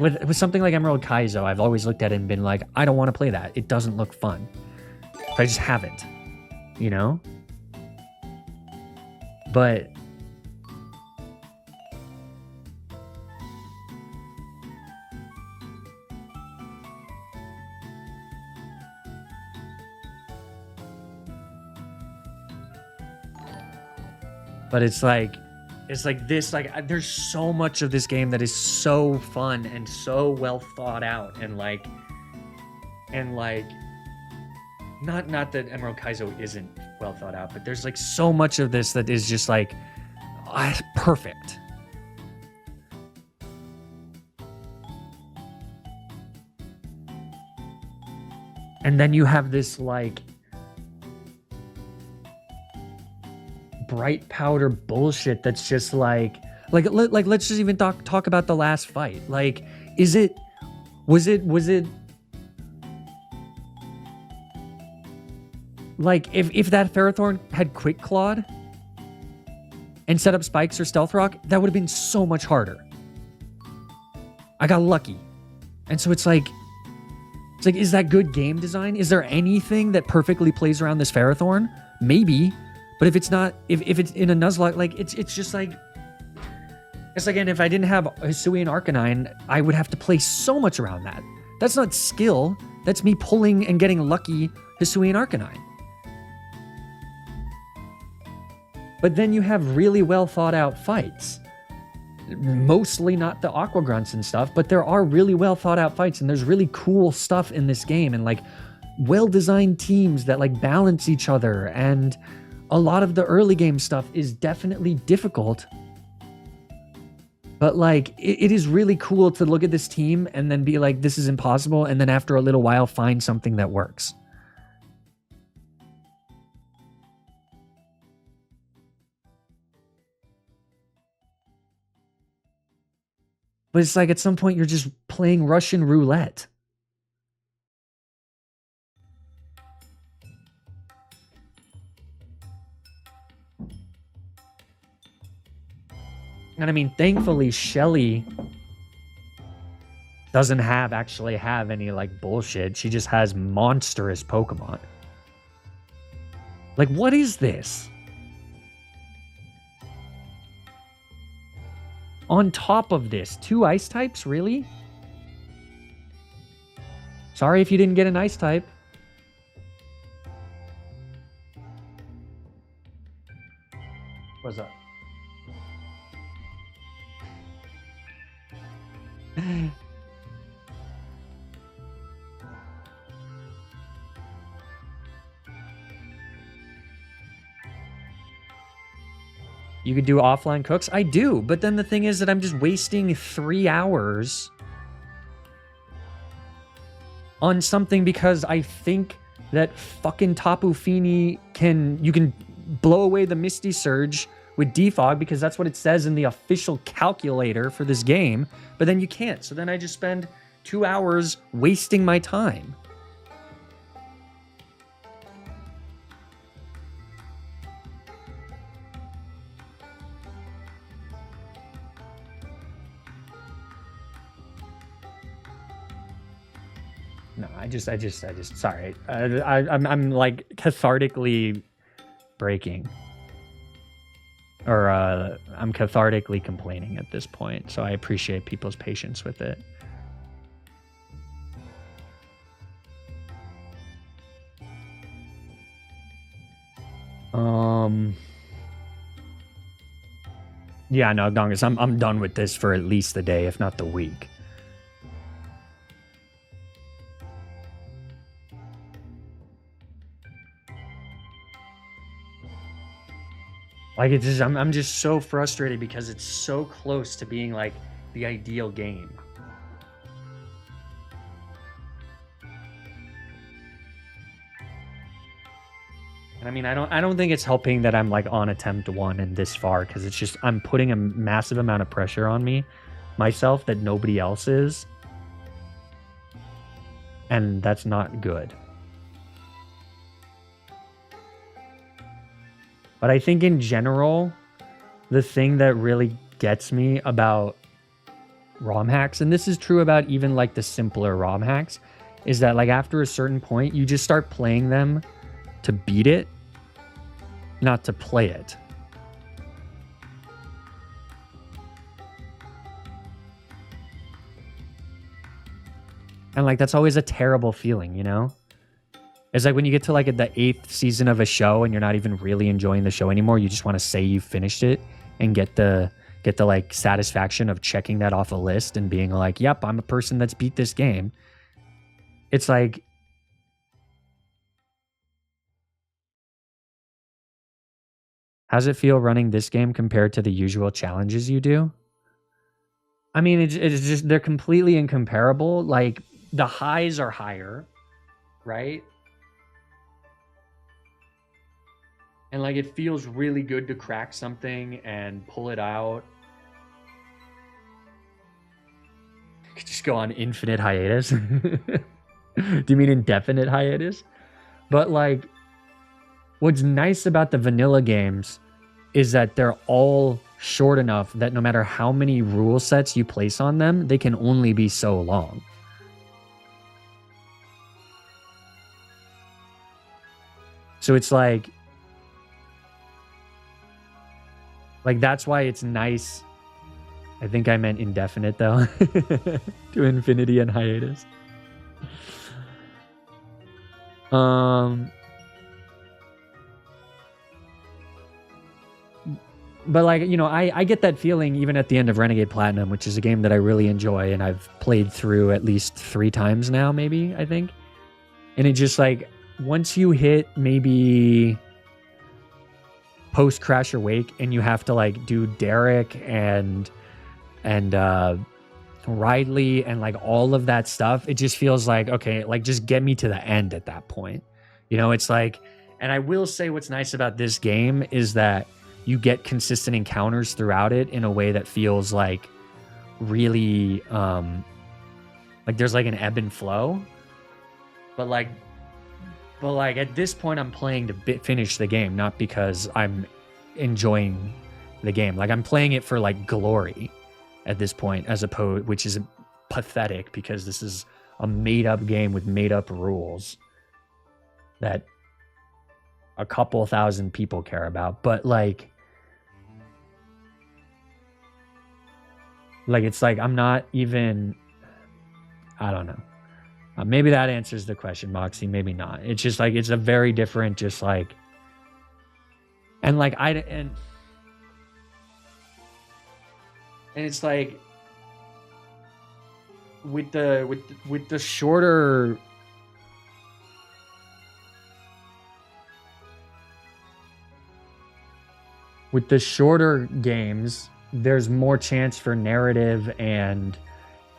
with something like Emerald Kaizo, I've always looked at it and been like, I don't want to play that. It doesn't look fun. But I just haven't, you know? But it's like this, like there's so much of this game that is so fun and so well thought out, and like not that Emerald Kaizo isn't well thought out, but there's like so much of this that is just like perfect. And then you have this like bright powder bullshit that's just like let's just even talk about the last fight. Like, was it like if that Ferrothorn had Quick Clawed and set up spikes or Stealth Rock, that would have been so much harder. I got lucky. And so it's like, is that good game design? Is there anything that perfectly plays around this Ferrothorn? Maybe. But if it's not, if it's in a Nuzlocke, like it's just like, it's like, and if I didn't have Hisuian Arcanine, I would have to play so much around that. That's not skill. That's me pulling and getting lucky Hisuian Arcanine. But then you have really well thought out fights. Mostly not the Aqua Grunts and stuff, but there are really well thought out fights, and there's really cool stuff in this game, and like well designed teams that like balance each other, and a lot of the early game stuff is definitely difficult. But like it is really cool to look at this team and then be like, this is impossible, and then after a little while find something that works. But it's like at some point you're just playing Russian roulette. And I mean, thankfully, Shelly doesn't actually have any like bullshit. She just has monstrous Pokemon. Like, what is this? On top of this, 2 ice types? Really? Sorry if you didn't get an ice type. What's up? You could do offline cooks? I do, but then the thing is that I'm just wasting 3 hours on something because I think that fucking Tapu Fini you can blow away the Misty Surge with Defog because that's what it says in the official calculator for this game, but then you can't. So then I just spend 2 hours wasting my time. No, I just, sorry. I'm like cathartically breaking. Or I'm cathartically complaining at this point, so I appreciate people's patience with it. Yeah, no, Dongus, I'm done with this for at least the day, if not the week. Like, it's just, I'm just so frustrated because it's so close to being like the ideal game. And I mean, I don't think it's helping that I'm like on attempt 1 and this far, because it's just, I'm putting a massive amount of pressure on myself that nobody else is. And that's not good. But I think in general, the thing that really gets me about ROM hacks, and this is true about even like the simpler ROM hacks, is that like after a certain point, you just start playing them to beat it, not to play it. And like that's always a terrible feeling, you know? It's like when you get to like the 8th season of a show and you're not even really enjoying the show anymore, you just want to say you finished it and get the like satisfaction of checking that off a list and being like, yep, I'm a person that's beat this game. It's like, how's it feel running this game compared to the usual challenges you do? I mean, it's just, they're completely incomparable. Like the highs are higher, right? And like it feels really good to crack something and pull it out. You could just go on infinite hiatus. Do you mean indefinite hiatus? But like, what's nice about the vanilla games is that they're all short enough that no matter how many rule sets you place on them, they can only be so long. So it's like that's why it's nice. I think I meant indefinite though. To infinity and hiatus. But like, you know, I get that feeling even at the end of Renegade Platinum, which is a game that I really enjoy and I've played through at least 3 times now, maybe, I think. And it just like, once you hit maybe post Crash or Wake and you have to like do Derek and Ridley and like all of that stuff, it just feels like, okay, like just get me to the end at that point. You know, it's like, and I will say what's nice about this game is that you get consistent encounters throughout it in a way that feels like really like there's like an ebb and flow. But like at this point I'm playing to finish the game, not because I'm enjoying the game. Like I'm playing it for like glory at this point, as opposed, which is pathetic because this is a made up game with made up rules that a couple thousand people care about. But like it's like I'm not even, I don't know. Maybe that answers the question, Moxie. Maybe not. It's just like, it's a very different, just like, and like and it's like with the shorter games, there's more chance for narrative and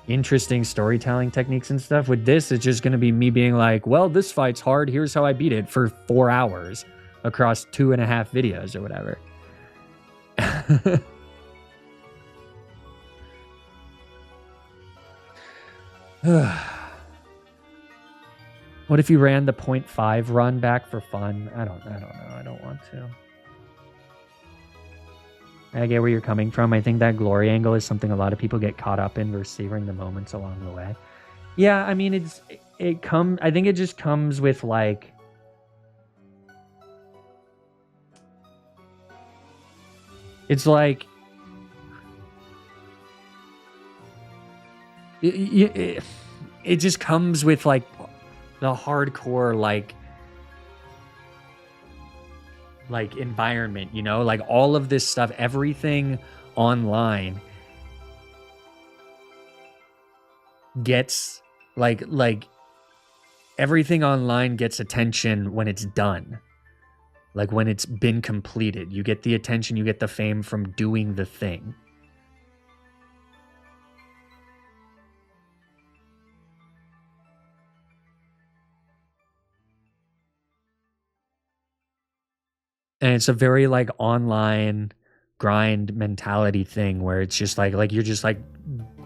interesting storytelling techniques and stuff. With this, it's just going to be me being like, well, this fight's hard, here's how I beat it, for 4 hours across 2.5 videos or whatever. What if you ran the 0.5 run back for fun? I don't know. I don't want to. I get where you're coming from. I think that glory angle is something a lot of people get caught up in versus savoring the moments along the way. Yeah, I mean, I think it just comes with like, it's like, it just comes with like the hardcore like environment, you know, like all of this stuff, everything online gets like everything online gets attention when it's done. Like when it's been completed, you get the attention, you get the fame from doing the thing. And it's a very like online grind mentality thing where it's just like you're just like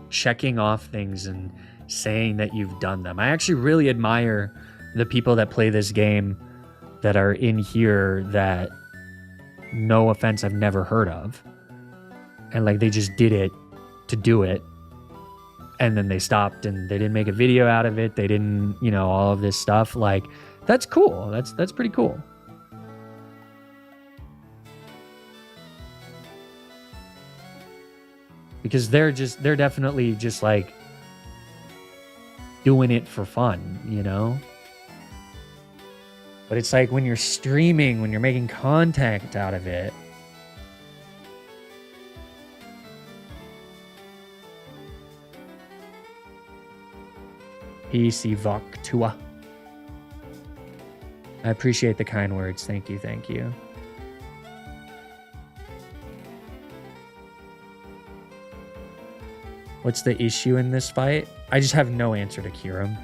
checking off things and saying that you've done them. I actually really admire the people that play this game that are in here that no offense, I've never heard of. And like they just did it to do it. And then they stopped and they didn't make a video out of it. They didn't, you know, all of this stuff. Like, that's cool. That's pretty cool. Because they're definitely just like doing it for fun, you know? But it's like when you're streaming, when you're making content out of it, PC Voctua. I appreciate the kind words. Thank you, thank you. What's the issue in this fight? I just have no answer to cure him.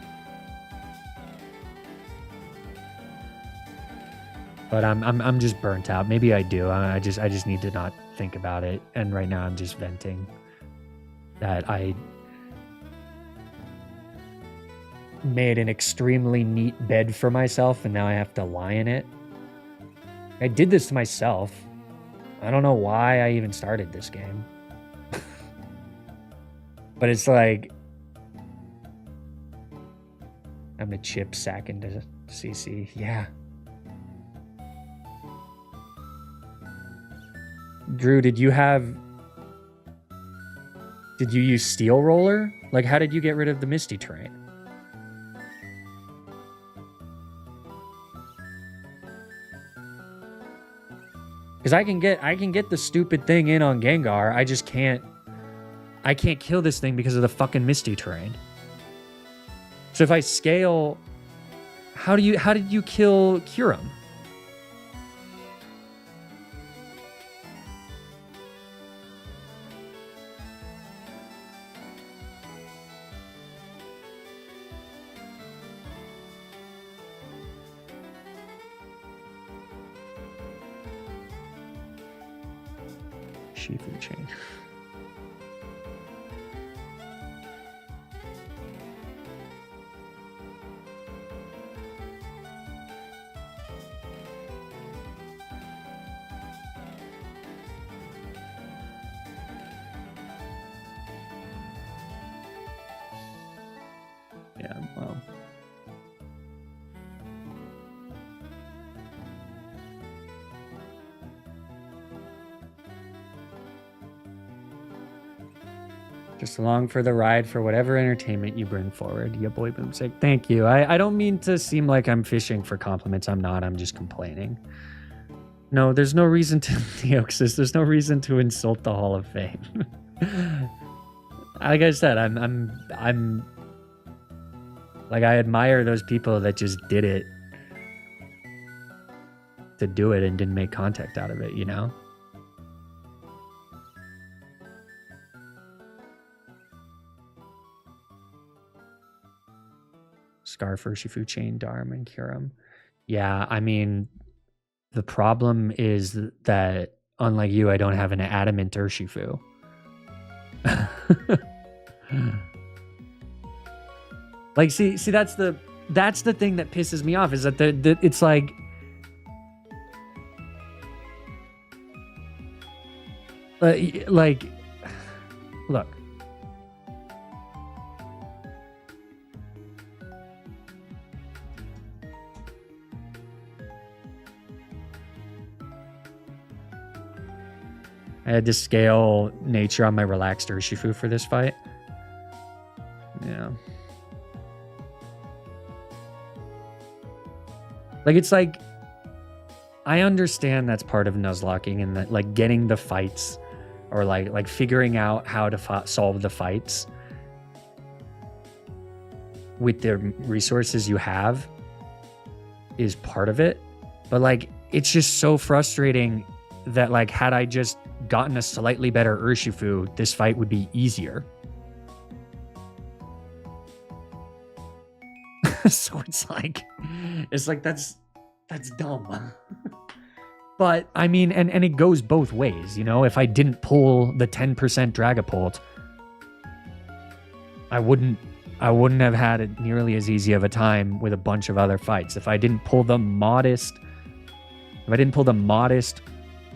But I'm just burnt out. Maybe I do. I just need to not think about it. And right now I'm just venting that I made an extremely neat bed for myself and now I have to lie in it. I did this to myself. I don't know why I even started this game. But it's like I'm a chip sack into CC. Yeah. Drew, did you use Steel Roller? Like, how did you get rid of the Misty Terrain? Because I can get the stupid thing in on Gengar. I can't kill this thing because of the fucking Misty Terrain. So if I scale, how did you kill Kyurem? Shifu chain. Yeah, well. Just along for the ride for whatever entertainment you bring forward. Yeah, boy, Boomstick. Thank you. I don't mean to seem like I'm fishing for compliments. I'm not. I'm just complaining. No, there's no reason to Deoxys. There's no reason to insult the Hall of Fame. Like I said, I'm like, I admire those people that just did it to do it and didn't make contact out of it, you know? Scarf, Urshifu, Chain, Dharm, and Kyurem. Yeah, I mean, the problem is that, unlike you, I don't have an adamant Urshifu. Like, see, that's the thing that pisses me off, is that it's like, look. I had to scale nature on my relaxed Urshifu for this fight. Yeah. Like, it's like, I understand that's part of Nuzlocking and that, like, getting the fights or like figuring out how to solve the fights with the resources you have is part of it. But like, it's just so frustrating that, like, had I just gotten a slightly better Urshifu, this fight would be easier. So it's like that's dumb. But I mean, and it goes both ways, you know. If I didn't pull the 10% Dragapult, I wouldn't have had it nearly as easy of a time with a bunch of other fights. If I didn't pull the modest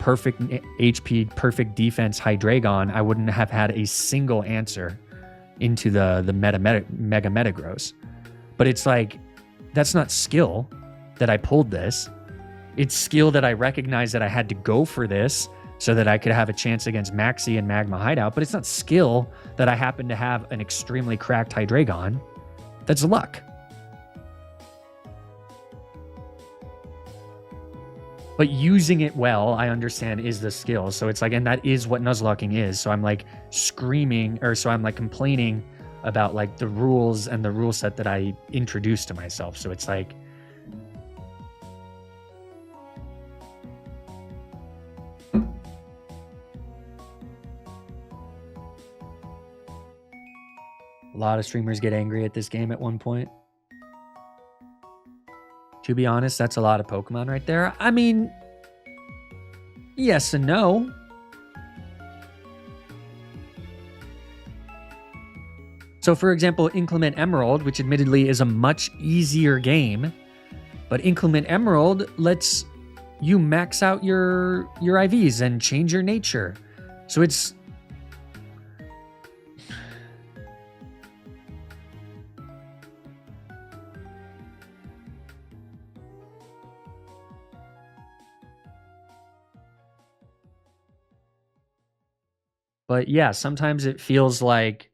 perfect HP, perfect defense Hydreigon, I wouldn't have had a single answer into the Mega Metagross. But it's like, that's not skill that I pulled this. It's skill that I recognized that I had to go for this so that I could have a chance against Maxi and Magma Hideout. But it's not skill that I happen to have an extremely cracked Hydreigon. That's luck. But using it well, I understand, is the skill. So it's like, and that is what Nuzlocking is. So I'm like screaming, or so I'm like complaining about like the rules and the rule set that I introduced to myself. So it's like, a lot of streamers get angry at this game at one point. To be honest, that's a lot of Pokemon right there. I mean, yes and no. So for example, Inclement Emerald, which admittedly is a much easier game, but Inclement Emerald lets you max out your IVs and change your nature. So it's... But yeah, sometimes it feels like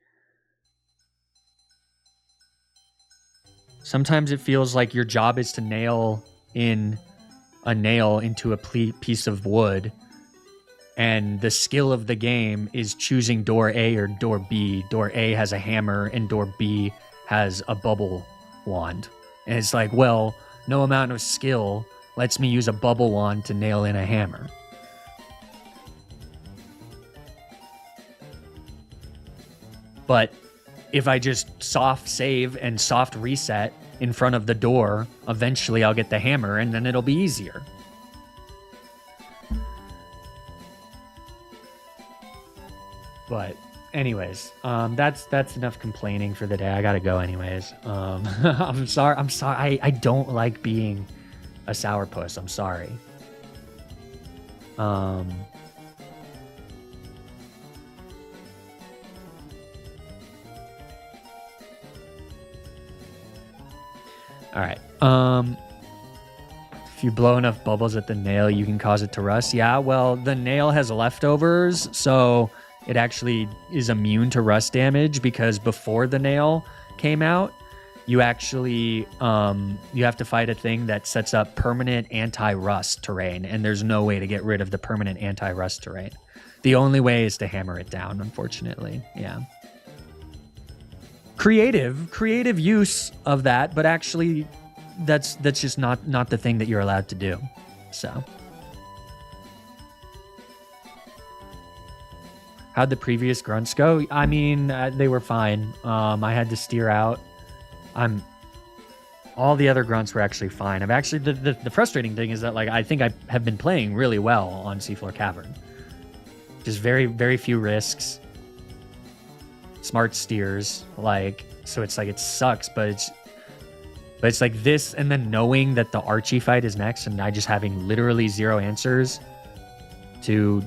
your job is to nail in a nail into a piece of wood, and the skill of the game is choosing door A or door B. Door A has a hammer and door B has a bubble wand. And it's like, well, no amount of skill lets me use a bubble wand to nail in a hammer. But if I just soft save and soft reset in front of the door, eventually I'll get the hammer and then it'll be easier. But anyways, that's enough complaining for the day. I gotta go anyways. I'm sorry. I don't like being a sourpuss. I'm sorry. All right. If you blow enough bubbles at the nail, you can cause it to rust. Yeah, well, the nail has leftovers, so it actually is immune to rust damage, because before the nail came out, you actually you have to fight a thing that sets up permanent anti-rust terrain, and there's no way to get rid of the permanent anti-rust terrain. The only way is to hammer it down, unfortunately. Yeah. Creative use of that, but actually that's just not the thing that you're allowed to do. So how'd the previous grunts go? I mean, they were fine. I had to steer out. All the other grunts were actually fine. I've actually, the frustrating thing is that, like, I think I have been playing really well on Seafloor Cavern. Just very, very few risks. Smart steers, like, so it's like, it sucks, but it's like this, and then knowing that the Archie fight is next, and I just having literally zero answers to.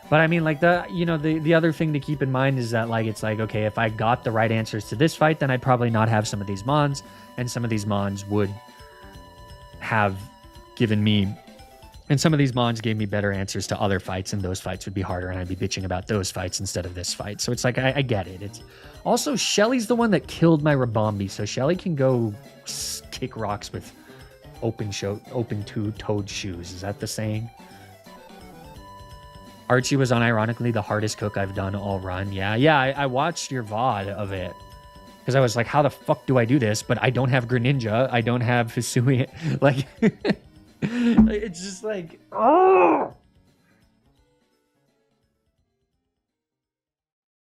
But I mean, like, the other thing to keep in mind is that, like, it's like, okay, if I got the right answers to this fight, then I'd probably not have some of these mons, and some of these mons would have given me. And some of these mons gave me better answers to other fights, and those fights would be harder, and I'd be bitching about those fights instead of this fight. So it's like, I get it. It's also, Shelly's the one that killed my Rabombi, so Shelly can go kick rocks with open-toed shoes. Is that the saying? Archie was unironically the hardest cook I've done all run. Yeah, I watched your VOD of it, because I was like, how the fuck do I do this? But I don't have Greninja. I don't have Hisui. Like... It's just like, oh.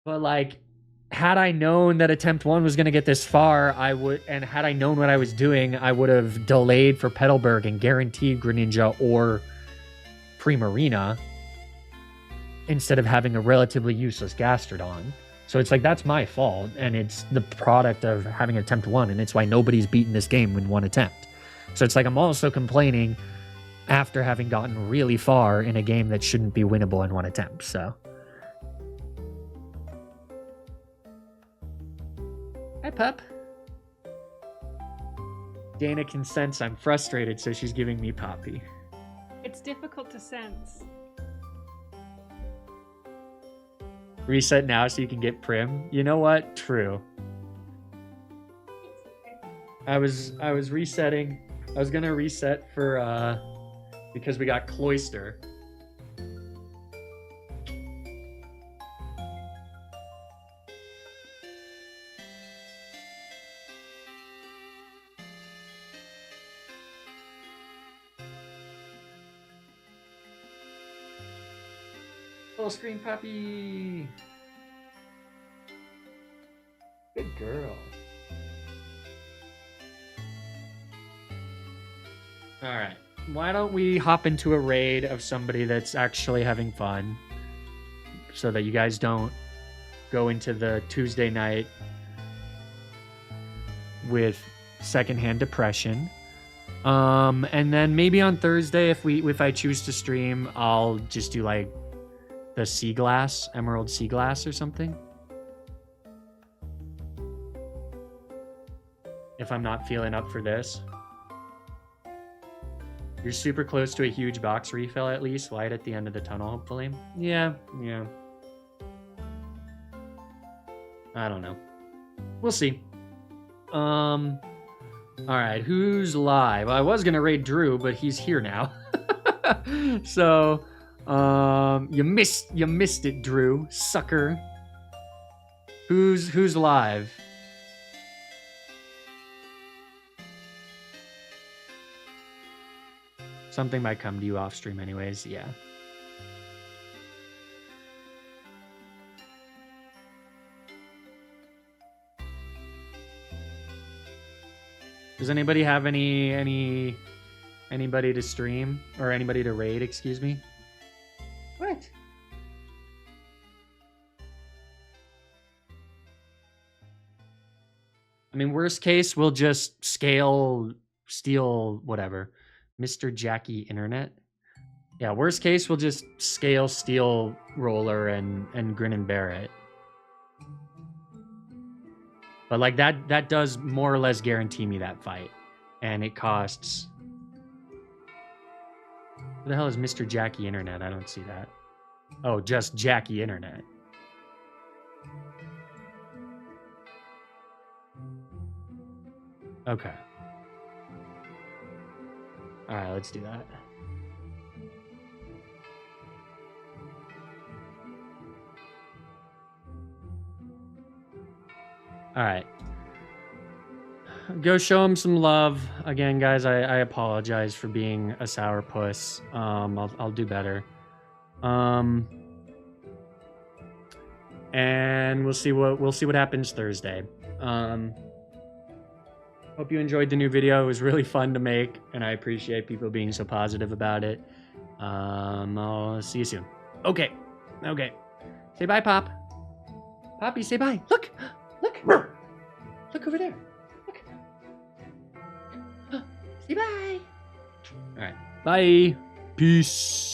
But like, had I known that attempt 1 was going to get this far, I would, and had I known what I was doing, I would have delayed for Petalburg and guaranteed Greninja or Primarina instead of having a relatively useless Gastrodon. So it's like, that's my fault, and it's the product of having attempt 1, and it's why nobody's beaten this game in one attempt. So it's like, I'm also complaining after having gotten really far in a game that shouldn't be winnable in one attempt, so. Hi, pup. Dana can sense I'm frustrated, so she's giving me Poppy. It's difficult to sense. Reset now so you can get Prim. You know what? True. I was resetting. I was gonna reset for because we got Cloyster. Full screen puppy. Good girl. All right. Why don't we hop into a raid of somebody that's actually having fun so that you guys don't go into the Tuesday night with secondhand depression. And then maybe on Thursday, if I choose to stream, I'll just do like the sea glass, emerald sea glass or something. If I'm not feeling up for this. You're super close to a huge box refill at least, light at the end of the tunnel, hopefully. Yeah. I don't know. We'll see. All right, who's live? I was gonna raid Drew, but he's here now. So, you missed it, Drew, sucker. Who's live? Something might come to you off stream anyways, yeah. Does anybody have anybody to stream or anybody to raid, excuse me? What? I mean, worst case, we'll just steal whatever. Mr. Jackie Internet. Yeah, worst case, we'll just steal Roller and Grin and Bear it. But like that does more or less guarantee me that fight. And it costs... Who the hell is Mr. Jackie Internet? I don't see that. Oh, just Jackie Internet. Okay. All right, let's do that. All right. Go show him some love. Again, guys, I apologize for being a sourpuss. I'll do better. And we'll see what happens Thursday. Hope you enjoyed the new video. It was really fun to make, and I appreciate people being so positive about it. I'll see you soon. Okay. Say bye, Pop. Poppy, say bye. Look over there. Look. Say bye. All right. Bye. Peace.